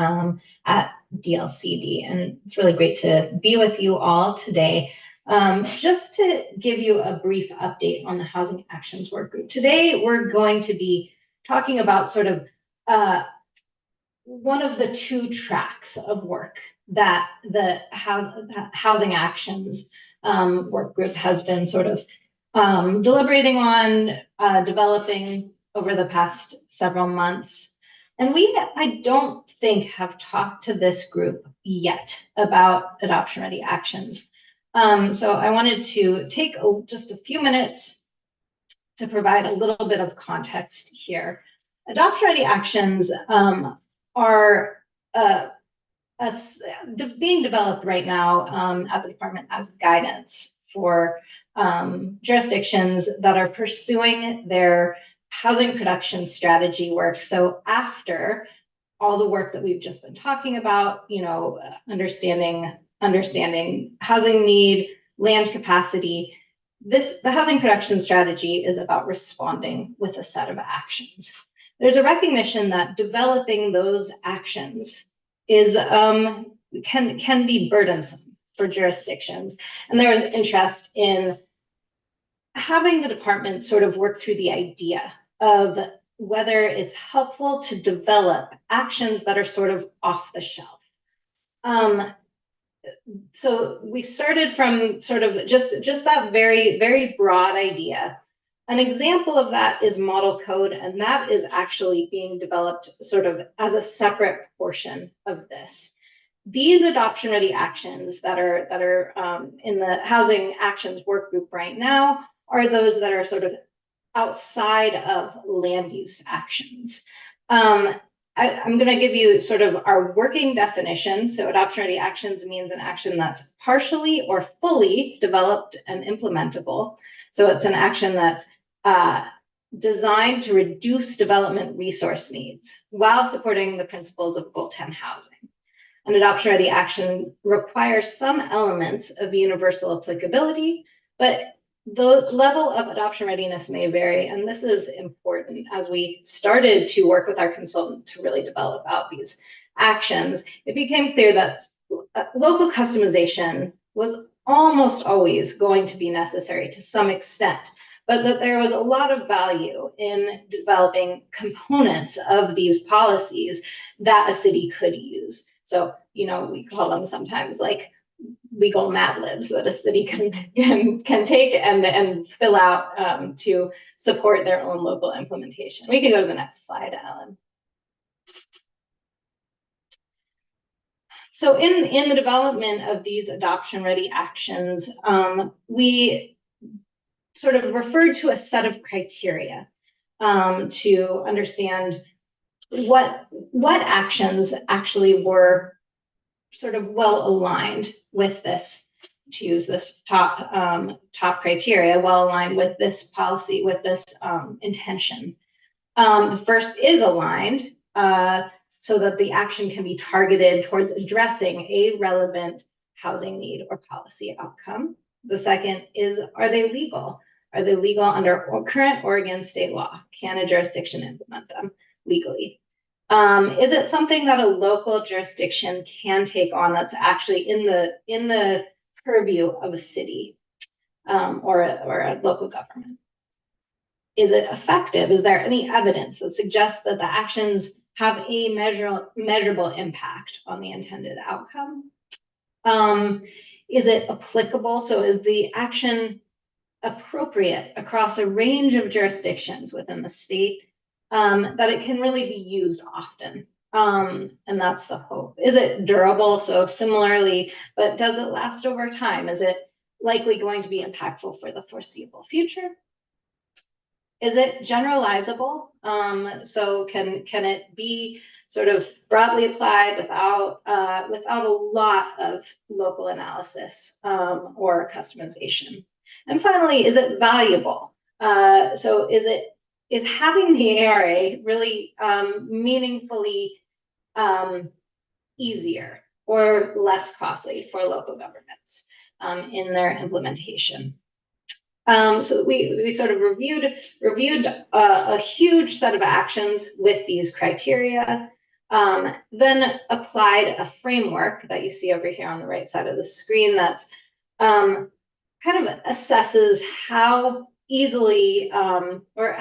at DLCD, and it's really great to be with you all today. Just to give you a brief update on the Housing Actions Work Group. Today, we're going to be talking about sort of one of the two tracks of work that the Housing Actions Work Group has been sort of deliberating on, developing over the past several months. And I don't think, have talked to this group yet about adoption-ready actions. So I wanted to take just a few minutes to provide a little bit of context here. Adoption-ready actions are being developed right now at the department as guidance for jurisdictions that are pursuing their housing production strategy work. So after all the work that we've just been talking about, understanding housing need, land capacity, the housing production strategy is about responding with a set of actions. There's a recognition that developing those actions is can be burdensome for jurisdictions. And there was interest in having the department sort of work through the idea of whether it's helpful to develop actions that are sort of off the shelf. So we started from sort of just that very, very broad idea. An example of that is model code, and that is actually being developed sort of as a separate portion of this. These adoption-ready actions that are in the Housing Actions Work Group right now are those that are sort of outside of land use actions. I'm going to give you sort of our working definition. So adoption-ready actions means an action that's partially or fully developed and implementable. So it's an action that's designed to reduce development resource needs while supporting the principles of Goal 10 housing. An adoption-ready action requires some elements of universal applicability, but the level of adoption readiness may vary. And this is important as we started to work with our consultant to really develop out these actions. It became clear that local customization was almost always going to be necessary to some extent, but that there was a lot of value in developing components of these policies that a city could use. So, we call them sometimes like legal Mad Libs that a city can take and fill out to support their own local implementation. We can go to the next slide, Alan. So in the development of these adoption-ready actions, we sort of referred to a set of criteria to understand what actions actually were sort of well aligned with this, to use this top criteria, well aligned with this policy, with this intention. The first is aligned so that the action can be targeted towards addressing a relevant housing need or policy outcome. The second is, are they legal? Are they legal under current Oregon state law? Can a jurisdiction implement them legally? Is it something that a local jurisdiction can take on that's actually in the purview of a city or a local government? Is it effective? Is there any evidence that suggests that the actions have a measurable impact on the intended outcome? Is it applicable? So is the action appropriate across a range of jurisdictions within the state? That it can really be used often. And that's the hope. Is it durable? So similarly, but does it last over time? Is it likely going to be impactful for the foreseeable future? Is it generalizable? So can it be sort of broadly applied without a lot of local analysis or customization? And finally, is it valuable? So is having the ARA really meaningfully easier or less costly for local governments in their implementation? So we sort of reviewed a huge set of actions with these criteria, then applied a framework that you see over here on the right side of the screen that's kind of assesses how easily or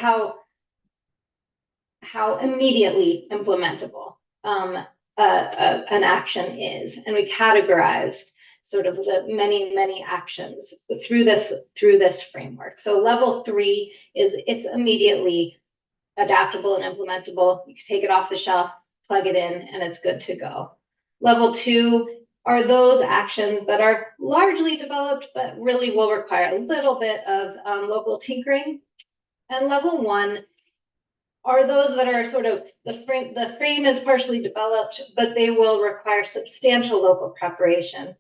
how immediately implementable an action is, and we categorized sort of the many actions through this framework. So level 3 is it's immediately adaptable and implementable. You can take it off the shelf, plug it in, and it's good to go. Level 2 are those actions that are largely developed, but really will require a little bit of local tinkering. And level 1 are those that are sort of the frame is partially developed, but they will require substantial local preparation.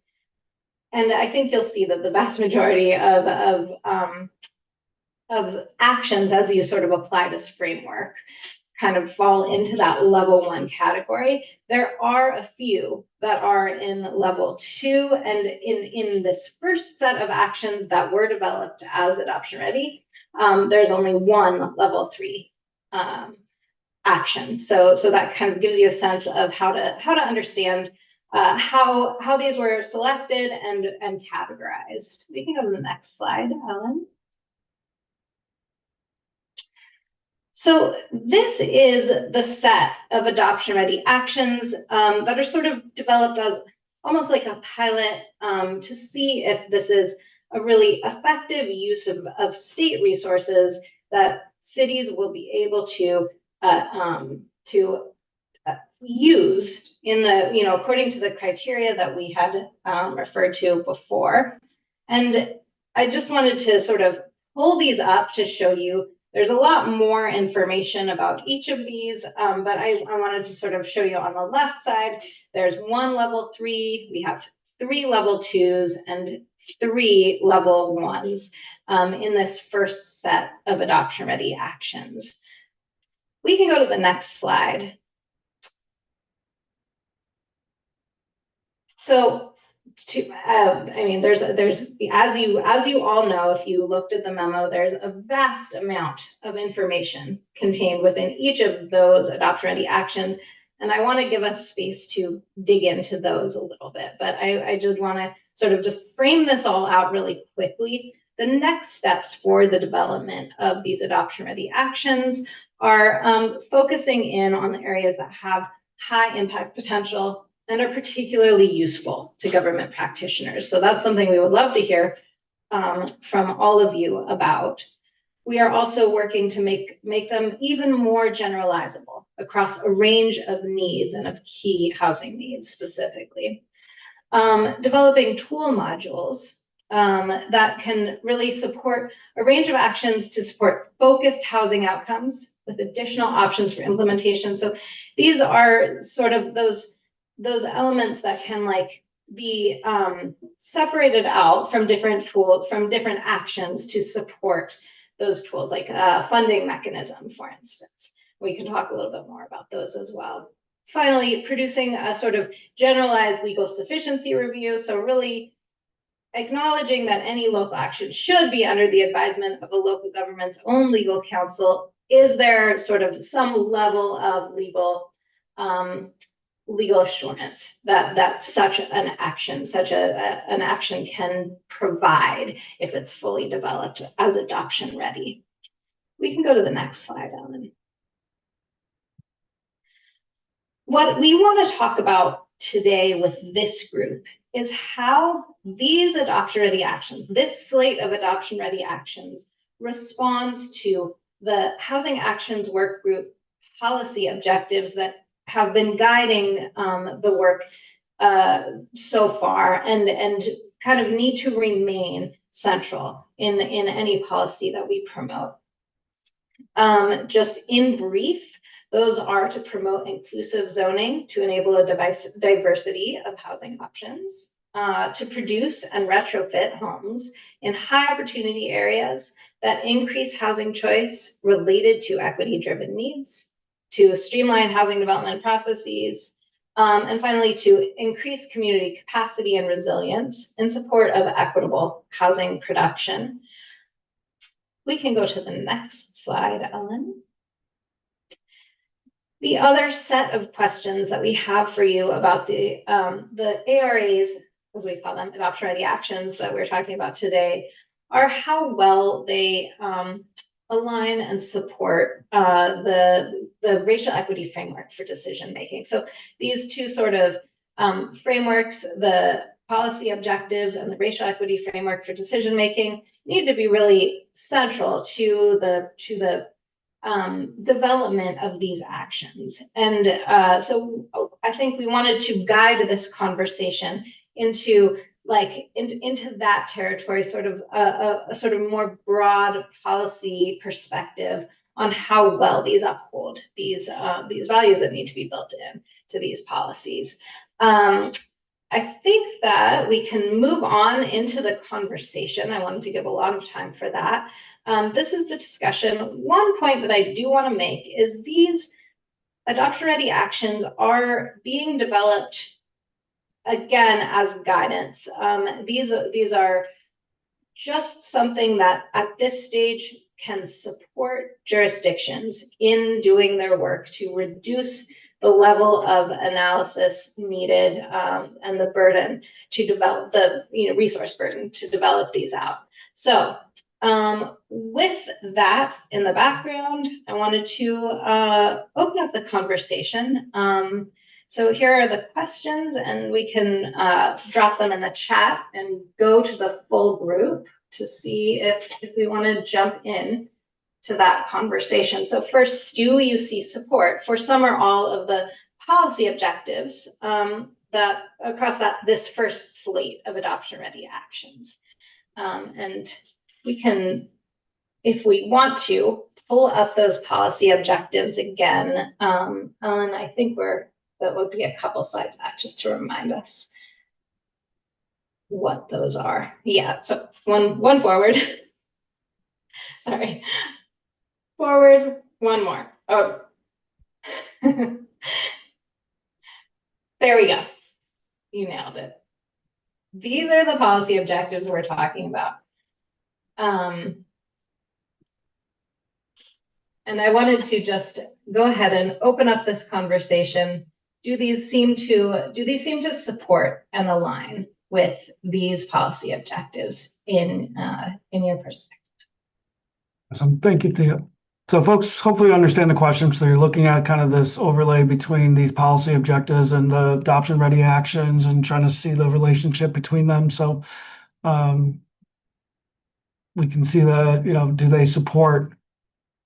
And I think you'll see that the vast majority of actions as you sort of apply this framework kind of fall into that level 1 category. There are a few that are in level 2, and in this first set of actions that were developed as adoption ready, there's only one level 3 action. So that kind of gives you a sense of how to understand how these were selected and categorized. We can go to the next slide, Ellen. So this is the set of adoption ready actions that are sort of developed as almost like a pilot to see if this is a really effective use of state resources that cities will be able to use in the, according to the criteria that we had referred to before. And I just wanted to sort of pull these up to show you there's a lot more information about each of these, but I wanted to sort of show you on the left side, there's one level 3, we have 3 level 2s and 3 level 1s in this first set of adoption ready actions. We can go to the next slide. So I mean, there's as you all know, if you looked at the memo, there's a vast amount of information contained within each of those adoption ready actions, and I want to give us space to dig into those a little bit. But I just want to sort of just frame this all out really quickly. The next steps for the development of these adoption ready actions are focusing in on the areas that have high impact potential and are particularly useful to government practitioners. So that's something we would love to hear from all of you about. We are also working to make them even more generalizable across a range of needs and of key housing needs specifically. Developing tool modules that can really support a range of actions to support focused housing outcomes with additional options for implementation. So these are sort of those elements that can be separated out from different tools, from different actions to support those tools, like a funding mechanism, for instance. We can talk a little bit more about those as well. Finally, producing a sort of generalized legal sufficiency review. So really acknowledging that any local action should be under the advisement of a local government's own legal counsel. Is there sort of some level of legal assurance that such an action can provide if it's fully developed as adoption ready? We can go to the next slide, Ellen. What we want to talk about today with this group is how these adoption ready actions, this slate of adoption ready actions, responds to the Housing Actions Work Group policy objectives that have been guiding the work so far and kind of need to remain central in any policy that we promote. Just in brief, those are to promote inclusive zoning, to enable a diversity of housing options, to produce and retrofit homes in high opportunity areas that increase housing choice related to equity-driven needs, to streamline housing development processes, and finally, to increase community capacity and resilience in support of equitable housing production. We can go to the next slide, Ellen. The other set of questions that we have for you about the ARAs, as we call them, adoption ready actions that we're talking about today, are how well they align and support the racial equity framework for decision making. So these two sort of frameworks, the policy objectives and the racial equity framework for decision making, need to be really central to the development of these actions. And so I think we wanted to guide this conversation into into that territory, sort of a sort of more broad policy perspective on how well these uphold these values that need to be built in to these policies. I think that we can move on into the conversation. I wanted to give a lot of time for that. This is the discussion. One point that I do want to make is these adoption-ready actions are being developed, again, as guidance. These are just something that at this stage can support jurisdictions in doing their work to reduce the level of analysis needed and the burden to develop the resource burden to develop these out. So with that in the background, I wanted to open up the conversation. So here are the questions, and we can drop them in the chat and go to the full group to see if we want to jump in to that conversation. So first, do you see support for some or all of the policy objectives that across this first slate of adoption-ready actions? And we can, if we want to, pull up those policy objectives again. Ellen, I think that would be a couple slides back just to remind us what those are. Yeah, so one forward. Sorry. Forward, one more. Oh. There we go. You nailed it. These are the policy objectives we're talking about. And I wanted to just go ahead and open up this conversation. Do these seem to support and align with these policy objectives in your perspective? Awesome. Thank you, Thea. So folks hopefully understand the question. So you're looking at kind of this overlay between these policy objectives and the adoption ready actions and trying to see the relationship between them. So we can see that, do they support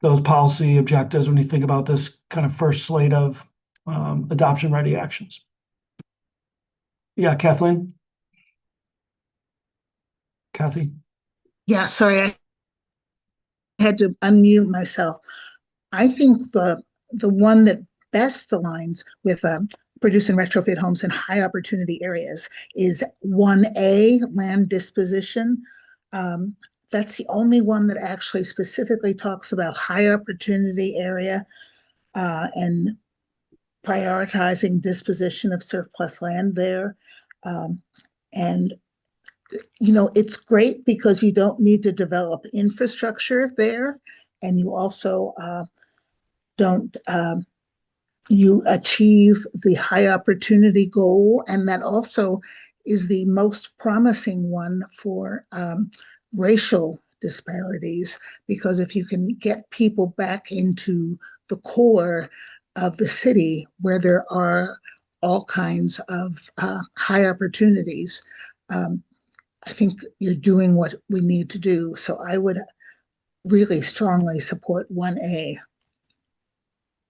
those policy objectives when you think about this kind of first slate of adoption ready actions? Yeah, Kathleen? Kathy? Yeah, sorry, I had to unmute myself. I think the one that best aligns with produce and retrofit homes in high opportunity areas is 1A, land disposition. That's the only one that actually specifically talks about high opportunity area and prioritizing disposition of surplus land there. And it's great because you don't need to develop infrastructure there, and you also don't you achieve the high opportunity goal, and that also is the most promising one for racial disparities, because if you can get people back into the core of the city where there are all kinds of high opportunities, I think you're doing what we need to do. So I would really strongly support 1A.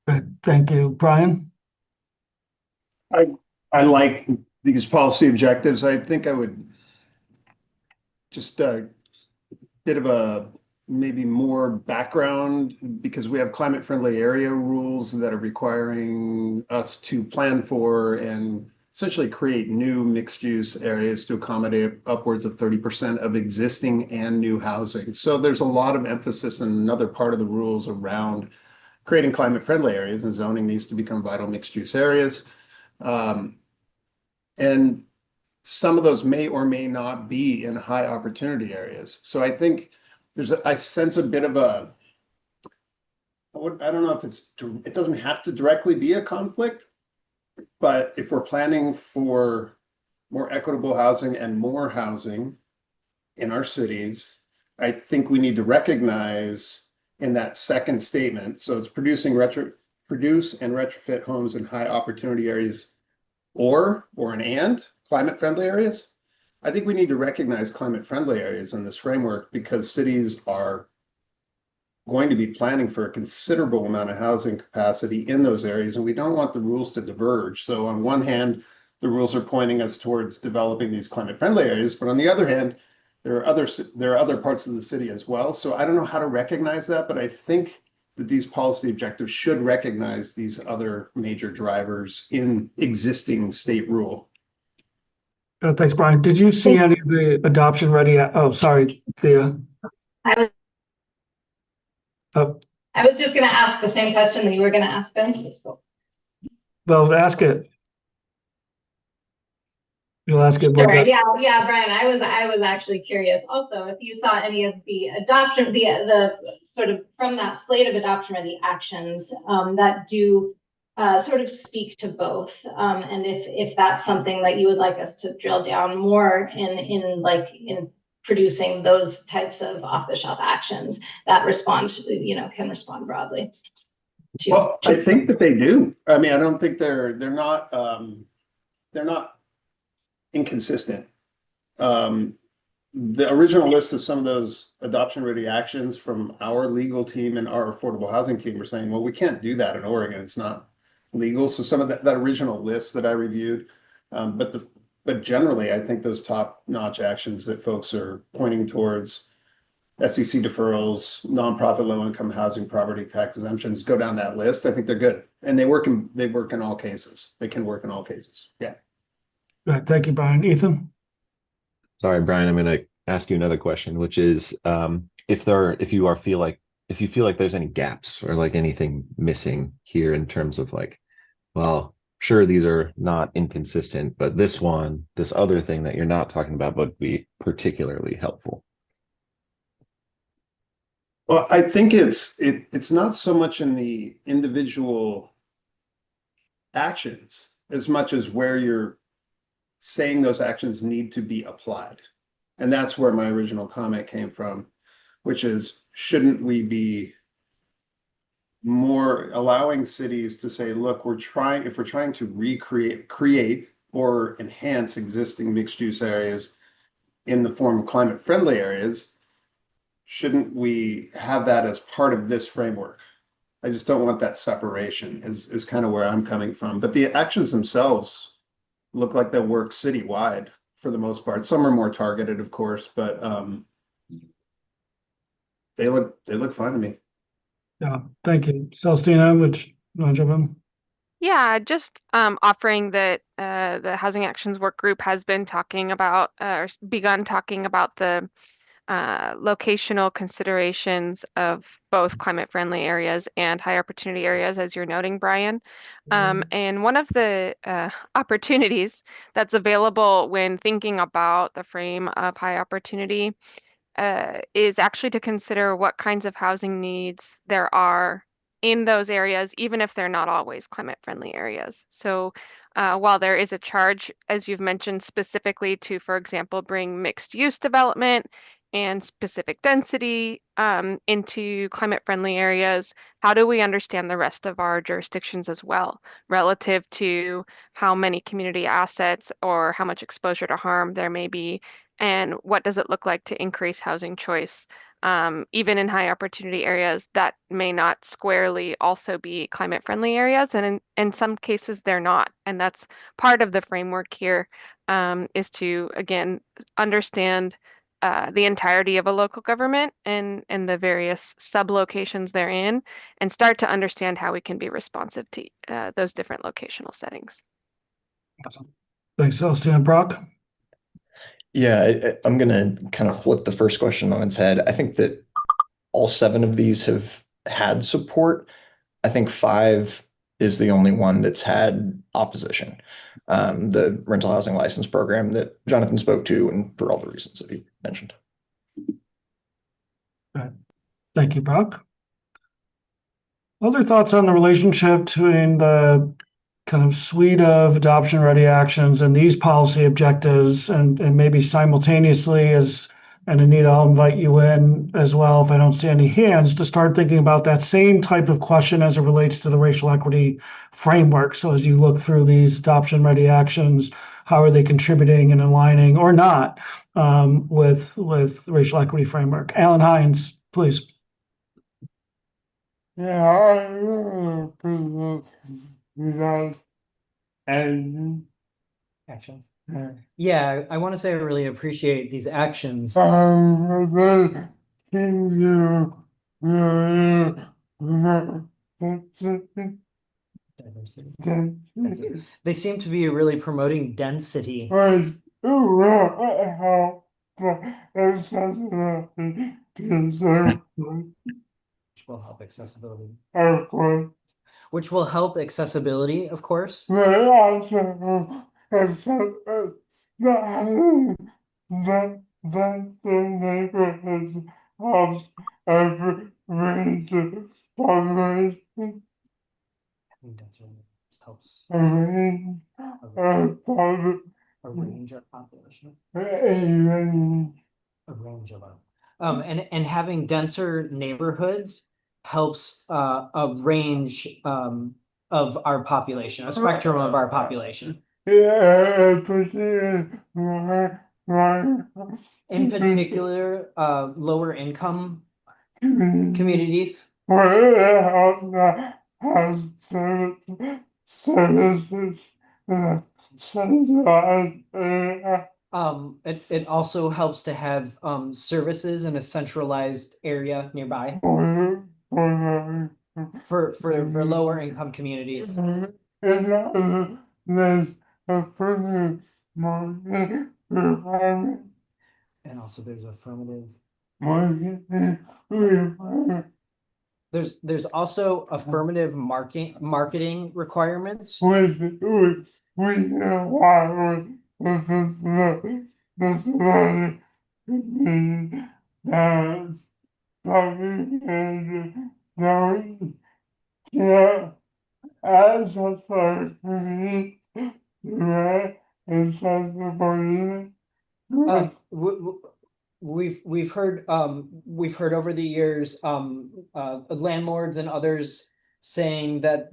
Good. Thank you. Brian? I like these policy objectives. I think I would just bit of a maybe more background because we have climate friendly area rules that are requiring us to plan for and essentially create new mixed use areas to accommodate upwards of 30% of existing and new housing. So there's a lot of emphasis in another part of the rules around creating climate friendly areas and zoning these to become vital mixed use areas. And some of those may or may not be in high opportunity areas. So I think I sense a bit of a, I don't know if it doesn't have to directly be a conflict, but if we're planning for more equitable housing and more housing in our cities, I think we need to recognize in that second statement, so it's produce and retrofit homes in high opportunity areas or an and climate friendly areas. I think we need to recognize climate friendly areas in this framework because cities are going to be planning for a considerable amount of housing capacity in those areas, and we don't want the rules to diverge. So on one hand, the rules are pointing us towards developing these climate friendly areas, but on the other hand, there are other parts of the city as well. So I don't know how to recognize that, but I think that these policy objectives should recognize these other major drivers in existing state rule. Thanks, Brian. Did you see any of the adoption ready? Oh, sorry, Thea. I was just going to ask the same question that you were going to ask, Ben. Well, ask it. You'll ask it. Sure. Yeah, Brian. I was actually curious. Also, if you saw any of the adoption, the sort of from that slate of adoption ready actions that do sort of speak to both, and if that's something that you would like us to drill down more in producing those types of off-the-shelf actions that respond, can respond broadly. Well, I think that they do. I mean, I don't think they're not inconsistent. The original list of some of those adoption ready actions from our legal team and our affordable housing team were saying, well, we can't do that in Oregon. It's not legal. So some of that original list that I reviewed, but generally, I think those top-notch actions that folks are pointing towards, SEC deferrals, nonprofit low-income housing, property tax exemptions, go down that list. I think they're good, and they work in all cases. They can work in all cases. Yeah. Right. Thank you, Brian. Ethan. Sorry, Brian, I'm going to ask you another question, which is if you feel like there's any gaps or like anything missing here in terms of like, well, sure, these are not inconsistent, but this other thing that you're not talking about would be particularly helpful. Well, I think it's not so much in the individual actions as much as where you're saying those actions need to be applied. And that's where my original comment came from, which is, shouldn't we be more allowing cities to say, look, if we're trying to create or enhance existing mixed use areas in the form of climate friendly areas, shouldn't we have that as part of this framework? I just don't want that separation is kind of where I'm coming from. But the actions themselves look like they'll work citywide for the most part. Some are more targeted, of course, but they look fine to me. Yeah, thank you. Celestina, would you want to jump in? Yeah, just offering that the Housing Actions Work Group has been talking about or begun talking about the locational considerations of both climate-friendly areas and high opportunity areas, as you're noting, Brian. And one of the opportunities that's available when thinking about the frame of high opportunity is actually to consider what kinds of housing needs there are in those areas, even if they're not always climate-friendly areas. So while there is a charge, as you've mentioned, specifically to, for example, bring mixed-use development and specific density into climate-friendly areas, how do we understand the rest of our jurisdictions as well, relative to how many community assets or how much exposure to harm there may be, and what does it look like to increase housing choice, even in high opportunity areas that may not squarely also be climate-friendly areas, and in some cases they're not. And that's part of the framework here, is to, again, understand the entirety of a local government and the various sub-locations therein, and start to understand how we can be responsive to those different locational settings. Thanks, Celestina. Brock? Yeah, I'm going to kind of flip the first question on its head. I think that all 7 of these have had support. I think 5 is the only one that's had opposition. The rental housing license program that Jonathan spoke to, and for all the reasons that he mentioned. Thank you, Brock. Other thoughts on the relationship between the kind of suite of adoption ready actions and these policy objectives, and maybe simultaneously, as and Anita, I'll invite you in as well if I don't see any hands, to start thinking about that same type of question as it relates to the racial equity framework. So as you look through these adoption ready actions, how are they contributing and aligning or not with racial equity framework? Alan Hines, please. Yeah, I really appreciate you guys and Actions. yeah. Yeah, I want to say I really appreciate these actions. They seem to Diversity. They seem to be really promoting density. which will accessibility to services. Which will help accessibility. Of course. Which will help accessibility, of course. They also accept not having that the neighborhood helps every range of population. Helps A range of population. a range of population. A range. A range of and having denser neighborhoods helps a range of our population, a spectrum of our population. Yeah, In particular, lower income communities. Has services centralized area. It also helps to have services in a centralized area nearby for lower income communities. There's a further market requirement. And also there's affirmative Market requirement. There's also affirmative marketing requirements. We know why this is the that's talking and yeah, as a third right, it's accessible. We've heard over the years landlords and others saying that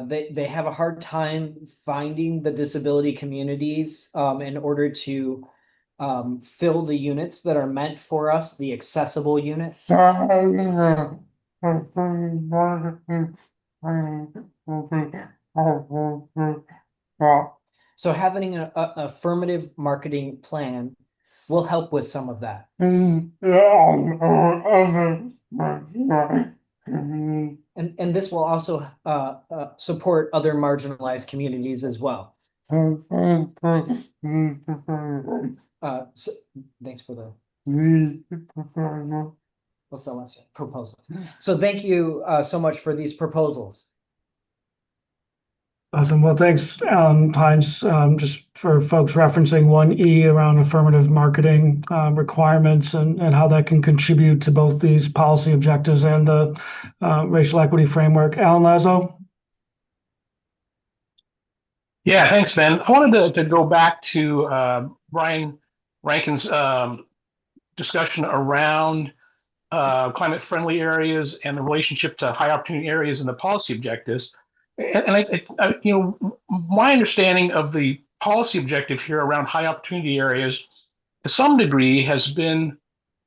they have a hard time finding the disability communities in order to fill the units that are meant for us, the accessible units. So having an affirmative marketing plan will help with some of that. And this will also support other marginalized communities as well. So thanks for the what's the last one? Proposals. So thank you so much for these proposals. Awesome. Well, thanks, Alan Hines. Just for folks referencing 1E around affirmative marketing requirements and how that can contribute to both these policy objectives and the racial equity framework. Alan Lazo? Yeah, thanks, Ben. I wanted to go back to Brian Rankin's discussion around climate-friendly areas and the relationship to high opportunity areas and the policy objectives. And my understanding of the policy objective here around high opportunity areas, to some degree, has been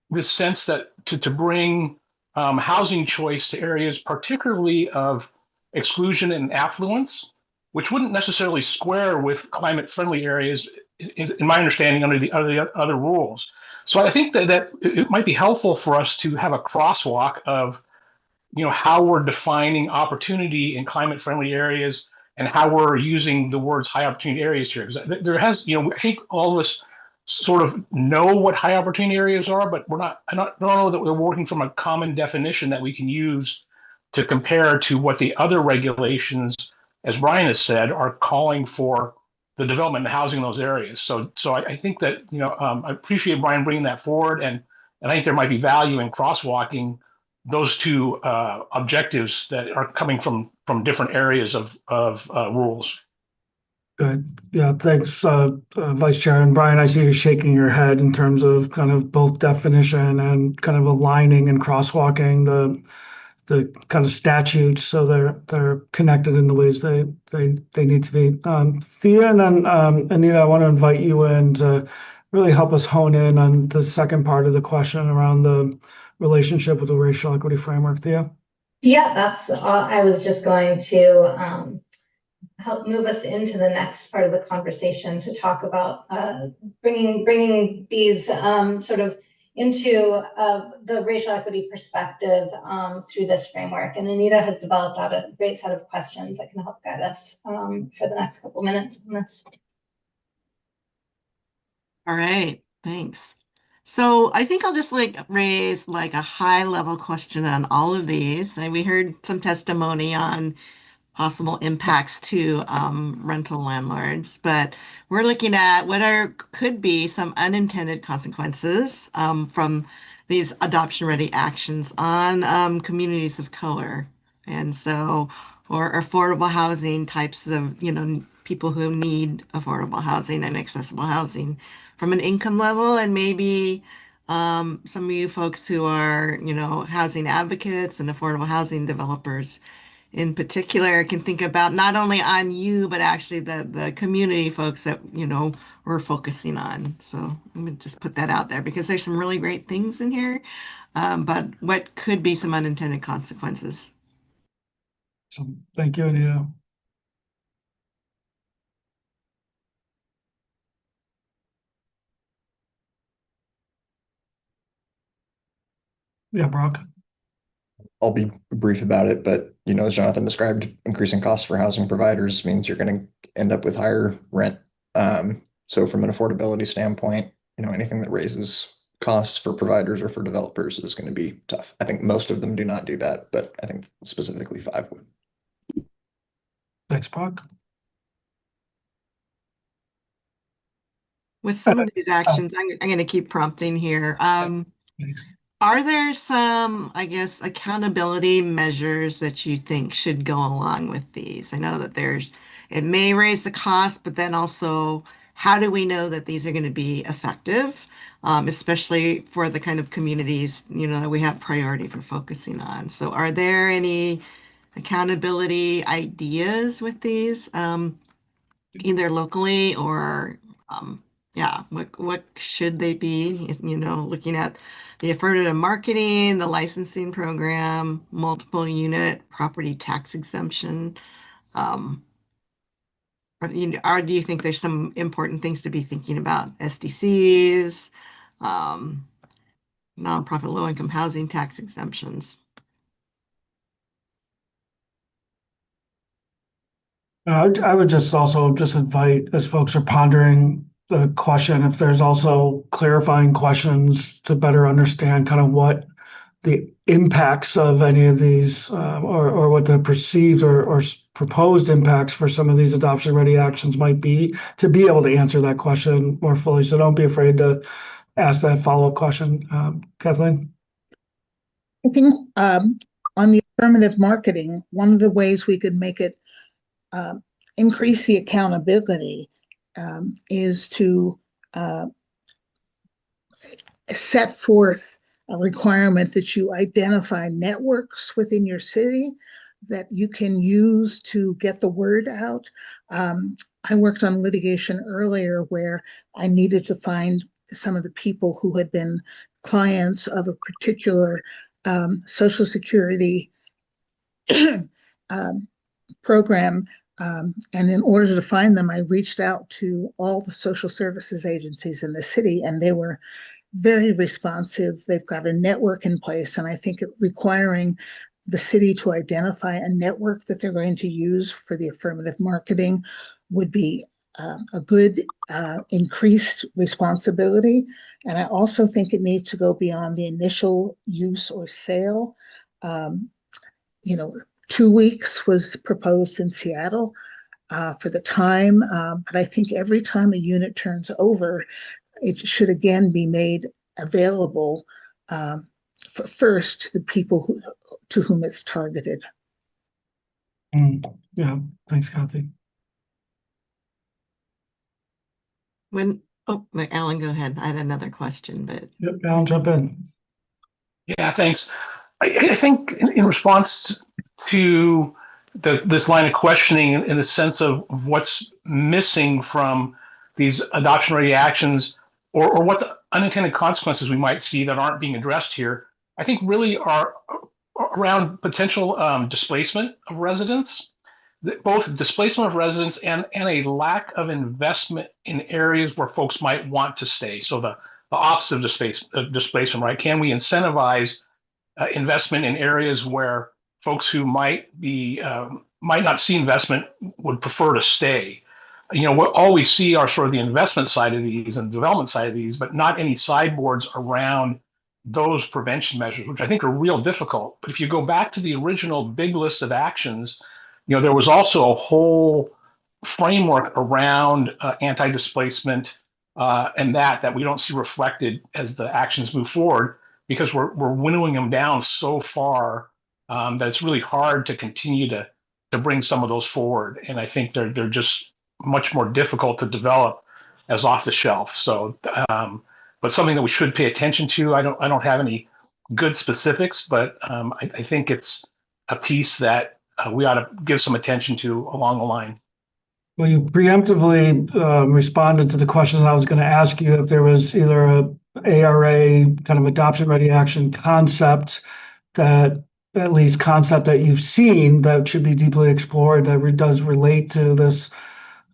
this sense that to bring housing choice to areas, particularly of exclusion and affluence, which wouldn't necessarily square with climate-friendly areas, in my understanding, under the other rules. So I think that it might be helpful for us to have a crosswalk of, how we're defining opportunity in climate friendly areas and how we're using the words high opportunity areas here. Because there has, I think all of us sort of know what high opportunity areas are, but I don't know that we're working from a common definition that we can use to compare to what the other regulations, as Brian has said, are calling for the development and housing in those areas. So I think that, I appreciate Brian bringing that forward, and I think there might be value in crosswalking those two objectives that are coming from different areas of rules. Good. Yeah, thanks, Vice Chair. And Brian, I see you shaking your head in terms of kind of both definition and kind of aligning and crosswalking the kind of statutes so they're connected in the ways they need to be. Thea, and then Anita, I want to invite you in to really help us hone in on the second part of the question around the relationship with the racial equity framework. Thea? Yeah, that's, I was just going to help move us into the next part of the conversation to talk about bringing these sort of into the racial equity perspective through this framework. And Anita has developed out a great set of questions that can help guide us for the next couple minutes on this. All right, thanks. So I think I'll just raise a high level question on all of these. And we heard some testimony on possible impacts to rental landlords, but we're looking at what could be some unintended consequences from these adoption-ready actions on communities of color, and so or affordable housing types of people who need affordable housing and accessible housing from an income level, and maybe some of you folks who are housing advocates and affordable housing developers in particular can think about not only on you, but actually the community folks that, we're focusing on. So let me just put that out there because there's some really great things in here, but what could be some unintended consequences? So thank you, Anita. Yeah, Brock. I'll be brief about it, but as Jonathan described, increasing costs for housing providers means you're going to end up with higher rent. So from an affordability standpoint, anything that raises costs for providers or for developers is going to be tough. I think most of them do not do that, but I think specifically 5 would. Thanks, Brock. With some of these actions, I'm going to keep prompting here. Thanks. Are there some, I guess, accountability measures that you think should go along with these? I know that it may raise the cost, but then also, how do we know that these are going to be effective, especially for the kind of communities, that we have priority for focusing on? So are there any accountability ideas with these, either locally or yeah, what should they be? Looking at the affirmative marketing, the licensing program, multiple unit property tax exemption. Or do you think there's some important things to be thinking about? SDCs, nonprofit low-income housing tax exemptions. I would just also just invite, as folks are pondering the question, if there's also clarifying questions to better understand kind of what the impacts of any of these, or what the perceived or proposed impacts for some of these adoption-ready actions might be, to be able to answer that question more fully. So don't be afraid to ask that follow-up question. Kathleen? I think on the affirmative marketing, one of the ways we could make it increase the accountability is to set forth a requirement that you identify networks within your city that you can use to get the word out. I worked on litigation earlier where I needed to find some of the people who had been clients of a particular Social Security program. And in order to find them, I reached out to all the social services agencies in the city, and they were very responsive. They've got a network in place, and I think requiring the city to identify a network that they're going to use for the affirmative marketing would be a good increased responsibility. And I also think it needs to go beyond the initial use or sale. You know, 2 weeks was proposed in Seattle for the time, but I think every time a unit turns over, it should again be made available first to the people to whom it's targeted. Yeah, thanks, Kathy. Alan, go ahead. I had another question, but Yep, Alan, jump in. Yeah, thanks. I think in response to this line of questioning in the sense of what's missing from these adoption-ready actions, or what the unintended consequences we might see that aren't being addressed here, I think really are around potential displacement of residents, both displacement of residents and a lack of investment in areas where folks might want to stay. So the opposite of displacement, right? Can we incentivize investment in areas where folks who might not see investment would prefer to stay? You know, all we see are sort of the investment side of these and development side of these, but not any sideboards around those prevention measures, which I think are real difficult. But if you go back to the original big list of actions, you know, there was also a whole framework around anti-displacement and that we don't see reflected as the actions move forward, because we're winnowing them down so far that it's really hard to continue to bring some of those forward. And I think they're just much more difficult to develop as off the shelf. So, but something that we should pay attention to. I don't have any good specifics, but I think it's a piece that we ought to give some attention to along the line. Well, you preemptively responded to the questions I was going to ask you, if there was either a ARA kind of adoption ready action concept that you've seen that should be deeply explored that does relate to this,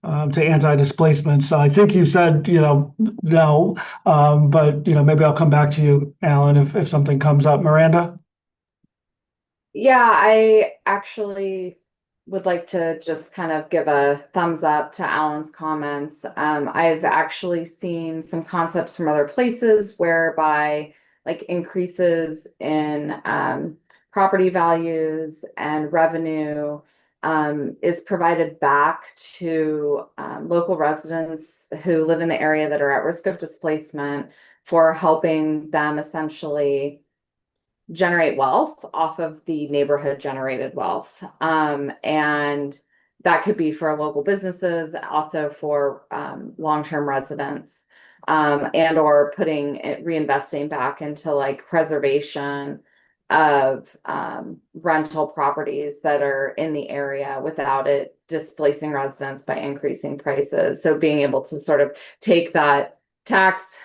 to anti-displacement. So I think you said, no, but maybe I'll come back to you, Alan, if something comes up. Miranda? Yeah, I actually would like to just kind of give a thumbs up to Alan's comments. I've actually seen some concepts from other places whereby like increases in property values and revenue is provided back to local residents who live in the area that are at risk of displacement, for helping them essentially generate wealth off of the neighborhood generated wealth. And that could be for local businesses, also for long-term residents, and or reinvesting back into like preservation of rental properties that are in the area without it displacing residents by increasing prices. So being able to sort of take that tax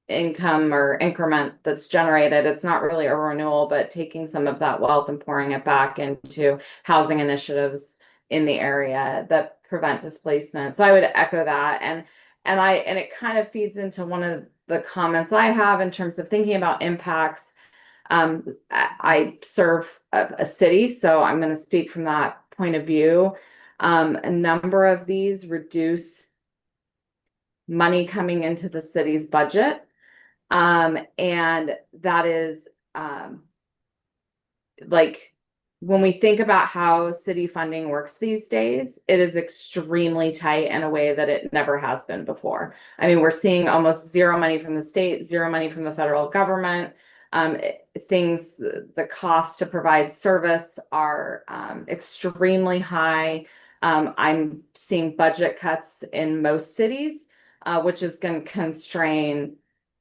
income or increment that's generated, it's not really a renewal, but taking some of that wealth and pouring it back into housing initiatives in the area that prevent displacement. So I would echo that. And it kind of feeds into one of the comments I have in terms of thinking about impacts. I serve a city, so I'm going to speak from that point of view. A number of these reduce money coming into the city's budget. And that is like when we think about how city funding works these days, it is extremely tight in a way that it never has been before. I mean, we're seeing almost zero money from the state, zero money from the federal government. The cost to provide service are extremely high. I'm seeing budget cuts in most cities, which is going to constrain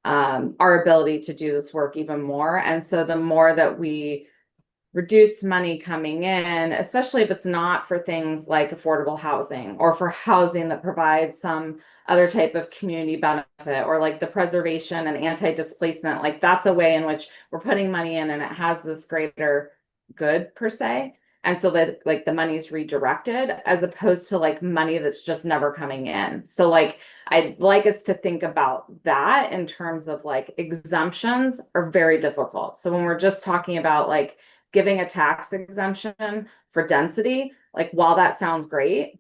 our ability to do this work even more. And so the more that we reduce money coming in, especially if it's not for things like affordable housing or for housing that provides some other type of community benefit, or like the preservation and anti-displacement, like that's a way in which we're putting money in and it has this greater good per se. And so that like the money is redirected as opposed to like money that's just never coming in. So like I'd like us to think about that in terms of like exemptions are very difficult. So when we're just talking about like giving a tax exemption for density, like while that sounds great,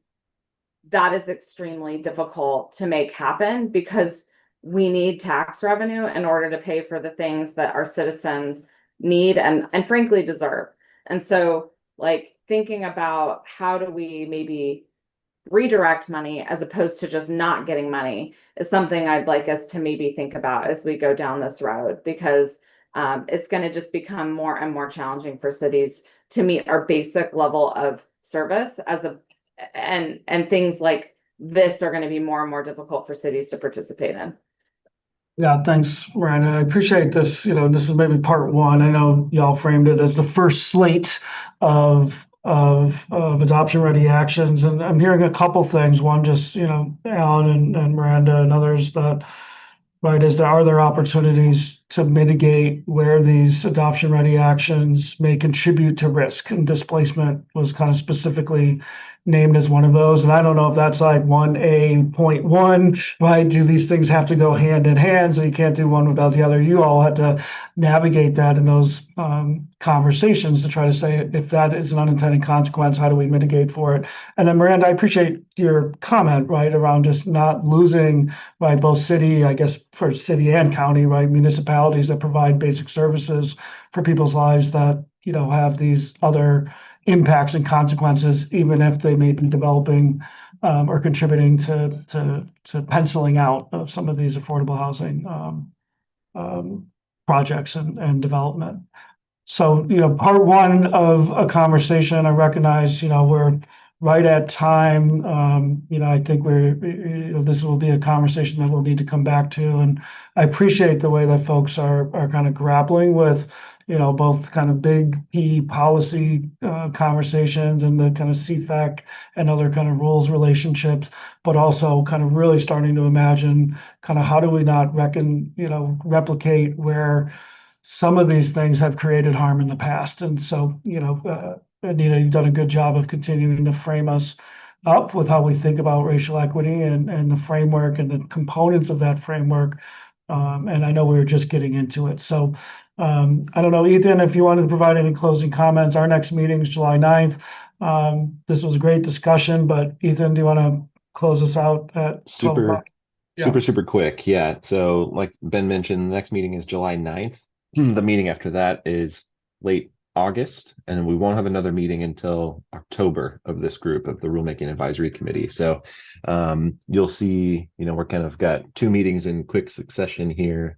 that is extremely difficult to make happen because we need tax revenue in order to pay for the things that our citizens need and frankly deserve. And so like thinking about how do we maybe redirect money as opposed to just not getting money is something I'd like us to maybe think about as we go down this road, because it's going to just become more and more challenging for cities to meet our basic level of service and things like this are going to be more and more difficult for cities to participate in. Yeah, thanks, Ryan. I appreciate this. This is maybe part one. I know y'all framed it as the first slate of adoption ready actions, and I'm hearing a couple things. One, just Alan and Miranda and others that right are there opportunities to mitigate where these adoption ready actions may contribute to risk, and displacement was kind of specifically named as one of those. And I don't know if that's like 1A.1, right? Do these things have to go hand in hand? So you can't do one without the other. You all had to navigate that in those conversations to try to say, if that is an unintended consequence, how do we mitigate for it? And then Miranda, I appreciate your comment, right, around just not losing, right, both city, I guess for city and county, right, municipalities that provide basic services for people's lives that, have these other impacts and consequences, even if they may be developing or contributing to penciling out of some of these affordable housing projects and development. So, part one of a conversation, I recognize, we're right at time. I think this will be a conversation that we'll need to come back to. And I appreciate the way that folks are kind of grappling with, both kind of big P policy conversations and the kind of CFAC and other kind of rules relationships, but also kind of really starting to imagine kind of how do we not replicate where some of these things have created harm in the past. And so, Anita, you've done a good job of continuing to frame us up with how we think about racial equity and the framework and the components of that framework. And I know we were just getting into it. So I don't know, Ethan, if you wanted to provide any closing comments. Our next meeting is July 9th. This was a great discussion, but Ethan, do you want to close us out at 12 o'clock? Super quick. Yeah. So like Ben mentioned, the next meeting is July 9th. The meeting after that is late August, and we won't have another meeting until October of this group of the Rulemaking Advisory Committee. So you'll see, we're kind of got two meetings in quick succession here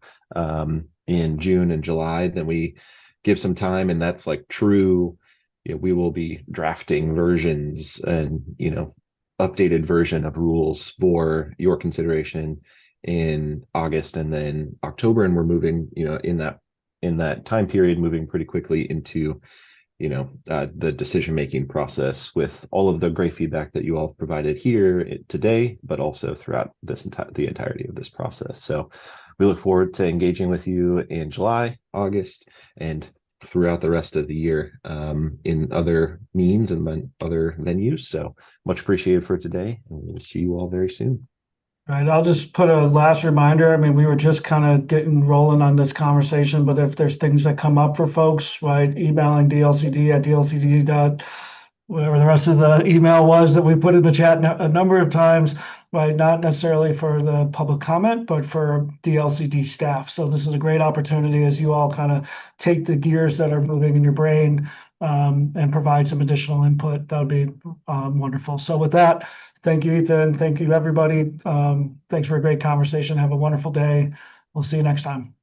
in June and July. Then we give some time, and that's like true. We will be drafting versions and, updated version of rules for your consideration in August and then October. And we're moving, in that time period, moving pretty quickly into, the decision-making process with all of the great feedback that you all provided here today, but also throughout the entirety of this process. So we look forward to engaging with you in July, August, and throughout the rest of the year in other means and other venues. So much appreciated for today, and we'll see you all very soon. Right. I'll just put a last reminder. I mean, we were just kind of getting rolling on this conversation, but if there's things that come up for folks, right, emailing dlcd@dlcd. Whatever the rest of the email was that we put in the chat a number of times, right? Not necessarily for the public comment, but for DLCD staff. So this is a great opportunity as you all kind of take the gears that are moving in your brain and provide some additional input. That would be wonderful. So with that, thank you, Ethan. Thank you, everybody. Thanks for a great conversation. Have a wonderful day. We'll see you next time.